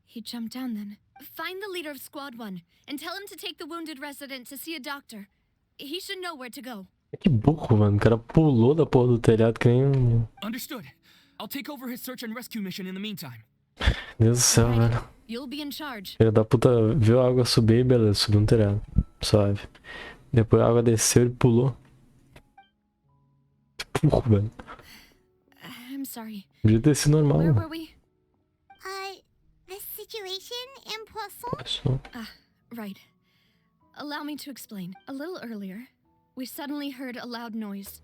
He jumped down then. Find the leader of Squad 1 and tell him to take the wounded resident to see a doctor. He should know where to go. Que burro, mano. O cara pulou da porra do telhado que nem... Understood. I'll take over his search and rescue mission in the meantime. Deus do céu, velho. You'll be in charge. Filho da puta viu a água subir e beleza, subiu no telhado. Suave. Depois a água desceu e ele pulou. Burro, velho. I'm sorry. Podia ter sido normal. Where were we? The situation in Poisson? Possam. Right. Allow me to explain. A little earlier, we suddenly heard a loud noise.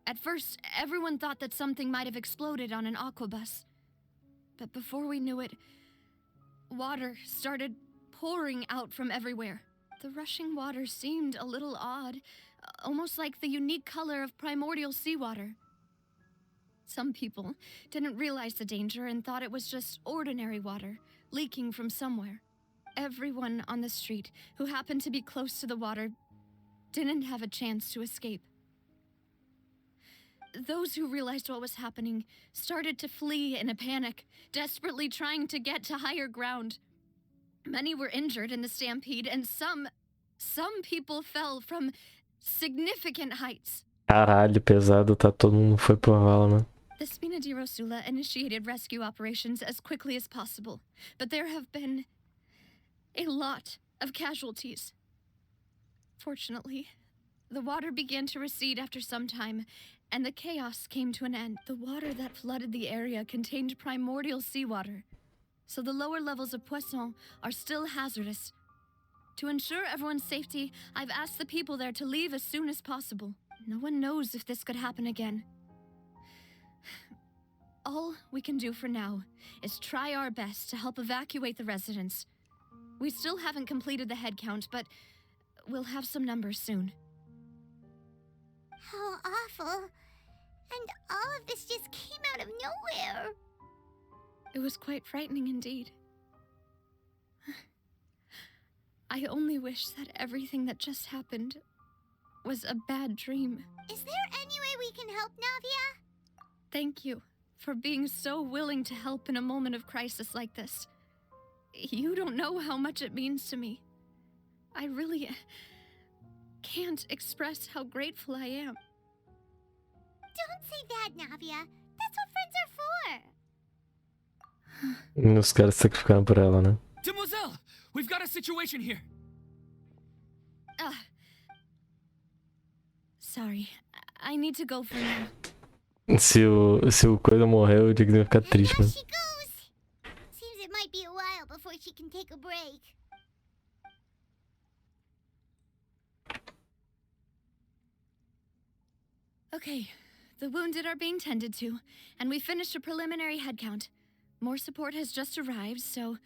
At first, everyone thought that something might have exploded on an aquabus. But before we knew it, water started pouring out from everywhere. The rushing water seemed a little odd, almost like the unique color of primordial seawater. Some people didn't realize the danger and thought it was just ordinary water, leaking from somewhere. Everyone on the street who happened to be close to the water didn't have a chance to escape. Those who realized what was happening started to flee in a panic, desperately trying to get to higher ground. Many were injured in the stampede, and some people fell from significant heights. Caralho, pesado, tá todo mundo foi pra vala, mano. The Spina di Rosula initiated rescue operations as quickly as possible, but there have been a lot of casualties. Fortunately, the water began to recede after some time, and the chaos came to an end. The water that flooded the area contained primordial seawater, so the lower levels of Poisson are still hazardous. To ensure everyone's safety, I've asked the people there to leave as soon as possible. No one knows if this could happen again. All we can do for now is try our best to help evacuate the residents. We still haven't completed the head count, but we'll have some numbers soon. How awful. And all of this just came out of nowhere. It was quite frightening indeed. I only wish that everything that just happened was a bad dream. Is there any way we can help, Navia? Thank you for being so willing to help in a moment of crisis like this. You don't know how much it means to me. I really can't express how grateful I am. Don't say that, Navia. That's what friends are for. Os caras se sacrificaram por ela, né? Demoiselle, we've got a situation here. Sorry, I need to go for now. Se o coisa morreu, o Diggs vai ficar triste, There mano. she goes. Seems it might be a while before she can take a break. Okay, the wounded are being tended to, and we finished a preliminary head count. More support has just arrived, so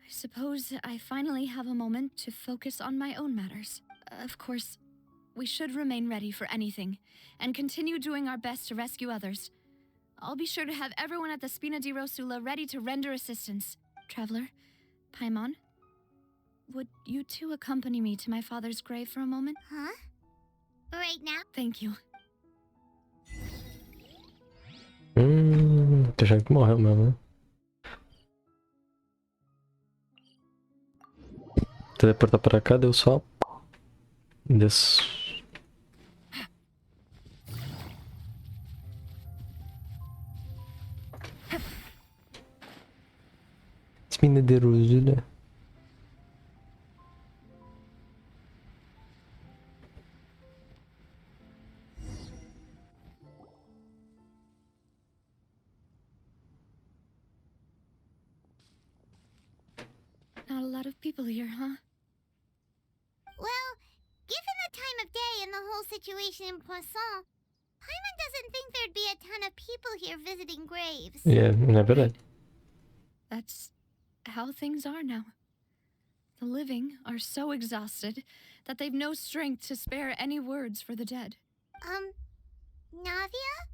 I suppose I finally have a moment to focus on my own matters. Of course, we should remain ready for anything, and continue doing our best to rescue others. I'll be sure to have everyone at the Spina di Rosula ready to render assistance. Traveler, Paimon, would you two accompany me to my father's grave for a moment? Huh? Right now? Thank you. Tô achando que morreu mesmo, né? Teleportar pra cá, deu só. Desço. Spina de Rosula. Not a lot of people here, huh? Well, given the time of day and the whole situation in Poisson, Paimon doesn't think there'd be a ton of people here visiting graves. É, não é verdade. That's how things are now. The living are so exhausted that they've no strength to spare any words for the dead. Navia?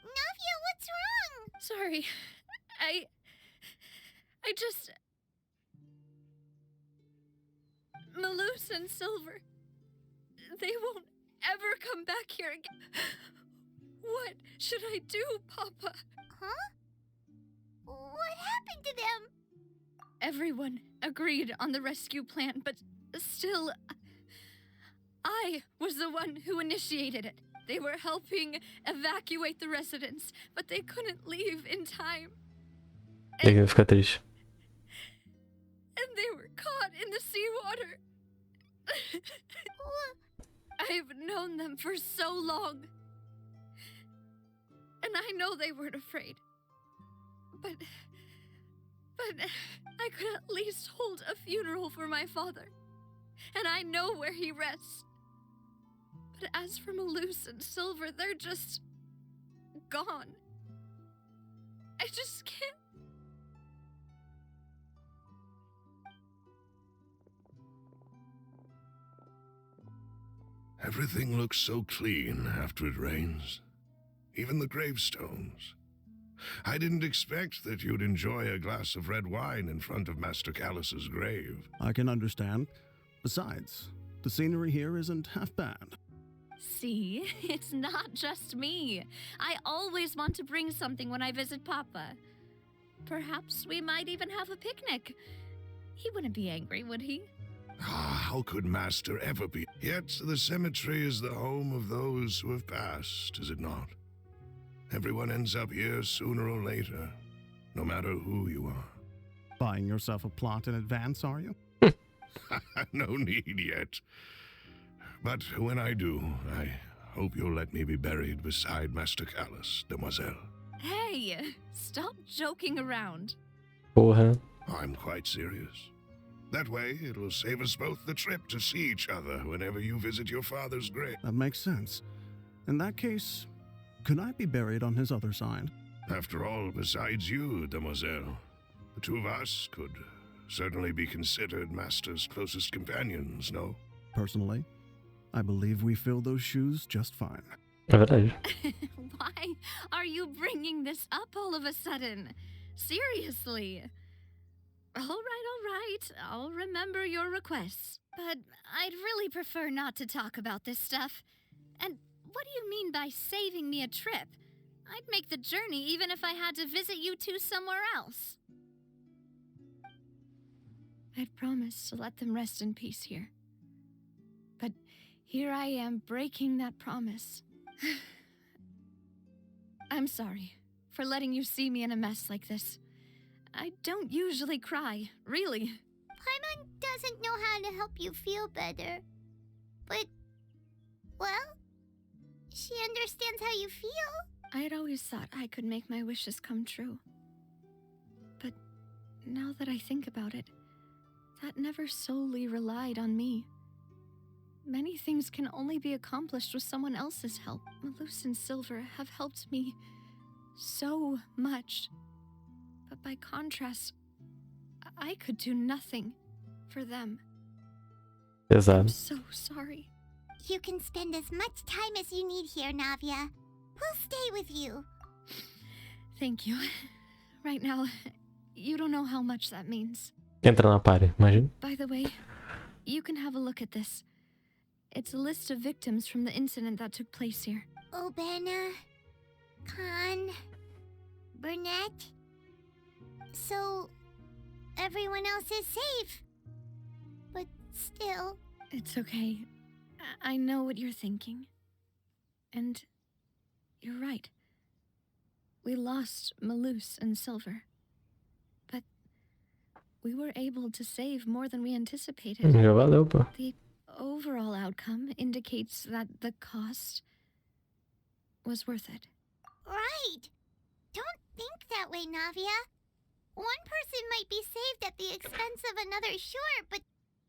Navia, what's wrong? Sorry. I just... Maloose and Silver. They won't ever come back here again. What should I do, Papa? Huh? What happened to them? Everyone agreed on the rescue plan, but still... I was the one who initiated it. They were helping evacuate the residents, but they couldn't leave in time. Ele vai ficar triste. And they were caught in the seawater. I've known them for so long. And I know they weren't afraid. But I could at least hold a funeral for my father. And I know where he rests. But as for Maloose and Silver, they're just gone. I just can't. Everything looks so clean after it rains. Even the gravestones. I didn't expect that you'd enjoy a glass of red wine in front of Master Callus's grave. I can understand. Besides, the scenery here isn't half bad. See, it's not just me. I always want to bring something when I visit Papa. Perhaps we might even have a picnic. He wouldn't be angry, would he? Ah, how could Master ever be? Yet the cemetery is the home of those who have passed, is it not? Everyone ends up here sooner or later, no matter who you are. Buying yourself a plot in advance, are you? No need yet. But when I do, I hope you'll let me be buried beside Master Callus, demoiselle. Hey, stop joking around. Porra. I'm quite serious. That way, it'll save us both the trip to see each other whenever you visit your father's grave. That makes sense. In that case, could I be buried on his other side? After all, besides you, demoiselle, the two of us could certainly be considered Master's closest companions, no? Personally, I believe we fill those shoes just fine. É verdade. Why are you bringing this up all of a sudden? Seriously. All right. I'll remember your requests. But I'd really prefer not to talk about this stuff. And what do you mean by saving me a trip? I'd make the journey even if I had to visit you two somewhere else. I'd promised to let them rest in peace here. But here I am breaking that promise. I'm sorry for letting you see me in a mess like this. I don't usually cry, really. Paimon doesn't know how to help you feel better. But, well, she understands how you feel. I had always thought I could make my wishes come true. But now that I think about it, that never solely relied on me. Many things can only be accomplished with someone else's help. Malus and Silver have helped me so much. But by contrast, I could do nothing for them. I'm Pesado. so sorry. You can spend as much time as you need here, Navia. We'll stay with you. Thank you. Right now, you don't know how much that means. Entra na party, imagina. By the way, you can have a look at this. It's a list of victims from the incident that took place here. Obena, Khan, Burnett. So, everyone else is safe. But still... It's okay. I know what you're thinking. And you're right. We lost Malus and Silver. But we were able to save more than we anticipated. Já valeu, pô. The overall outcome indicates that the cost was worth it. Right. Don't think that way, Navia. One person might be saved at the expense of another, sure, but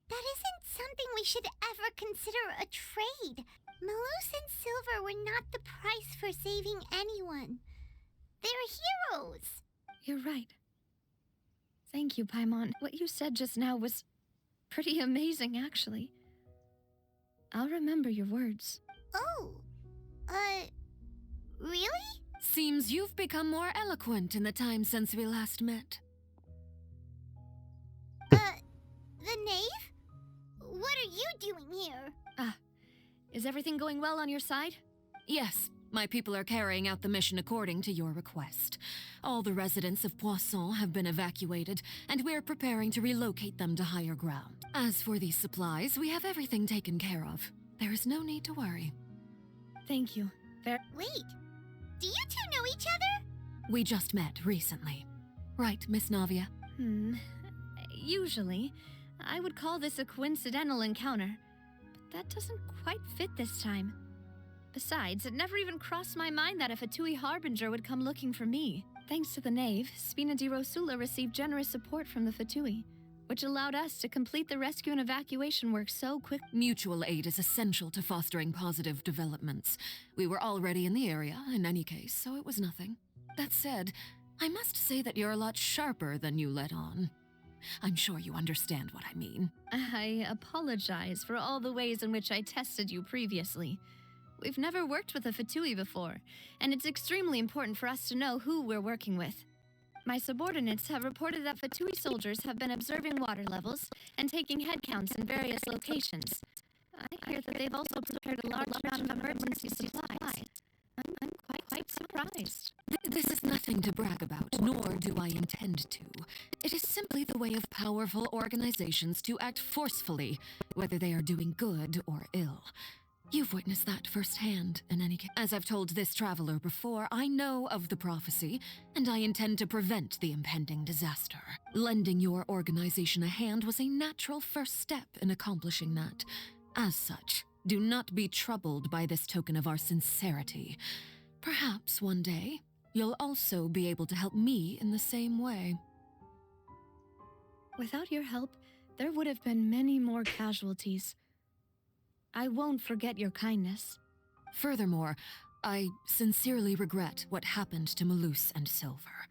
that isn't something we should ever consider a trade. Malus and Silver were not the price for saving anyone. They're heroes. You're right. Thank you, Paimon. What you said just now was pretty amazing, actually. I'll remember your words. Oh, really? Seems you've become more eloquent in the time since we last met. The knave? What are you doing here? Is everything going well on your side? Yes, my people are carrying out the mission according to your request. All the residents of Possam have been evacuated, and we're preparing to relocate them to higher ground. As for these supplies, we have everything taken care of. There is no need to worry. Thank you. Wait, do you two know each other? We just met recently. Right, Miss Navia? Usually, I would call this a coincidental encounter, but that doesn't quite fit this time. Besides, it never even crossed my mind that a Fatui Harbinger would come looking for me. Thanks to the Knave, Spina di Rosula received generous support from the Fatui, which allowed us to complete the rescue and evacuation work so quick. Mutual aid is essential to fostering positive developments. We were already in the area, in any case, so it was nothing. That said, I must say that you're a lot sharper than you let on. I'm sure you understand what I mean. I apologize for all the ways in which I tested you previously. We've never worked with a Fatui before, and it's extremely important for us to know who we're working with. My subordinates have reported that Fatui soldiers have been observing water levels and taking head counts in various locations. I hear that they've also prepared a large amount of emergency supplies. I'm quite surprised. This is nothing to brag about, nor do I intend to. It is simply the way of powerful organizations to act forcefully, whether they are doing good or ill. You've witnessed that firsthand, in any case. As I've told this traveler before, I know of the prophecy, and I intend to prevent the impending disaster. Lending your organization a hand was a natural first step in accomplishing that. As such, do not be troubled by this token of our sincerity. Perhaps one day, you'll also be able to help me in the same way. Without your help, there would have been many more casualties. I won't forget your kindness. Furthermore, I sincerely regret what happened to Malus and Silver.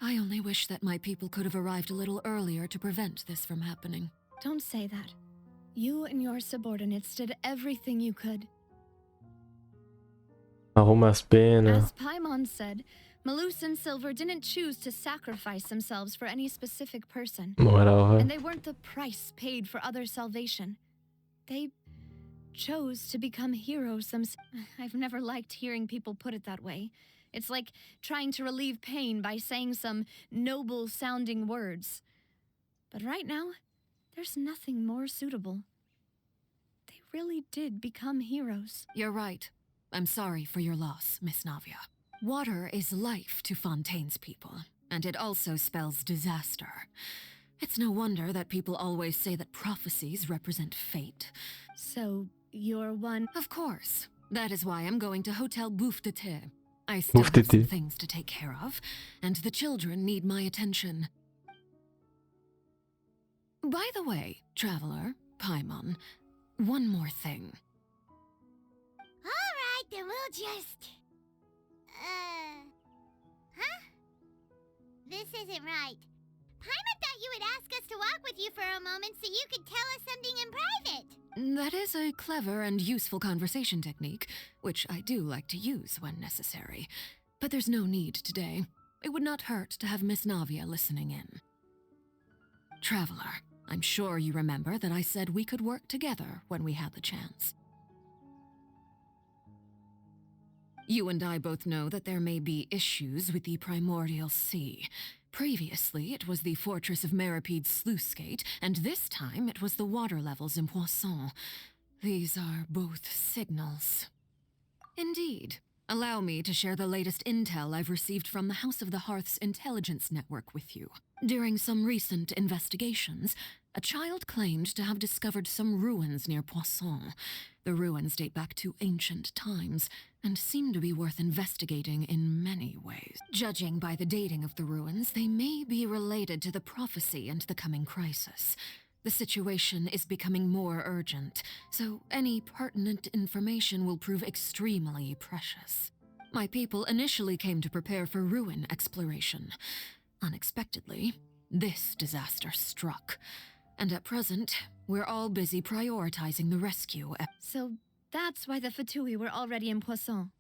I only wish that my people could have arrived a little earlier to prevent this from happening. Don't say that. You and your subordinates did everything you could. Arruma as penas. As Paimon said, Malus and Silver didn't choose to sacrifice themselves for any specific person. Moral, And they weren't the price paid for other salvation. They chose to become heroes themselves. I've never liked hearing people put it that way. It's like trying to relieve pain by saying some noble-sounding words. But right now, there's nothing more suitable. They really did become heroes. You're right. I'm sorry for your loss, Miss Navia. Water is life to Fontaine's people, and it also spells disaster. It's no wonder that people always say that prophecies represent fate. So, you're one... Of course. That is why I'm going to Hotel Bouffe de Thé. I still have some things to take care of, and the children need my attention. By the way, Traveler, Paimon, one more thing. Alright, then we'll just... Huh? This isn't right. Paimon thought you would ask us to walk with you for a moment so you could tell us something in private. That is a clever and useful conversation technique, which I do like to use when necessary. But there's no need today. It would not hurt to have Miss Navia listening in. Traveler, I'm sure you remember that I said we could work together when we had the chance. You and I both know that there may be issues with the primordial sea. Previously, it was the fortress of Meripede's sluice gate, and this time it was the water levels in Poisson. These are both signals. Indeed. Allow me to share the latest intel I've received from the House of the Hearth's intelligence network with you. During some recent investigations, a child claimed to have discovered some ruins near Poisson. The ruins date back to ancient times, and seem to be worth investigating in many ways. Judging by the dating of the ruins, they may be related to the prophecy and the coming crisis. The situation is becoming more urgent, so any pertinent information will prove extremely precious. My people initially came to prepare for ruin exploration. Unexpectedly, this disaster struck. And at present, we're all busy prioritizing the rescue. So that's why the Fatui were already in Poisson.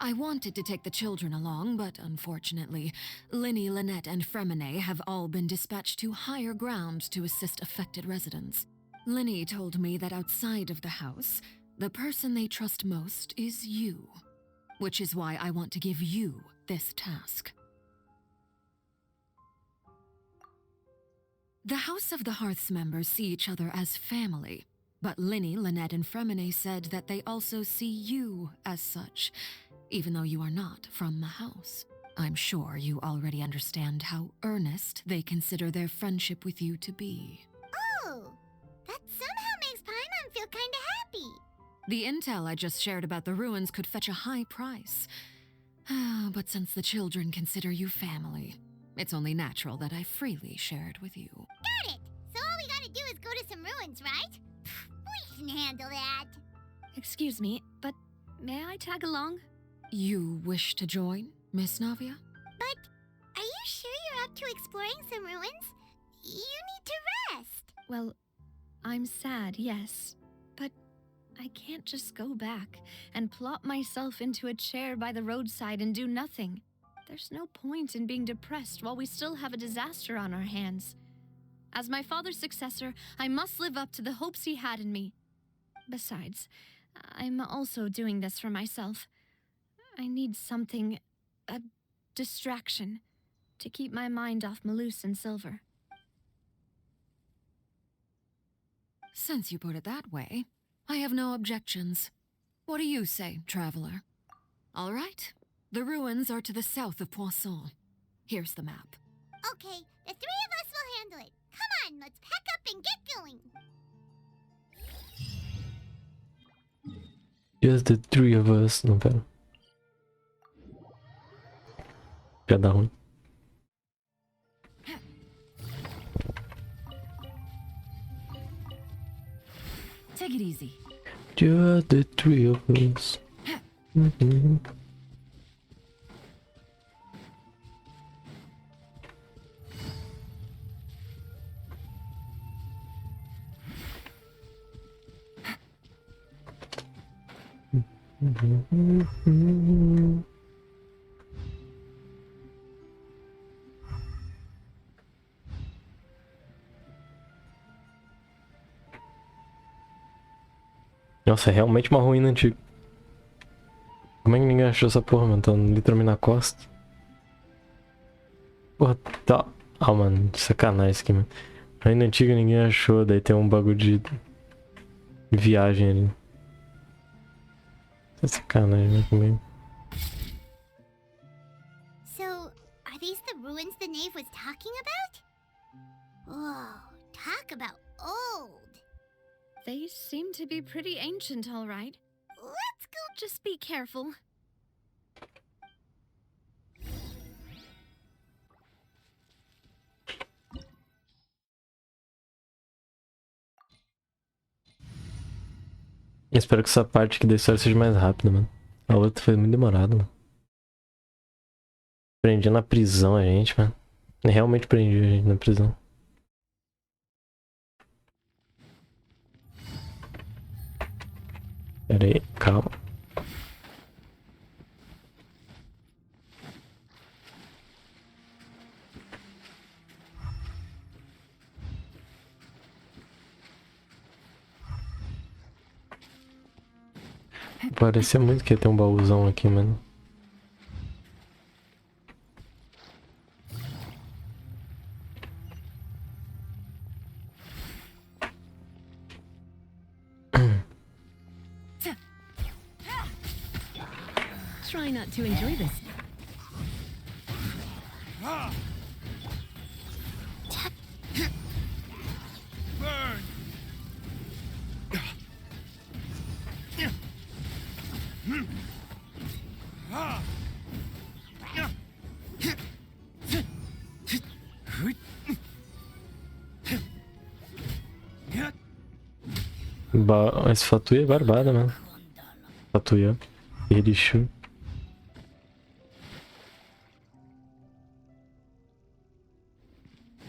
I wanted to take the children along, but unfortunately, Linny, Lynette, and Fremine have all been dispatched to higher ground to assist affected residents. Linny told me that outside of the house, the person they trust most is you, which is why I want to give you this task. The House of the Hearth's members see each other as family, but Linny, Lynette, and Fremine said that they also see you as such, even though you are not from the house. I'm sure you already understand how earnest they consider their friendship with you to be. Oh, that somehow makes Paimon feel kinda happy. The intel I just shared about the ruins could fetch a high price. But since the children consider you family, it's only natural that I freely share it with you. Got it! So all we gotta do is go to some ruins, right? We can handle that. Excuse me, but may I tag along? You wish to join, Miss Navia? But are you sure you're up to exploring some ruins? You need to rest. Well, I'm sad, yes. But I can't just go back and plop myself into a chair by the roadside and do nothing. There's no point in being depressed while we still have a disaster on our hands. As my father's successor, I must live up to the hopes he had in me. Besides, I'm also doing this for myself. I need something, a distraction, to keep my mind off Malus and Silver. Since you put it that way, I have no objections. What do you say, Traveler? All right. The ruins are to the south of Poisson. Here's the map. Okay, the three of us will handle it. Come on, let's pack up and get going. Just the three of us. Não, pera. Já dá ruim. Take it easy. Just the three of us. Nossa, é realmente uma ruína antiga. Como é que ninguém achou essa porra, mano? Tá literalmente na costa. Porra, tá... Ah, mano, de sacanagem isso aqui, mano. Ruína antiga ninguém achou, daí tem um bagulho de... viagem ali. Tá sacanagem, né, comigo. So, are these the ruins the knave was talking about? Whoa, talk about old. They seem to be pretty ancient, all right. Let's go. Just be careful. Espero que essa parte aqui da história seja mais rápida, mano. A outra foi muito demorada, mano. Prendi na prisão a gente, mano. Realmente prendi a gente na prisão. Pera aí, calma. Parecia muito que ia ter um baúzão aqui, mano. Try not to enjoy this. Burn! Esse Fatuia é barbada, mano. Fatuia. Deixe.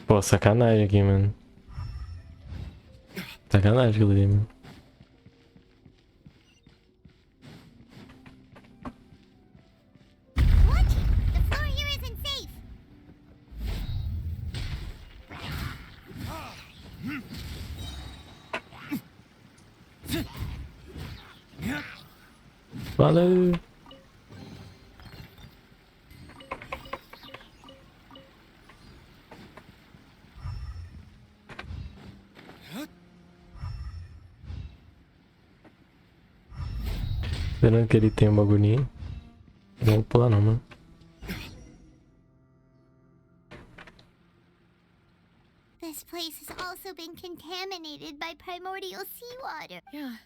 Pô, sacanagem aqui, mano. Sacanagem aquilo ali, mano. What? The floor here isn't safe. Valeu! Esperando que ele tenha um bagulhinho. Não vou pular não, mano. This place has also been contaminated by primordial seawater. Yeah.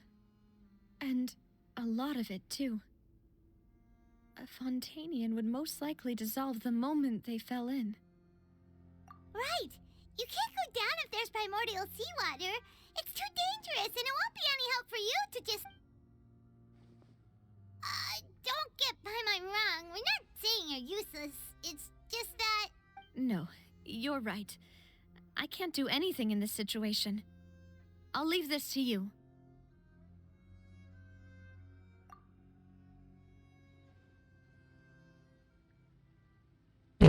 And a lot of it, too. A Fontanian would most likely dissolve the moment they fell in. Right. You can't go down if there's primordial seawater. It's too dangerous, and it won't be any help for you to just... don't get by my wrong. We're not saying you're useless. It's just that... No, you're right. I can't do anything in this situation. I'll leave this to you.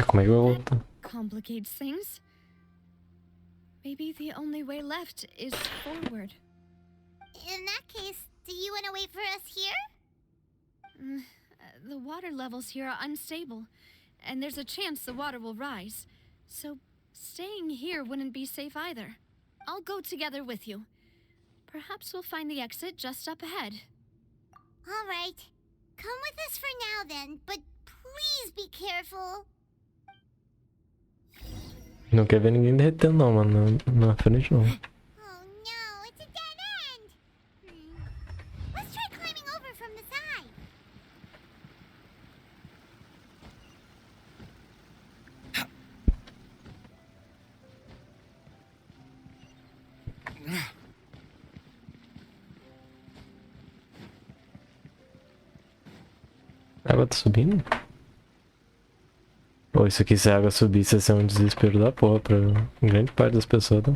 Como é que eu vou voltar? Complicates things. Maybe the only way left is forward. In that case, do you want to wait for us here? The water levels here are unstable, and there's a chance the water will rise. So staying here wouldn't be safe either. I'll go together with you. Perhaps we'll find the exit just up ahead. All right. Come with us for now then, but please be careful. Não quer ver ninguém derretendo não, mano. Na frente não. Oh no, it's a dead end. Let's try climbing over from the side. A água tá subindo? Pô, isso aqui se a água subisse ia ser um desespero da porra pra grande parte das pessoas, tá?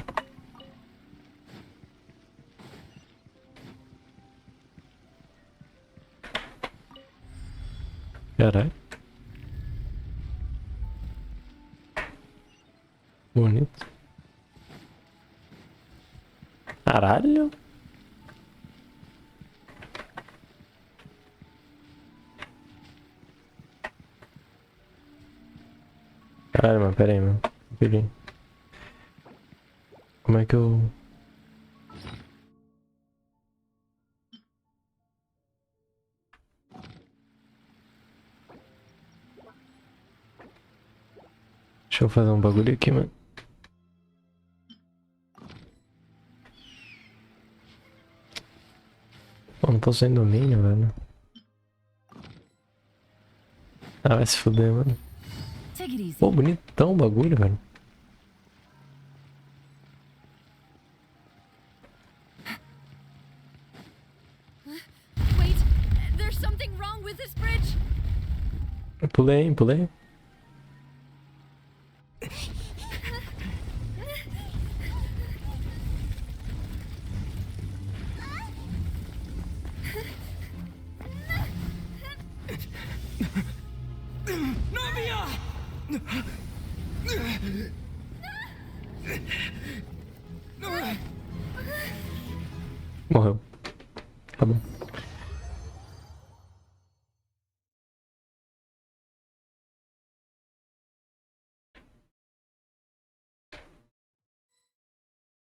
Caralho. Bonito. Caralho. Caralho, mano, pera aí, mano. Rapidinho. Como é que eu... Deixa eu fazer um bagulho aqui, mano. Não posso ir em domínio, velho. Ah, vai se fuder, mano. Pô, bonitão o bagulho, velho. Wait, there's something wrong with this bridge. Pulei, pulei. Morreu. Tá bom.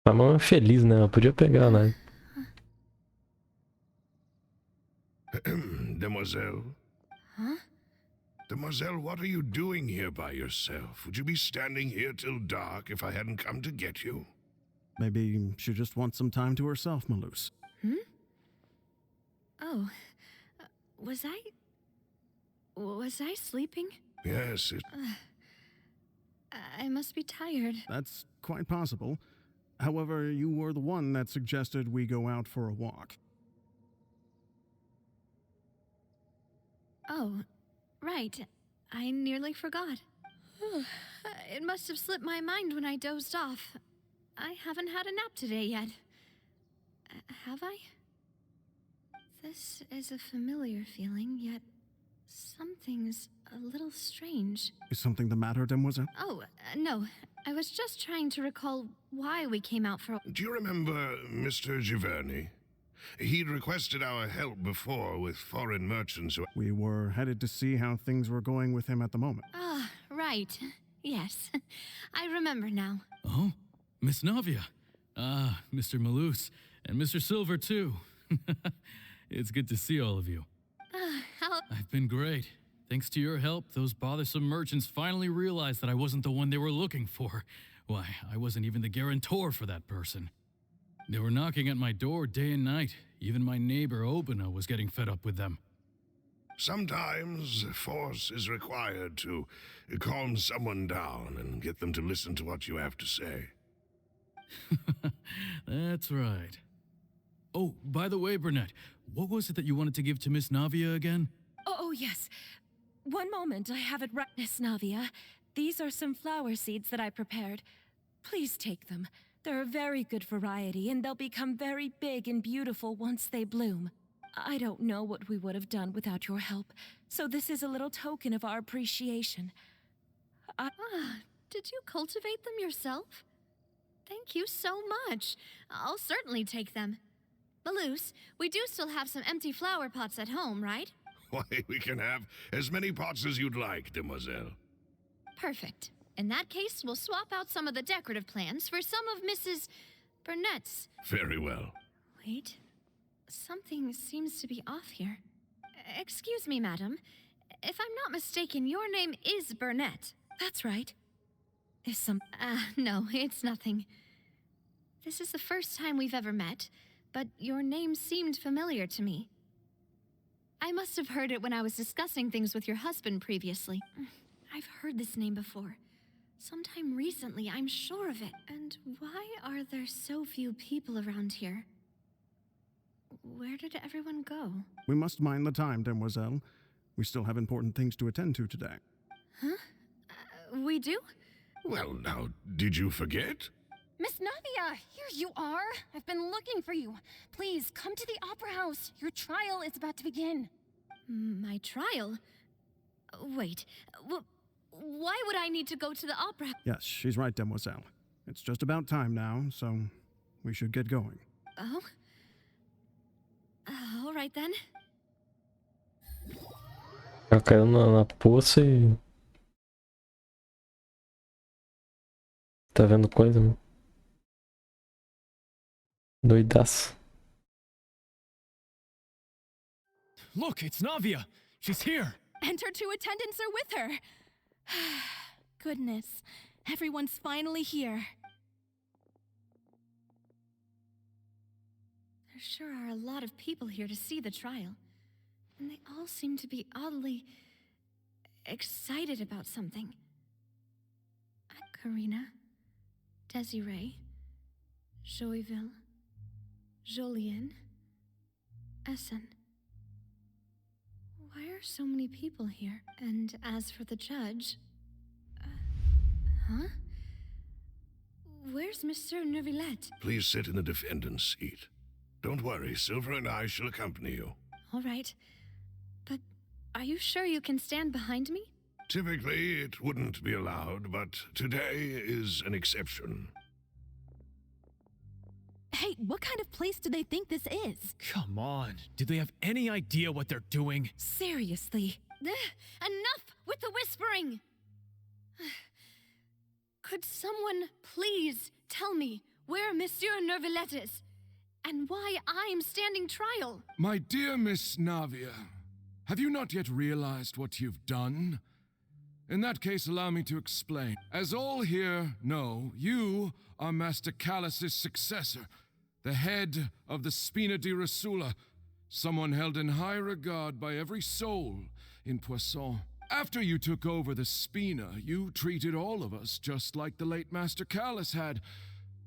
A mão é feliz, né? Ela podia pegar, né? Demoiselle? Huh? Demoiselle, what are you doing here by yourself? Would you be standing here till dark if I hadn't come to get you? Maybe she just wants some time to herself, Maloose. Hmm? Oh, was I sleeping? Yes, I must be tired. That's quite possible. However, you were the one that suggested we go out for a walk. Oh, right. I nearly forgot. It must have slipped my mind when I dozed off. I haven't had a nap today yet. Have I? This is a familiar feeling, yet something's a little strange. Is something the matter, Demoiselle? Oh, no. I was just trying to recall why we came out for... Do you remember Mr. Giverny? He'd requested our help before with foreign merchants who... We were headed to see how things were going with him at the moment. Ah, right. Yes. I remember now. Oh, Miss Navia. Ah, Mr. Maloose. And Mr. Silver, too. It's good to see all of you. How... I've been great. Thanks to your help, those bothersome merchants finally realized that I wasn't the one they were looking for. Why, I wasn't even the guarantor for that person. They were knocking at my door day and night. Even my neighbor Obina was getting fed up with them. Sometimes force is required to calm someone down and get them to listen to what you have to say. That's right. Oh, by the way, Burnett, what was it that you wanted to give to Miss Navia again? Oh, yes. One moment, I have it right, Miss Navia. These are some flower seeds that I prepared. Please take them. They're a very good variety, and they'll become very big and beautiful once they bloom. I don't know what we would have done without your help, so this is a little token of our appreciation. Did you cultivate them yourself? Thank you so much. I'll certainly take them. Maloose, we do still have some empty flower pots at home, right? Why, we can have as many pots as you'd like, Demoiselle. Perfect. In that case, we'll swap out some of the decorative plants for some of Mrs. Burnett's. Very well. Wait. Something seems to be off here. Excuse me, madam. If I'm not mistaken, your name is Burnett. That's right. Is some... No, it's nothing. This is the first time we've ever met, but your name seemed familiar to me. I must have heard it when I was discussing things with your husband previously. I've heard this name before. Sometime recently, I'm sure of it. And why are there so few people around here? Where did everyone go? We must mind the time, Demoiselle. We still have important things to attend to today. Huh? We do? Well, now, did you forget? Miss Navia, here you are. I've been looking for you. Please, come to the Opera House. Your trial is about to begin. My trial? Wait, why would I need to go to the opera? Yes, she's right, Demoiselle. It's just about time now, so we should get going. Oh? All right then. Ela caiu na poça e... Tá vendo coisa, mano? Doidaço. Look, it's Navia. She's here. And her two attendants are with her. Goodness, everyone's finally here. There sure are a lot of people here to see the trial. And they all seem to be oddly excited about something. Karina, Desiree, Joyville, Jolien, Essen. Why are so many people here? And as for the judge... huh? Where's Monsieur Neuvillette? Please sit in the defendant's seat. Don't worry, Silver and I shall accompany you. All right. But are you sure you can stand behind me? Typically, it wouldn't be allowed, but today is an exception. Hey, what kind of place do they think this is? Come on, do they have any idea what they're doing? Seriously. Enough with the whispering! Could someone please tell me where Monsieur Neuvillette is? And why I'm standing trial? My dear Miss Navia, have you not yet realized what you've done? In that case, allow me to explain. As all here know, you are Master Callus's successor, the head of the Spina di Rosula, someone held in high regard by every soul in Possam. After you took over the Spina, you treated all of us just like the late Master Callus had.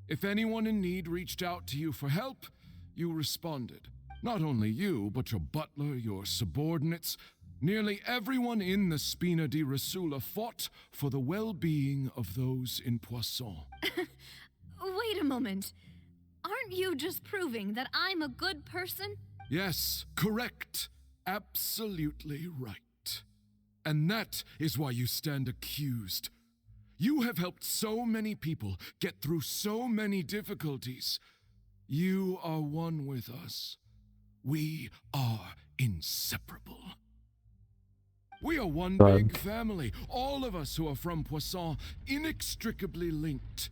If anyone in need reached out to you for help, you responded. Not only you, but your butler, your subordinates, nearly everyone in the Spina di Rosula fought for the well-being of those in Possam. Wait a moment. Aren't you just proving that I'm a good person? Yes, correct. Absolutely right. And that is why you stand accused. You have helped so many people get through so many difficulties. You are one with us. We are inseparable. We are one big family, all of us who are from Possam, inextricably linked.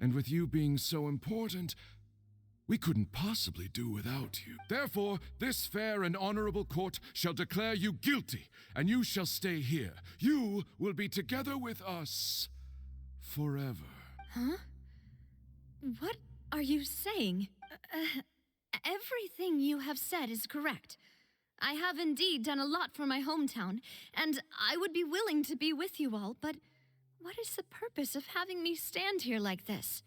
And with you being so important, we couldn't possibly do without you. Therefore, this fair and honorable court shall declare you guilty, and you shall stay here. You will be together with us forever. Huh? What are you saying? Everything you have said is correct. I have indeed done a lot for my hometown, and I would be willing to be with you all, but what is the purpose of having me stand here like this?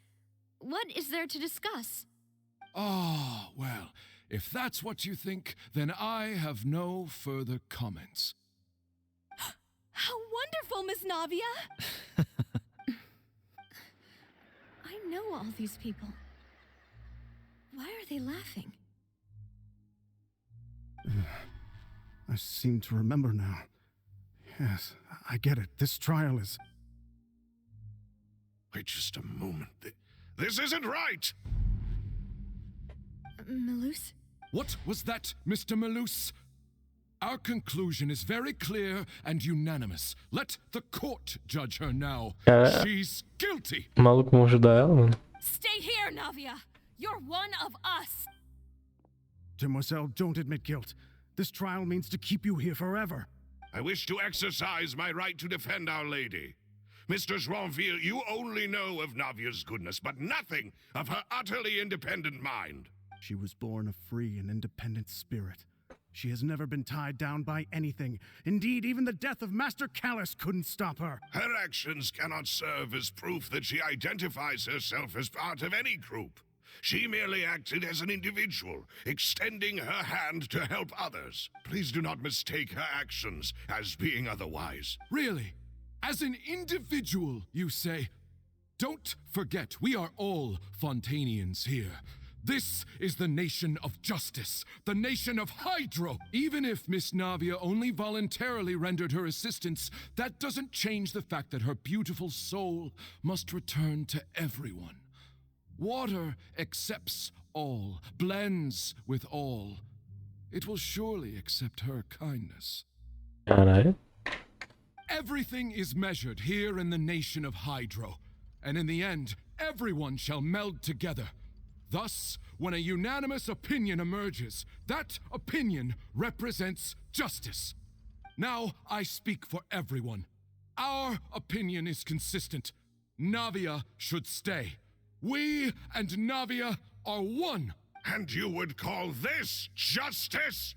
What is there to discuss? Ah, well, if that's what you think, then I have no further comments. How wonderful, Miss Navia! I know all these people. Why are they laughing? I seem to remember now. Yes, I get it. This trial is... Wait just a moment. This isn't right! Malus? What was that, Mr. Malus? Our conclusion is very clear and unanimous. Let the court judge her now. She's guilty. O maluco vão ajudar ela, mano. Stay here, Navia. You're one of us. Demoiselle, don't admit guilt. This trial means to keep you here forever. I wish to exercise my right to defend Our Lady. Mr. Joinville, you only know of Navia's goodness, but nothing of her utterly independent mind. She was born a free and independent spirit. She has never been tied down by anything. Indeed, even the death of Master Callus couldn't stop her. Her actions cannot serve as proof that she identifies herself as part of any group. She merely acted as an individual, extending her hand to help others. Please do not mistake her actions as being otherwise. Really? As an individual, you say? Don't forget, we are all Fontanians here. This is the nation of justice, the nation of Hydro. Even if Miss Navia only voluntarily rendered her assistance, that doesn't change the fact that her beautiful soul must return to everyone. Water accepts all, blends with all. It will surely accept her kindness. Caralho. Everything is measured here in the nation of Hydro, and in the end, everyone shall meld together. Thus, when a unanimous opinion emerges, that opinion represents justice. Now I speak for everyone. Our opinion is consistent. Navia should stay. We and Navia are one. And you would call this justice?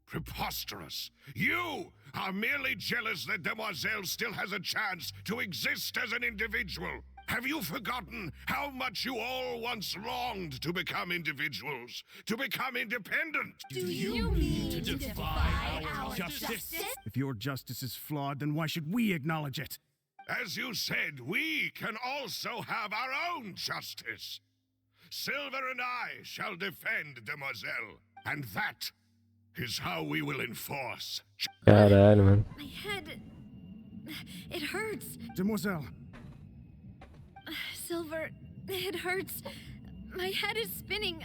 Preposterous. You are merely jealous that Demoiselle still has a chance to exist as an individual. Have you forgotten how much you all once longed to become individuals, to become independent? Do you mean to defy our justice? If your justice is flawed, then why should we acknowledge it? As you said, we can also have our own justice. Silver and I shall defend Demoiselle, and that is how we will enforce. Caralho, mano. My head. It hurts. Demoiselle. Silver, it hurts. My head is spinning.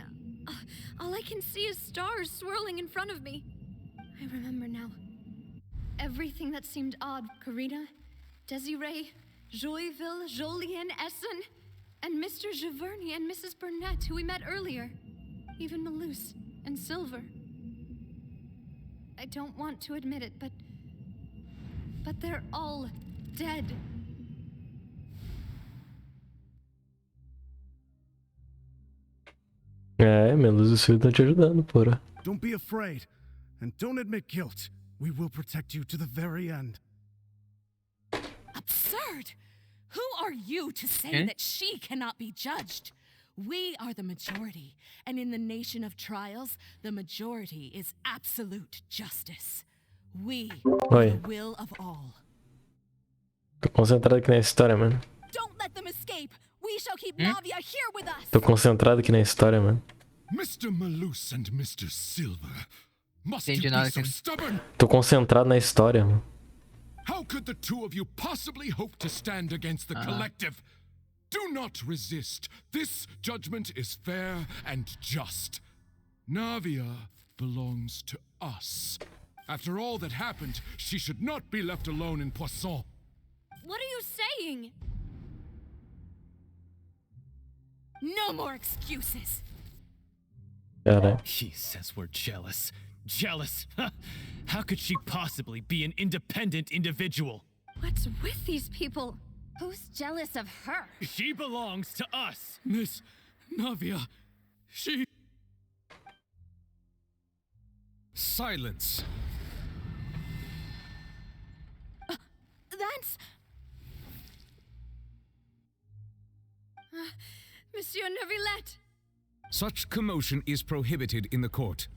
All I can see is stars swirling in front of me. I remember now. Everything that seemed odd, Karina, Desiree, Joyville, Jolien, Essen, and Mr. Giverny and Mrs. Burnett, who we met earlier. Even Malus and Silver. I don't want to admit it, but they're all dead. Minha luz do sul tá te ajudando, porra. Don't be afraid, and don't admit guilt. We will protect you to the very end. Absurd! Who are you to say that she cannot be judged? We are the majority, and in the nation of trials, the majority is absolute justice. We are the will of all. Tô concentrado aqui na história, mano. Don't let them escape. We shall keep Navia here with us. Tô concentrado aqui na história, mano. Mr. Malus and Mr. Silver, must you be so stubborn? Tô concentrado na história, mano. How could the two of you possibly hope to stand against the collective? Do not resist. This judgment is fair and just. Navia belongs to us. After all that happened, she should not be left alone in Possam. What are you saying? No more excuses. He says we're jealous. Jealous? How could she possibly be an independent individual? What's with these people? Who's jealous of her? She belongs to us. Miss Navia, she... Silence. That's... Monsieur Neuvillette. Such commotion is prohibited in the court.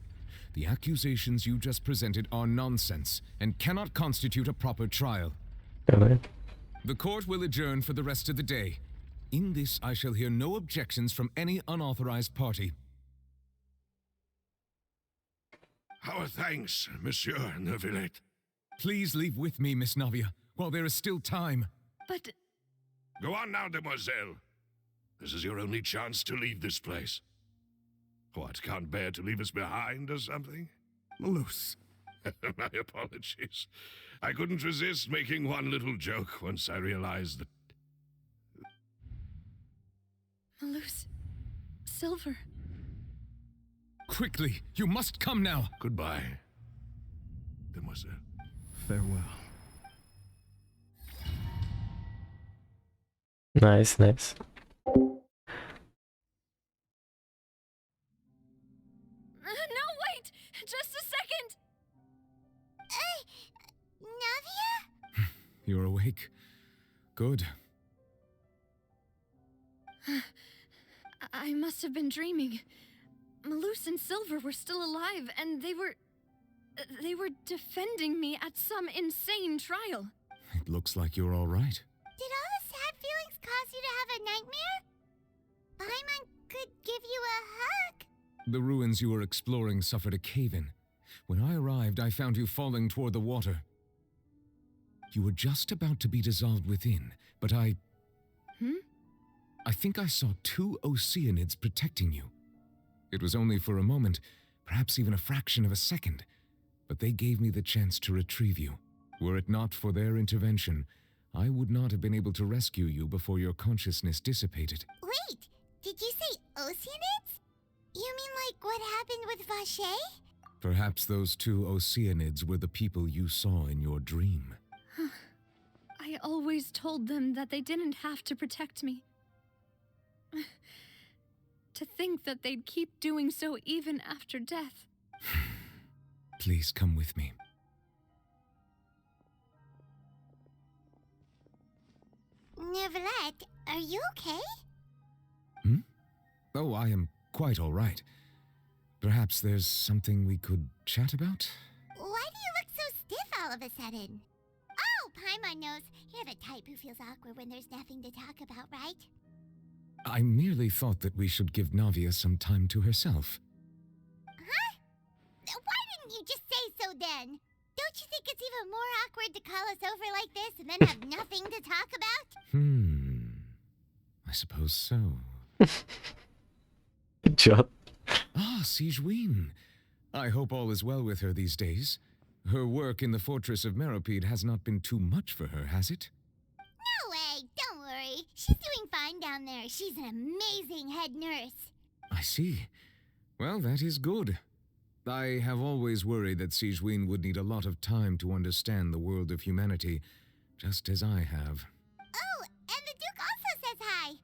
The accusations you just presented are nonsense and cannot constitute a proper trial. The court will adjourn for the rest of the day. In this, I shall hear no objections from any unauthorized party. Our thanks, Monsieur Neuvillette. Please leave with me, Miss Navia, while there is still time. But... Go on now, Demoiselle. This is your only chance to leave this place. What, can't bear to leave us behind or something? Malus. My apologies. I couldn't resist making one little joke once I realized that... Malus. Silver. Quickly, you must come now. Goodbye, Demoiselle. Farewell. Nice, nice. No, wait! Just a second! Navia? You're awake. Good. I must have been dreaming. Malus and Silver were still alive, and they were defending me at some insane trial. It looks like you're all right. Did all the sad feelings cause you to have a nightmare? Paimon could give you a hug. The ruins you were exploring suffered a cave-in. When I arrived, I found you falling toward the water. You were just about to be dissolved within, but I think I saw two Oceanids protecting you. It was only for a moment, perhaps even a fraction of a second, but they gave me the chance to retrieve you. Were it not for their intervention, I would not have been able to rescue you before your consciousness dissipated. Wait, did you say Oceanids? You mean like what happened with Vache? Perhaps those two Oceanids were the people you saw in your dream. I always told them that they didn't have to protect me. To think that they'd keep doing so even after death. Please come with me. Neverlet, are you okay? Oh, I am quite all right. Perhaps there's something we could chat about? Why do you look so stiff all of a sudden? Oh, Paimon knows. You're the type who feels awkward when there's nothing to talk about, right? I merely thought that we should give Navia some time to herself. Huh? Why didn't you just say so then? Don't you think it's even more awkward to call us over like this and then have nothing to talk about? I suppose so. Good job. Ah, Sigewinne. I hope all is well with her these days. Her work in the fortress of Meropide has not been too much for her, has it? No way, don't worry. She's doing fine down there. She's an amazing head nurse. I see. Well, that is good. I have always worried that Sigewinne would need a lot of time to understand the world of humanity, just as I have. Oh, and the Duke also says hi.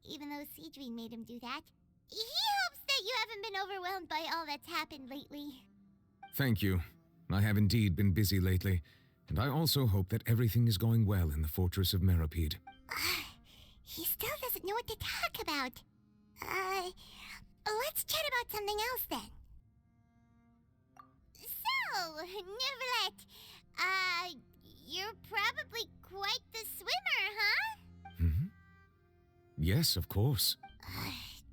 Even though Sigewinne made him do that. He hopes that you haven't been overwhelmed by all that's happened lately. Thank you. I have indeed been busy lately, and I also hope that everything is going well in the fortress of Meropide. He still doesn't know what to talk about. Let's chat about something else then. So, Neverlet, you're probably quite the swimmer, huh? Yes, of course.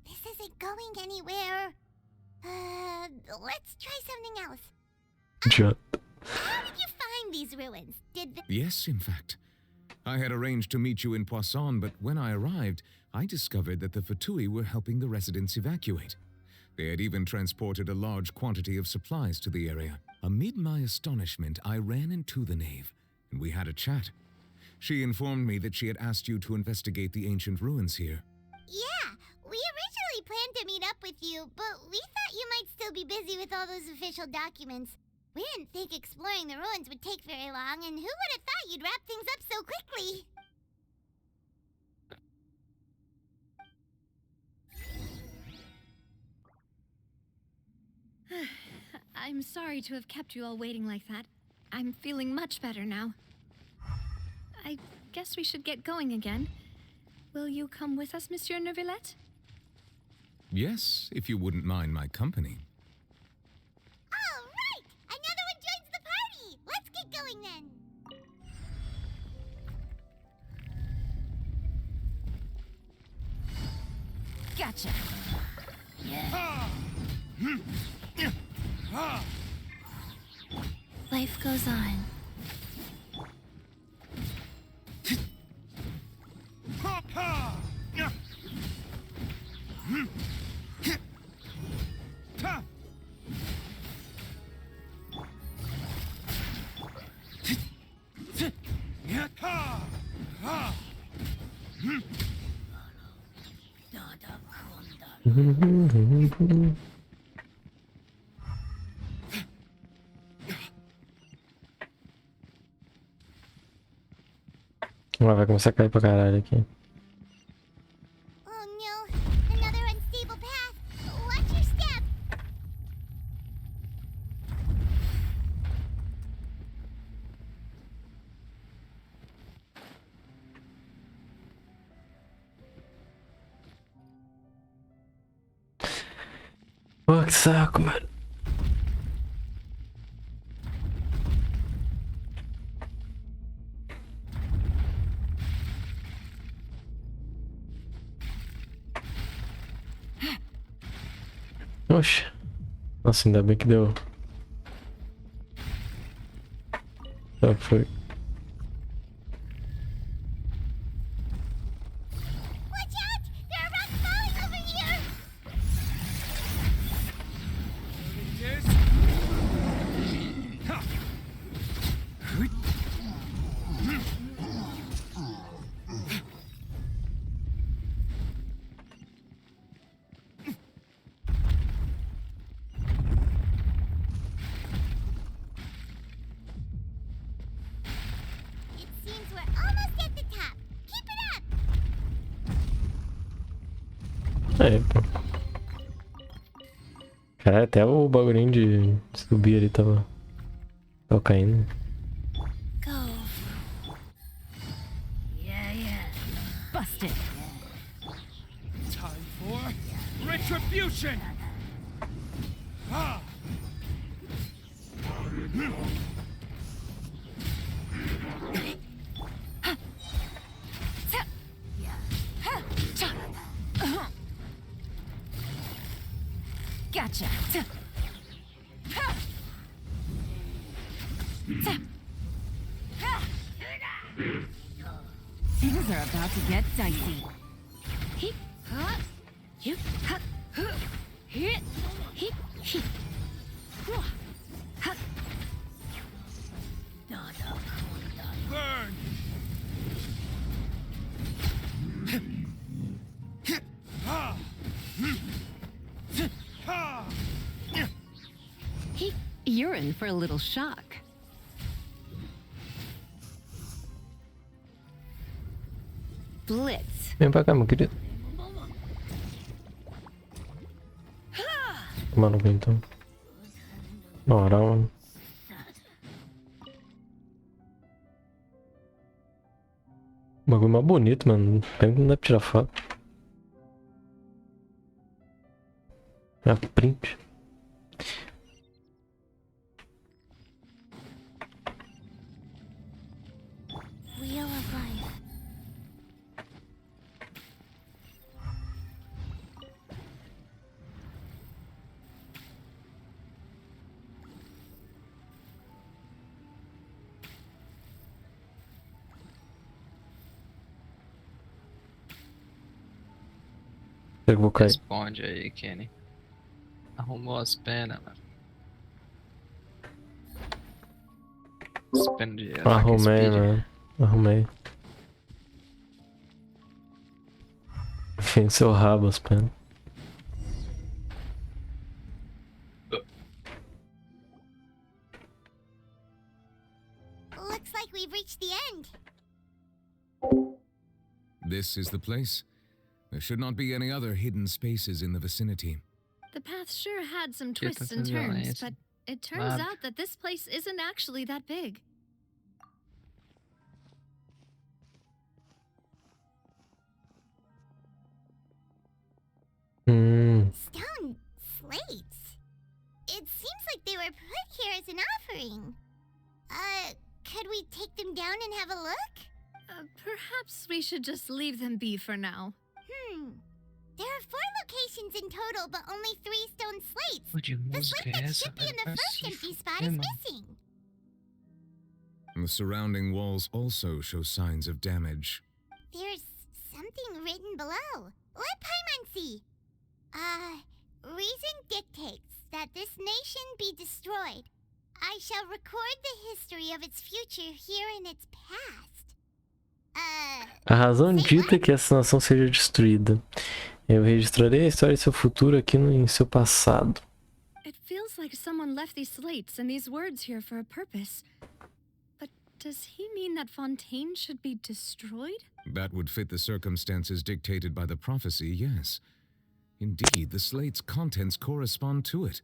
This isn't going anywhere. Let's try something else. Shut. How did you find these ruins? Yes, in fact. I had arranged to meet you in Poisson, but when I arrived, I discovered that the Fatui were helping the residents evacuate. They had even transported a large quantity of supplies to the area. Amid my astonishment, I ran into the knave, and we had a chat. She informed me that she had asked you to investigate the ancient ruins here. Yeah, we originally planned to meet up with you, but we thought you might still be busy with all those official documents. We didn't think exploring the ruins would take very long, and who would have thought you'd wrap things up so quickly? I'm sorry to have kept you all waiting like that. I'm feeling much better now. I guess we should get going again. Will you come with us, Monsieur Neuvillette? Yes, if you wouldn't mind my company. All right! Another one joins the party! Let's get going then! Gotcha. Life goes on. Vai começar a cair pra caralho aqui. Oh no, another unstable path. Watch your step. Pô, que saco, mano. Oxe. Nossa, ainda bem que deu. Já foi. Watch out! There are rocks falling over here! It seems we're almost at the top. Keep it up! Aí, pô. Cara, até o bagulhinho de subir ali tava caindo. Go. Yeah. Busted. Time for retribution! Ah! Gotcha. Things are about to get dicey. Burn! You're in for a little shock. Blitz. Vem pra cá, meu querido. Mano, vem então. Bora, mano. O bagulho mais bonito, mano. Pena que não dá pra tirar foto. É a print. Wheel of Life. Eu vou cair. Responde aí, Kenny. Arrumou as penas, mano. As penas de Arrumei, mano. Arrumei. Enfim, seu rabo, as penas. Looks like we've reached the end. This is the place. There should not be any other hidden spaces in the vicinity. The path sure had some twists and turns, but it turns out that this place isn't actually that big. Stone slates. It seems like they were put here as an offering. Could we take them down and have a look? Perhaps we should just leave them be for now. There are 4 locations in total, but only 3 stone slates. Que The música slate é that essa, should be in the velho? first empty spot is missing. The surrounding walls also show signs of damage. There's something written below. Let Paimon see. Reason dictates that this nation be destroyed. I shall record the history of its future here in its past. A razão dita é que essa nação seja destruída. Eu registrarei a história de seu futuro aqui em seu passado. It feels like someone left these slates and these words here for a purpose. But does he mean that Fontaine should be destroyed? That would fit the circumstances dictated by the prophecy, yes. Indeed, the slate's contents correspond to it.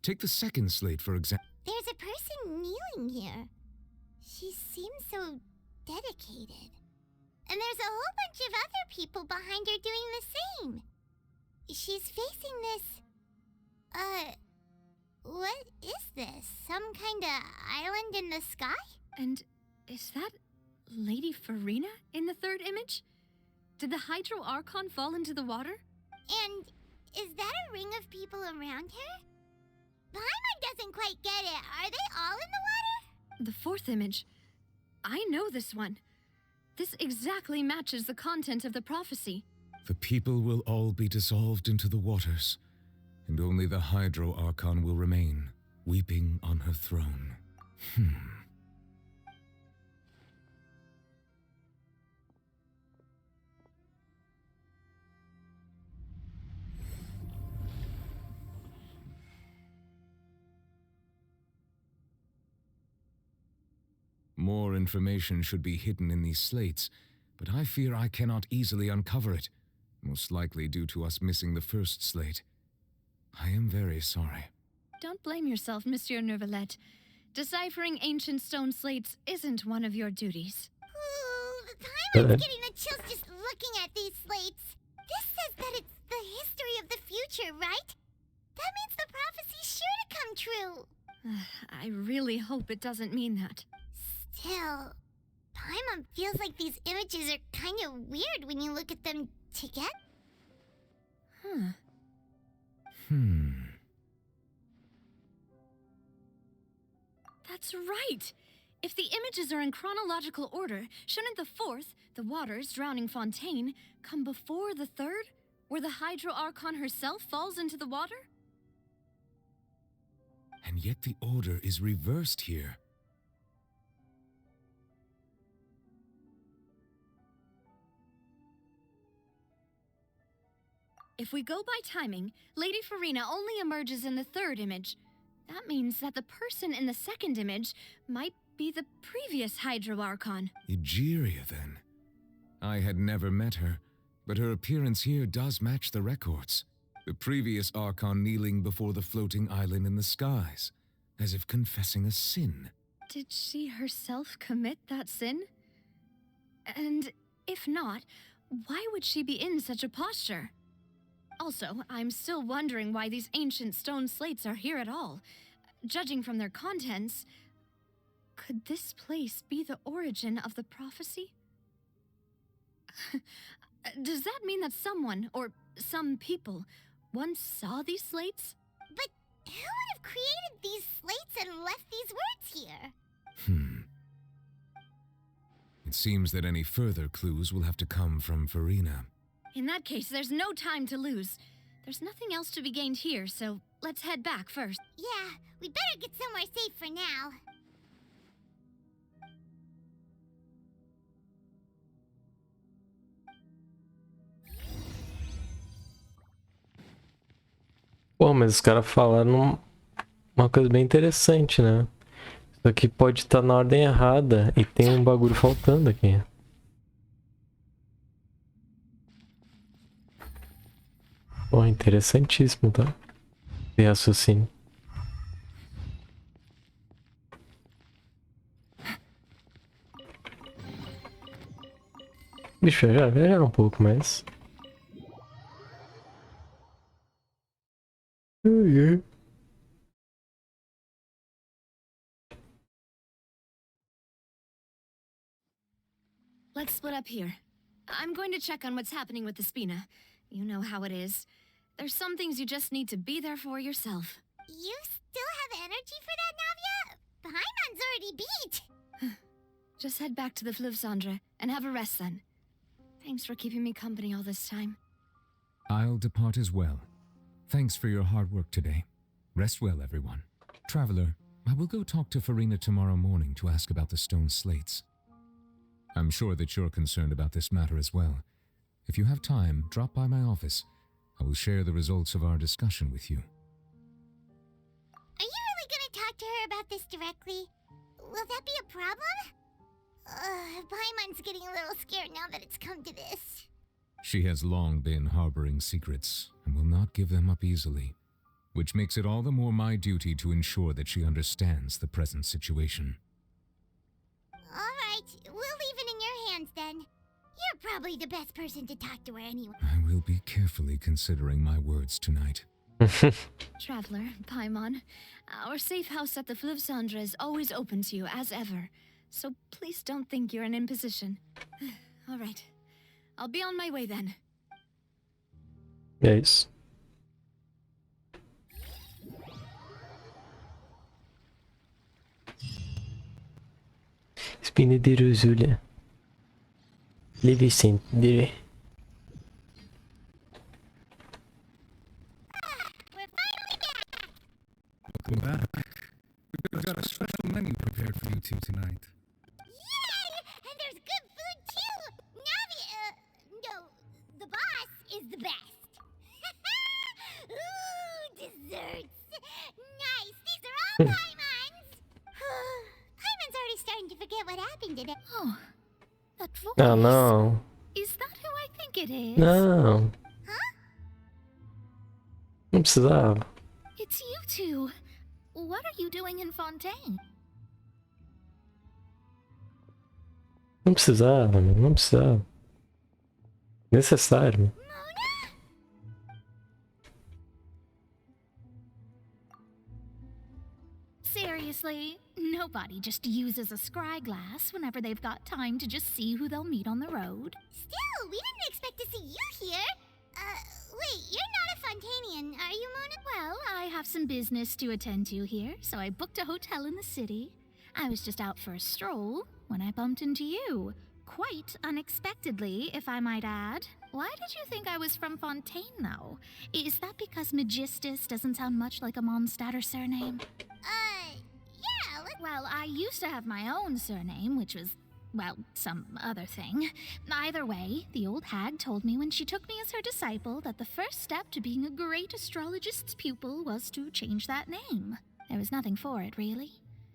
Take the second slate, for example. There's a person kneeling here. She seems so dedicated. And there's a whole bunch of other people behind her doing the same. She's facing this... what is this? Some kind of island in the sky? And is that Lady Farina in the third image? Did the Hydro Archon fall into the water? And is that a ring of people around her? Paimon doesn't quite get it. Are they all in the water? The fourth image. I know this one. This exactly matches the content of the prophecy. The people will all be dissolved into the waters, and only the Hydro Archon will remain, weeping on her throne. More information should be hidden in these slates, but I fear I cannot easily uncover it, most likely due to us missing the first slate. I am very sorry. Don't blame yourself, Monsieur Neuvillette. Deciphering ancient stone slates isn't one of your duties. Ooh, Paimon's getting the chills just looking at these slates. This says that it's the history of the future, right? That means the prophecy's sure to come true. I really hope it doesn't mean that. Still, Paimon feels like these images are kind of weird when you look at them together. That's right! If the images are in chronological order, shouldn't the fourth, the waters drowning Fontaine, come before the third, where the Hydro Archon herself falls into the water? And yet the order is reversed here. If we go by timing, Lady Farina only emerges in the third image. That means that the person in the second image might be the previous Hydro Archon. Egeria, then. I had never met her, but her appearance here does match the records. The previous Archon kneeling before the floating island in the skies, as if confessing a sin. Did she herself commit that sin? And if not, why would she be in such a posture? Also, I'm still wondering why these ancient stone slates are here at all. Judging from their contents, could this place be the origin of the prophecy? Does that mean that someone, or some people, once saw these slates? But who would have created these slates and left these words here? It seems that any further clues will have to come from Farina. In that case, there's no time to lose. There's nothing else to be gained here, so let's head back first. Yeah, we better get somewhere safe for now. Pô, mas os caras falaram uma coisa bem interessante, né? Isso aqui pode estar na ordem errada e tem um bagulho faltando aqui. Pô, interessantíssimo, tá? Esse raciocínio. Bicho, já um pouco, mas... Let's split up here. I'm going to check on what's happening with the Spina. You know how it is. There's some things you just need to be there for yourself. You still have energy for that, Navia? Paimon's already beat. Just head back to the Fleuve Cendre and have a rest then. Thanks for keeping me company all this time. I'll depart as well. Thanks for your hard work today. Rest well, everyone. Traveler, I will go talk to Farina tomorrow morning to ask about the stone slates. I'm sure that you're concerned about this matter as well. If you have time, drop by my office. I will share the results of our discussion with you. Are you really gonna talk to her about this directly? Will that be a problem? Paimon's getting a little scared now that it's come to this. She has long been harboring secrets and will not give them up easily, which makes it all the more my duty to ensure that she understands the present situation. Alright, we'll leave it in your hands then. You're probably the best person to talk to her anyway. I will be carefully considering my words tonight. Traveler, Paimon, our safe house at the Fleuve Cendre is always open to you as ever, so please don't think you're an imposition. Alright, I'll be on my way then. É isso. Spina de Rosula. Levicente de... Welcome back. We've got a special menu prepared for you two tonight. Yay! And there's good food too! No, the boss is the best. Ooh, desserts! Nice, these are all Paimon's! Paimon's already starting to forget what happened today. Oh, that voice. Ah, não. Is that who I think it is? Não. Huh? Não precisava. It's you two. What are you doing in Fontaine? Não precisava, meu. Não precisava. Necessário. Seriously, nobody just uses a scry glass whenever they've got time to just see who they'll meet on the road. Still, we didn't expect to see you here. Wait, you're not a Fontanian, are you, Mona? Well, I have some business to attend to here, so I booked a hotel in the city. I was just out for a stroll when I bumped into you. Quite unexpectedly, if I might add. Why did you think I was from Fontaine, though? Is that because Magistus doesn't sound much like a Mondstadter surname? Yeah, well, I used to have my own surname, which was, well, some other thing. Either way, the old hag told me when she took me as her disciple that the first step to being a great astrologist's pupil was to change that name. There was nothing for it, really.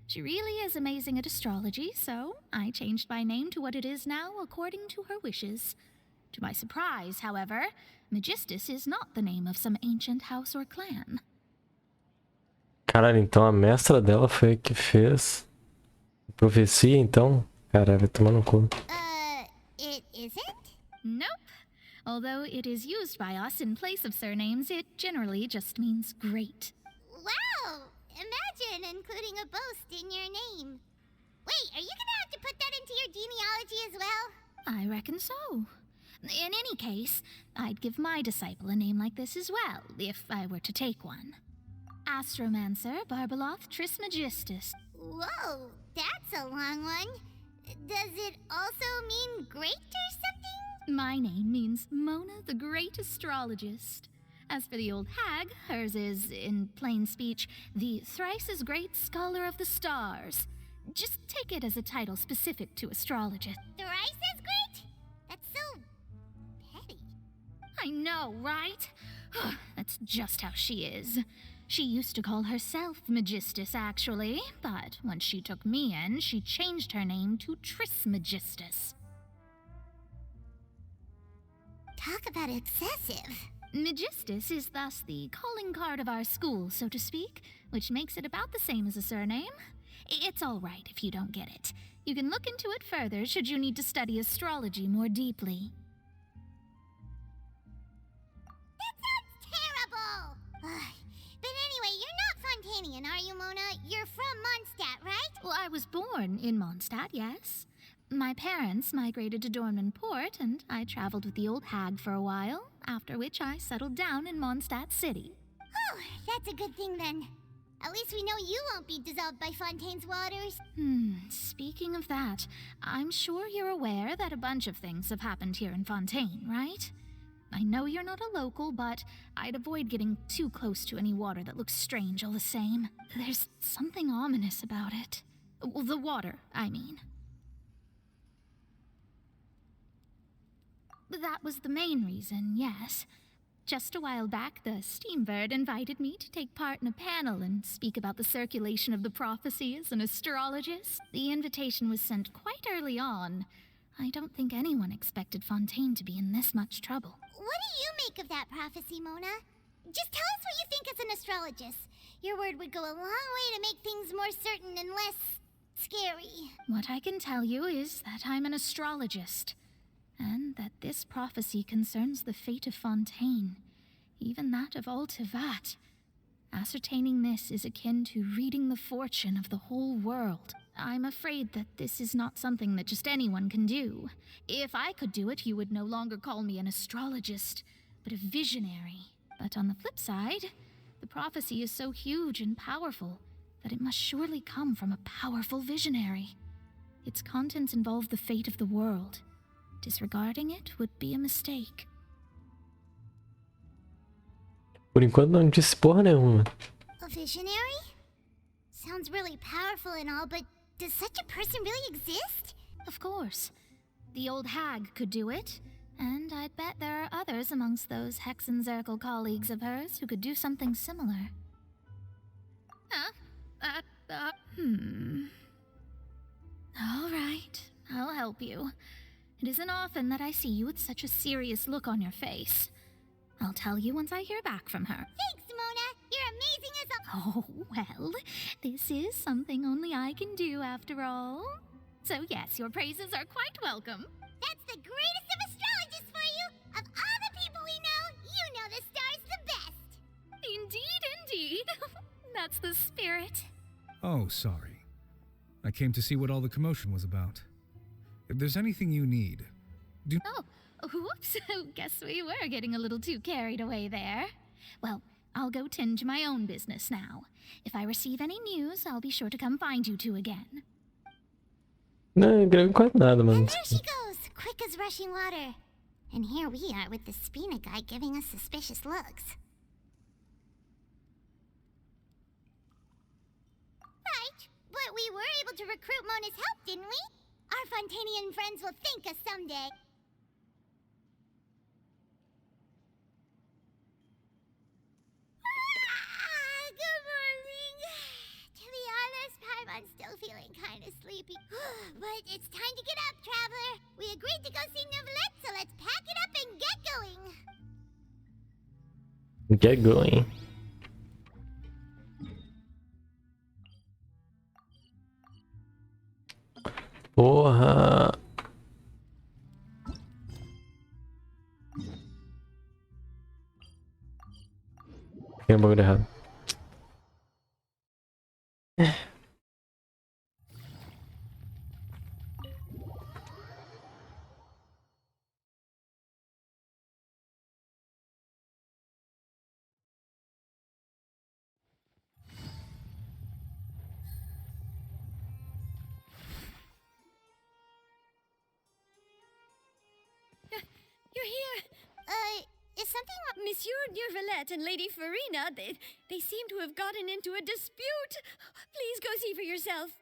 She really is amazing at astrology, so I changed my name to what it is now according to her wishes. To my surprise, however, Magistus is not the name of some ancient house or clan. Caralho, então a mestra dela foi a que fez profecia, então? Caralho, vai tomar no cu. It isn't? Nope. Although it is used by us in place of surnames, it generally just means great. Wow! Imagine including a boast in your name. Wait, are you gonna have to put that into your genealogy as well? I reckon so. In any case, I'd give my disciple a name like this as well, if I were to take one. Astromancer Barbaloth Trismegistus. Whoa, that's a long one. Does it also mean great or something? My name means Mona the Great Astrologist. As for the old hag, hers is, in plain speech, the thrice as great scholar of the stars. Just take it as a title specific to astrologists. Thrice as great? That's so petty. I know, right? That's just how she is. She used to call herself Magistus, actually, but when she took me in, she changed her name to Trismegistus. Talk about excessive. Magistus is thus the calling card of our school, so to speak, which makes it about the same as a surname. It's all right if you don't get it. You can look into it further should you need to study astrology more deeply. That sounds terrible! But anyway, you're not Fontanian, are you, Mona? You're from Mondstadt, right? Well, I was born in Mondstadt, yes. My parents migrated to Dornman Port, and I traveled with the old hag for a while, after which I settled down in Mondstadt City. Oh, that's a good thing then. At least we know you won't be dissolved by Fontaine's waters. Speaking of that, I'm sure you're aware that a bunch of things have happened here in Fontaine, right? I know you're not a local, but I'd avoid getting too close to any water that looks strange all the same. There's something ominous about it. Well, the water, I mean. That was the main reason, yes. Just a while back, the Steambird invited me to take part in a panel and speak about the circulation of the prophecy as an astrologist. The invitation was sent quite early on. I don't think anyone expected Fontaine to be in this much trouble. What do you make of that prophecy, Mona? Just tell us what you think as an astrologist. Your word would go a long way to make things more certain and less scary. What I can tell you is that I'm an astrologist, and that this prophecy concerns the fate of Fontaine, even that of Altivat. Ascertaining this is akin to reading the fortune of the whole world. I'm afraid that this is not something that just anyone can do. If I could do it, you would no longer call me an astrologist, but a visionary. But on the flip side, the prophecy is so huge and powerful that it must surely come from a powerful visionary. Its contents involve the fate of the world. Disregarding it would be a mistake. Por enquanto não disse porra nenhuma. A visionary? Sounds really powerful and all, but does such a person really exist? Of course. The old hag could do it, and I'd bet there are others amongst those Hexenzirkel colleagues of hers who could do something similar. All right, I'll help you. It isn't often that I see you with such a serious look on your face. I'll tell you once I hear back from her. Thanks, Mona. You're amazing as a... Oh, well, this is something only I can do after all. So yes, your praises are quite welcome. That's the greatest of astrologists for you. Of all the people we know, you know the star's the best. Indeed, indeed. That's the spirit. Oh, sorry. I came to see what all the commotion was about. If there's anything you need, do... Oh, whoops. Guess we were getting a little too carried away there. Well, I'll go tend to my own business now. If I receive any news, I'll be sure to come find you two again. Não, grego quase nada, mano. And there she goes, quick as rushing water. And here we are with the Spina guy giving us suspicious looks. Right, but we were able to recruit Mona's help, didn't we? Our Fontanian friends will thank us someday. Good morning. To be honest, Paimon's still feeling kind of sleepy. But it's time to get up, traveler. We agreed to go see Neuvillette, so let's pack it up and get going. Get going. Porra. Tem um bagulho errado. You're here. Is something wrong? Monsieur Neuvillette and Lady Farina, they seem to have gotten into a dispute. Please go see for yourself.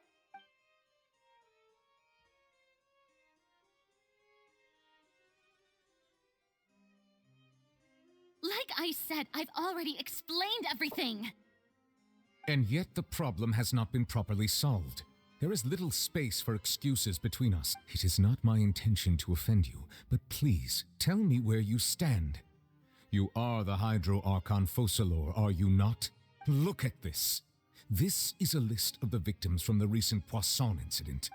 Like I said, I've already explained everything. And yet the problem has not been properly solved. There is little space for excuses between us. It is not my intention to offend you, but please, tell me where you stand. You are the Hydro Archon Focalor, are you not? Look at this. This is a list of the victims from the recent Poisson incident.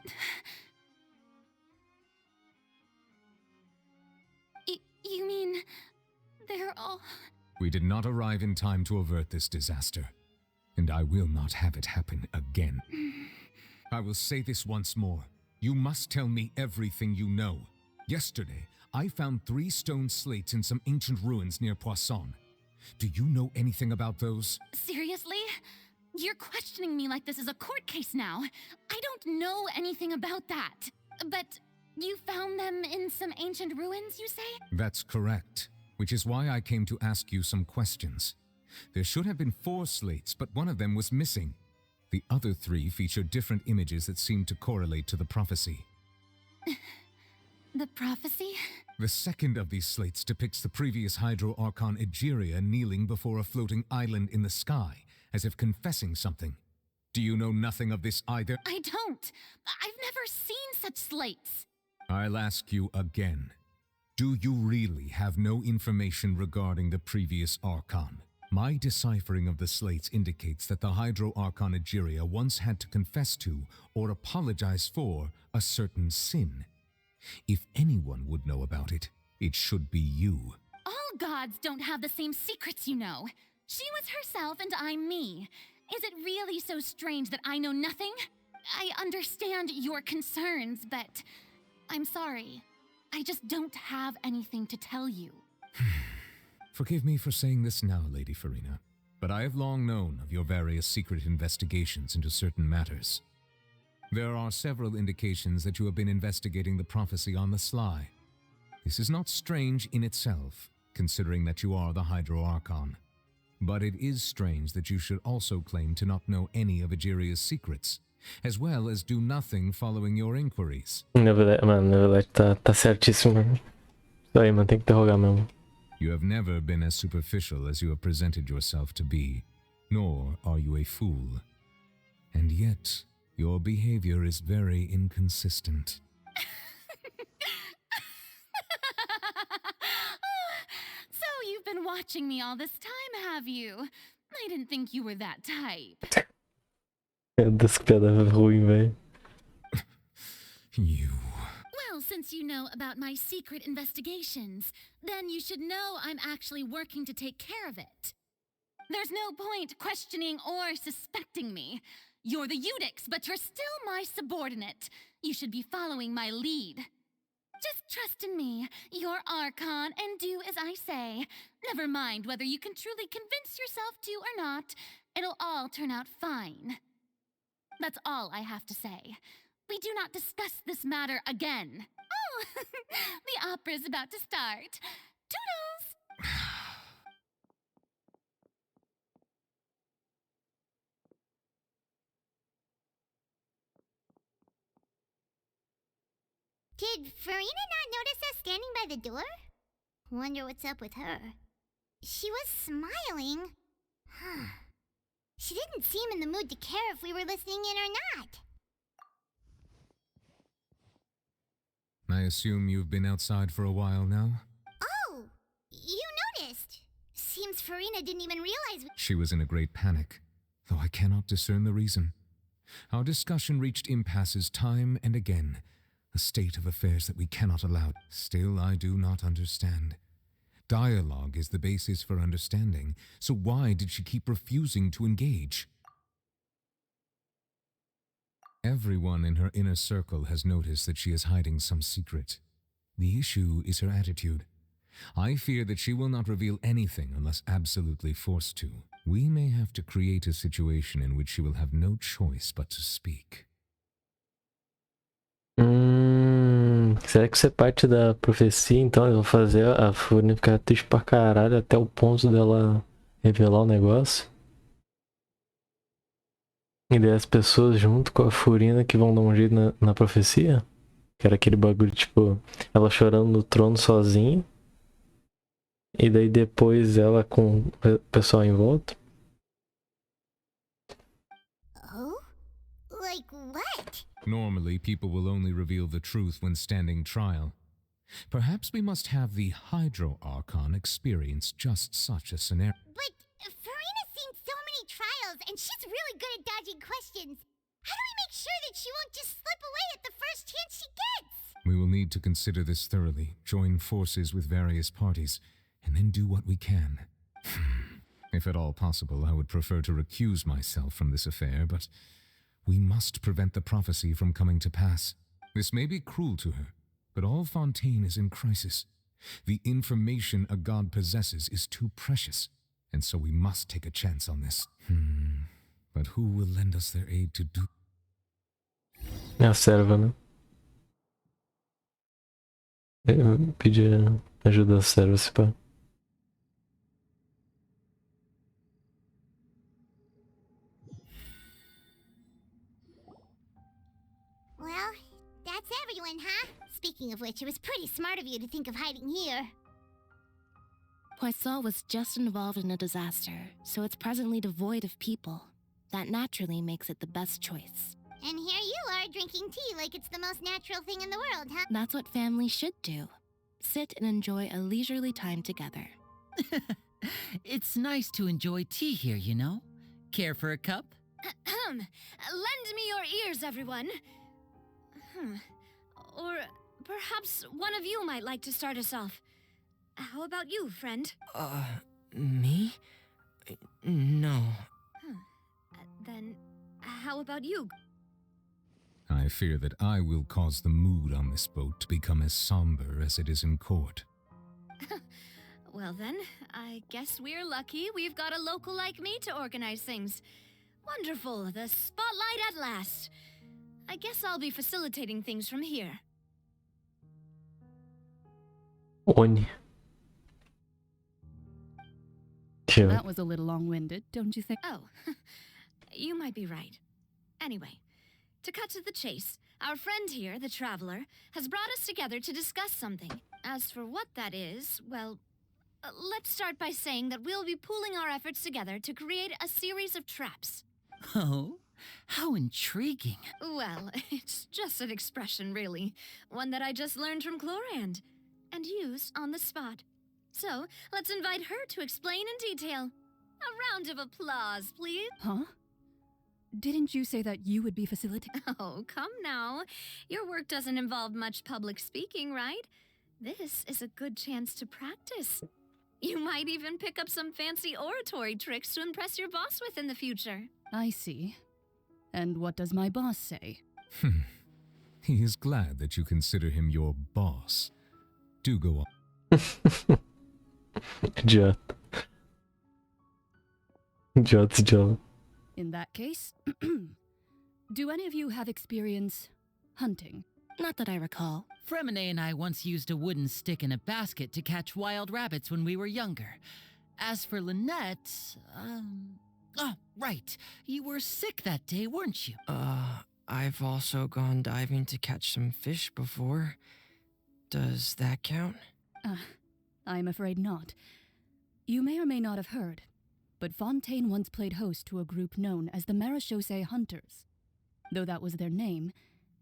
You mean... they're all... We did not arrive in time to avert this disaster, and I will not have it happen again. I will say this once more. You must tell me everything you know. Yesterday, I found 3 stone slates in some ancient ruins near Poisson. Do you know anything about those? Seriously? You're questioning me like this is a court case now. I don't know anything about that. But you found them in some ancient ruins, you say? That's correct, which is why I came to ask you some questions. There should have been 4 slates, but one of them was missing. The other 3 feature different images that seem to correlate to the prophecy. The prophecy? The second of these slates depicts the previous Hydro Archon Egeria kneeling before a floating island in the sky, as if confessing something. Do you know nothing of this either? I don't. I've never seen such slates. I'll ask you again. Do you really have no information regarding the previous Archon? My deciphering of the slates indicates that the Hydro Archon Egeria once had to confess to, or apologize for, a certain sin. If anyone would know about it, it should be you. All gods don't have the same secrets, you know. She was herself and I'm me. Is it really so strange that I know nothing? I understand your concerns, but I'm sorry. I just don't have anything to tell you. Forgive me for saying this now, Lady Farina, but I have long known of your various secret investigations into certain matters. There are several indications that you have been investigating the prophecy on the sly. This is not strange in itself, considering that you are the Hydro Archon. But it is strange that you should also claim to not know any of Egeria's secrets, as well as do nothing following your inquiries. Neuvillette, mano, Neuvillette tá certíssimo, mano. Isso aí, mano, tem que interrogar mesmo. You have never been as superficial as you have presented yourself to be, nor are you a fool. And yet, your behavior is very inconsistent. So you've been watching me all this time, have you? I didn't think you were that type. Meu Deus, que piada ruim, velho. Well, since you know about my secret investigations, then you should know I'm actually working to take care of it. There's no point questioning or suspecting me. You're the Eudix, but you're still my subordinate. You should be following my lead. Just trust in me, your Archon, and do as I say. Never mind whether you can truly convince yourself to or not. It'll all turn out fine. That's all I have to say. We do not discuss this matter again. Oh, the opera's about to start. Toodles! Did Farina not notice us standing by the door? Wonder what's up with her. She was smiling. She didn't seem in the mood to care if we were listening in or not. I assume you've been outside for a while now? Oh, you noticed. Seems Farina didn't even realize we— She was in a great panic, though I cannot discern the reason. Our discussion reached impasses time and again, a state of affairs that we cannot allow. Still, I do not understand. Dialogue is the basis for understanding, so why did she keep refusing to engage? Everyone in her inner circle has noticed that she is hiding some secret. The issue is her attitude. I fear that she will not reveal anything unless absolutely forced to. We may have to create a situation in which she will have no choice but to speak. Será que isso é parte da profecia? Então eles vão fazer a Fúria ficar triste pra caralho até o ponto dela revelar o negócio? E daí as pessoas junto com a Furina que vão dar um jeito na profecia? Que era aquele bagulho, tipo, ela chorando no trono sozinha. E daí depois ela com o pessoal em volta. Oh? Like what? Normally, people will only reveal the truth when standing trial. Perhaps we must have the Hydro Archon experience just such a scenario. But Farina's seen so many trials, and she's really good at dodging questions. How do we make sure that she won't just slip away at the first chance she gets? We will need to consider this thoroughly, join forces with various parties, and then do what we can. If at all possible, I would prefer to recuse myself from this affair, but we must prevent the prophecy from coming to pass. This may be cruel to her, but all Fontaine is in crisis. The information a god possesses is too precious, and so we must take a chance on this. But who will lend us their aid to do? É a serva, né? Eu pedi ajuda da serva, se pá. Well, that's everyone, huh? Speaking of which, it was pretty smart of you to think of hiding here. Poisson was just involved in a disaster, so it's presently devoid of people. That naturally makes it the best choice. And here you are drinking tea like it's the most natural thing in the world, huh? That's what families should do. Sit and enjoy a leisurely time together. It's nice to enjoy tea here, you know? Care for a cup? Lend me your ears, everyone. Or perhaps one of you might like to start us off. How about you, friend? Me? No. Then, how about you? I fear that I will cause the mood on this boat to become as somber as it is in court. Well then, I guess we're lucky we've got a local like me to organize things. Wonderful, the spotlight at last. I guess I'll be facilitating things from here. Oni. That was a little long-winded, don't you think? Oh, you might be right. Anyway, to cut to the chase, our friend here, the Traveler, has brought us together to discuss something. As for what that is, well, let's start by saying that we'll be pooling our efforts together to create a series of traps. Oh? How intriguing. Well, it's just an expression, really. One that I just learned from Clorand and used on the spot. So, let's invite her to explain in detail. A round of applause, please. Huh? Didn't you say that you would be facilitating? Oh, come now. Your work doesn't involve much public speaking, right? This is a good chance to practice. You might even pick up some fancy oratory tricks to impress your boss with in the future. I see. And what does my boss say? He is glad that you consider him your boss. Do go on. Idiota. Idiota. In that case, do any of you have experience hunting? Not that I recall. Fremine and I once used a wooden stick in a basket to catch wild rabbits when we were younger. As for Lynette, oh, right. You were sick that day, weren't you? I've also gone diving to catch some fish before. Does that count? I'm afraid not. You may or may not have heard, but Fontaine once played host to a group known as the Marechaussee Hunters. Though that was their name,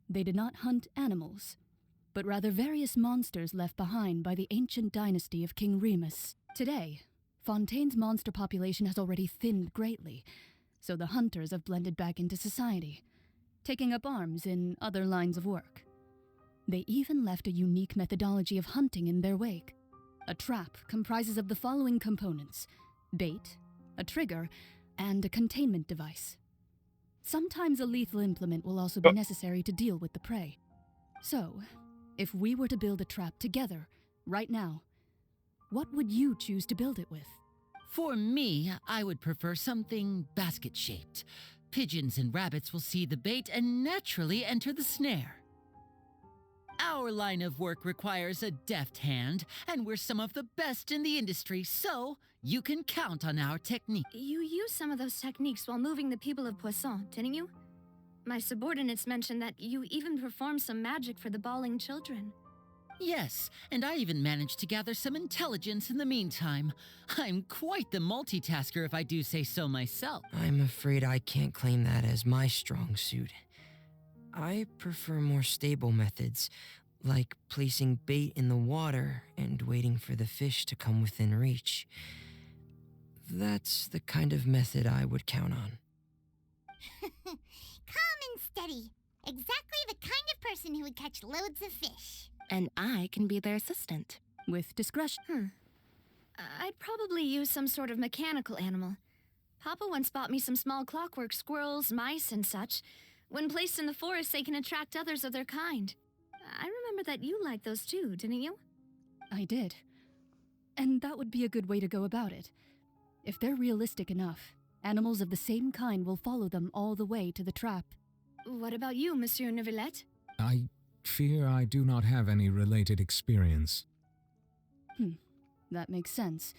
they did not hunt animals, but rather various monsters left behind by the ancient dynasty of King Remus. Today, Fontaine's monster population has already thinned greatly, so the hunters have blended back into society, taking up arms in other lines of work. They even left a unique methodology of hunting in their wake. A trap comprises of the following components: bait, a trigger, and a containment device. Sometimes a lethal implement will also be necessary to deal with the prey. So, if we were to build a trap together, right now, what would you choose to build it with? For me, I would prefer something basket-shaped. Pigeons and rabbits will see the bait and naturally enter the snare. Our line of work requires a deft hand, and we're some of the best in the industry, so you can count on our technique. You used some of those techniques while moving the people of Possam, didn't you? My subordinates mentioned that you even performed some magic for the bawling children. Yes, and I even managed to gather some intelligence in the meantime. I'm quite the multitasker if I do say so myself. I'm afraid I can't claim that as my strong suit. I prefer more stable methods, like placing bait in the water and waiting for the fish to come within reach. That's the kind of method I would count on. Calm and steady. Exactly the kind of person who would catch loads of fish. And I can be their assistant. With discretion. I'd probably use some sort of mechanical animal. Papa once bought me some small clockwork squirrels, mice, and such. When placed in the forest, they can attract others of their kind. I remember that you liked those too, didn't you? I did. And that would be a good way to go about it. If they're realistic enough, animals of the same kind will follow them all the way to the trap. What about you, Monsieur Neuvillette? I fear I do not have any related experience. That makes sense.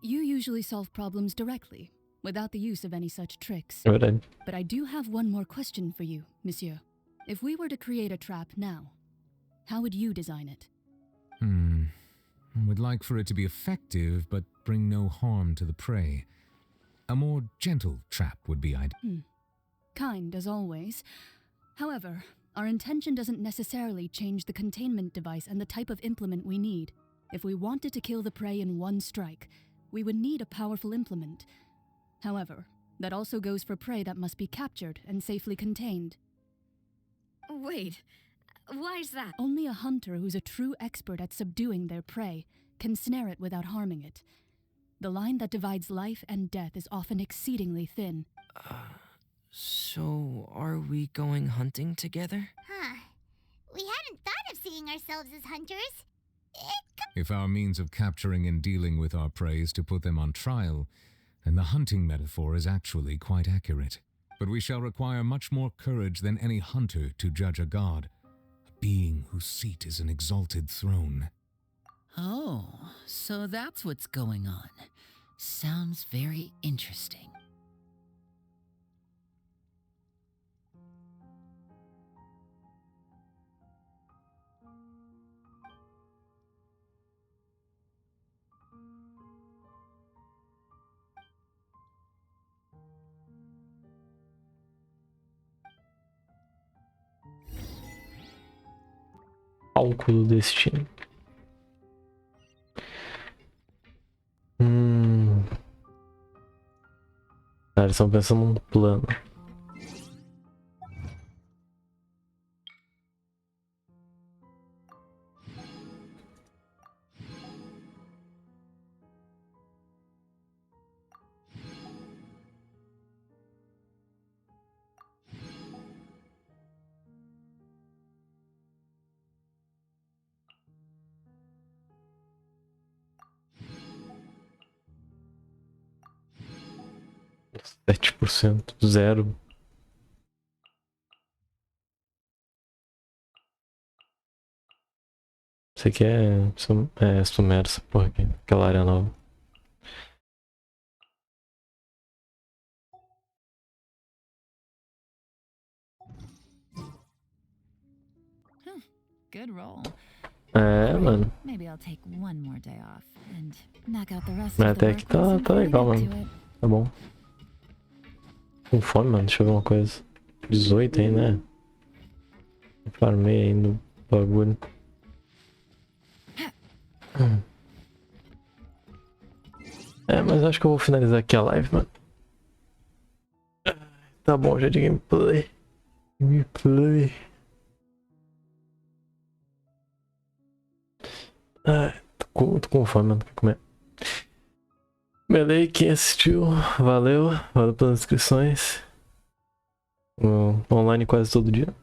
You usually solve problems directly, without the use of any such tricks. But I do have one more question for you, Monsieur. If we were to create a trap now, how would you design it? I would like for it to be effective, but bring no harm to the prey. A more gentle trap would be ideal. Kind, as always. However, our intention doesn't necessarily change the containment device and the type of implement we need. If we wanted to kill the prey in one strike, we would need a powerful implement. However, that also goes for prey that must be captured and safely contained. Wait, why is that? Only a hunter who's a true expert at subduing their prey can snare it without harming it. The line that divides life and death is often exceedingly thin. So, are we going hunting together? Huh. We hadn't thought of seeing ourselves as hunters. If our means of capturing and dealing with our prey is to put them on trial, then the hunting metaphor is actually quite accurate. But we shall require much more courage than any hunter to judge a god, a being whose seat is an exalted throne. Oh, so that's what's going on. Sounds very interesting. Palco do destino. Ah, eles estão pensando num plano. Sete por cento, zero. Isso aqui é Sumério, essa porra aqui. Aquela área nova. Good roll. É, mano. Maybe I'll take one more day off and knock out the rest Mas of the até aqui work tá legal, mano. Tá bom. Com fome, mano. Deixa eu ver uma coisa. 18 aí, né? Farmei aí no bagulho. É, mas acho que eu vou finalizar aqui a live, mano. Tá bom, já de gameplay. Gameplay. Ah, tô com fome, mano. Quer comer? Beleza, quem assistiu, valeu. Valeu pelas inscrições. Online quase todo dia.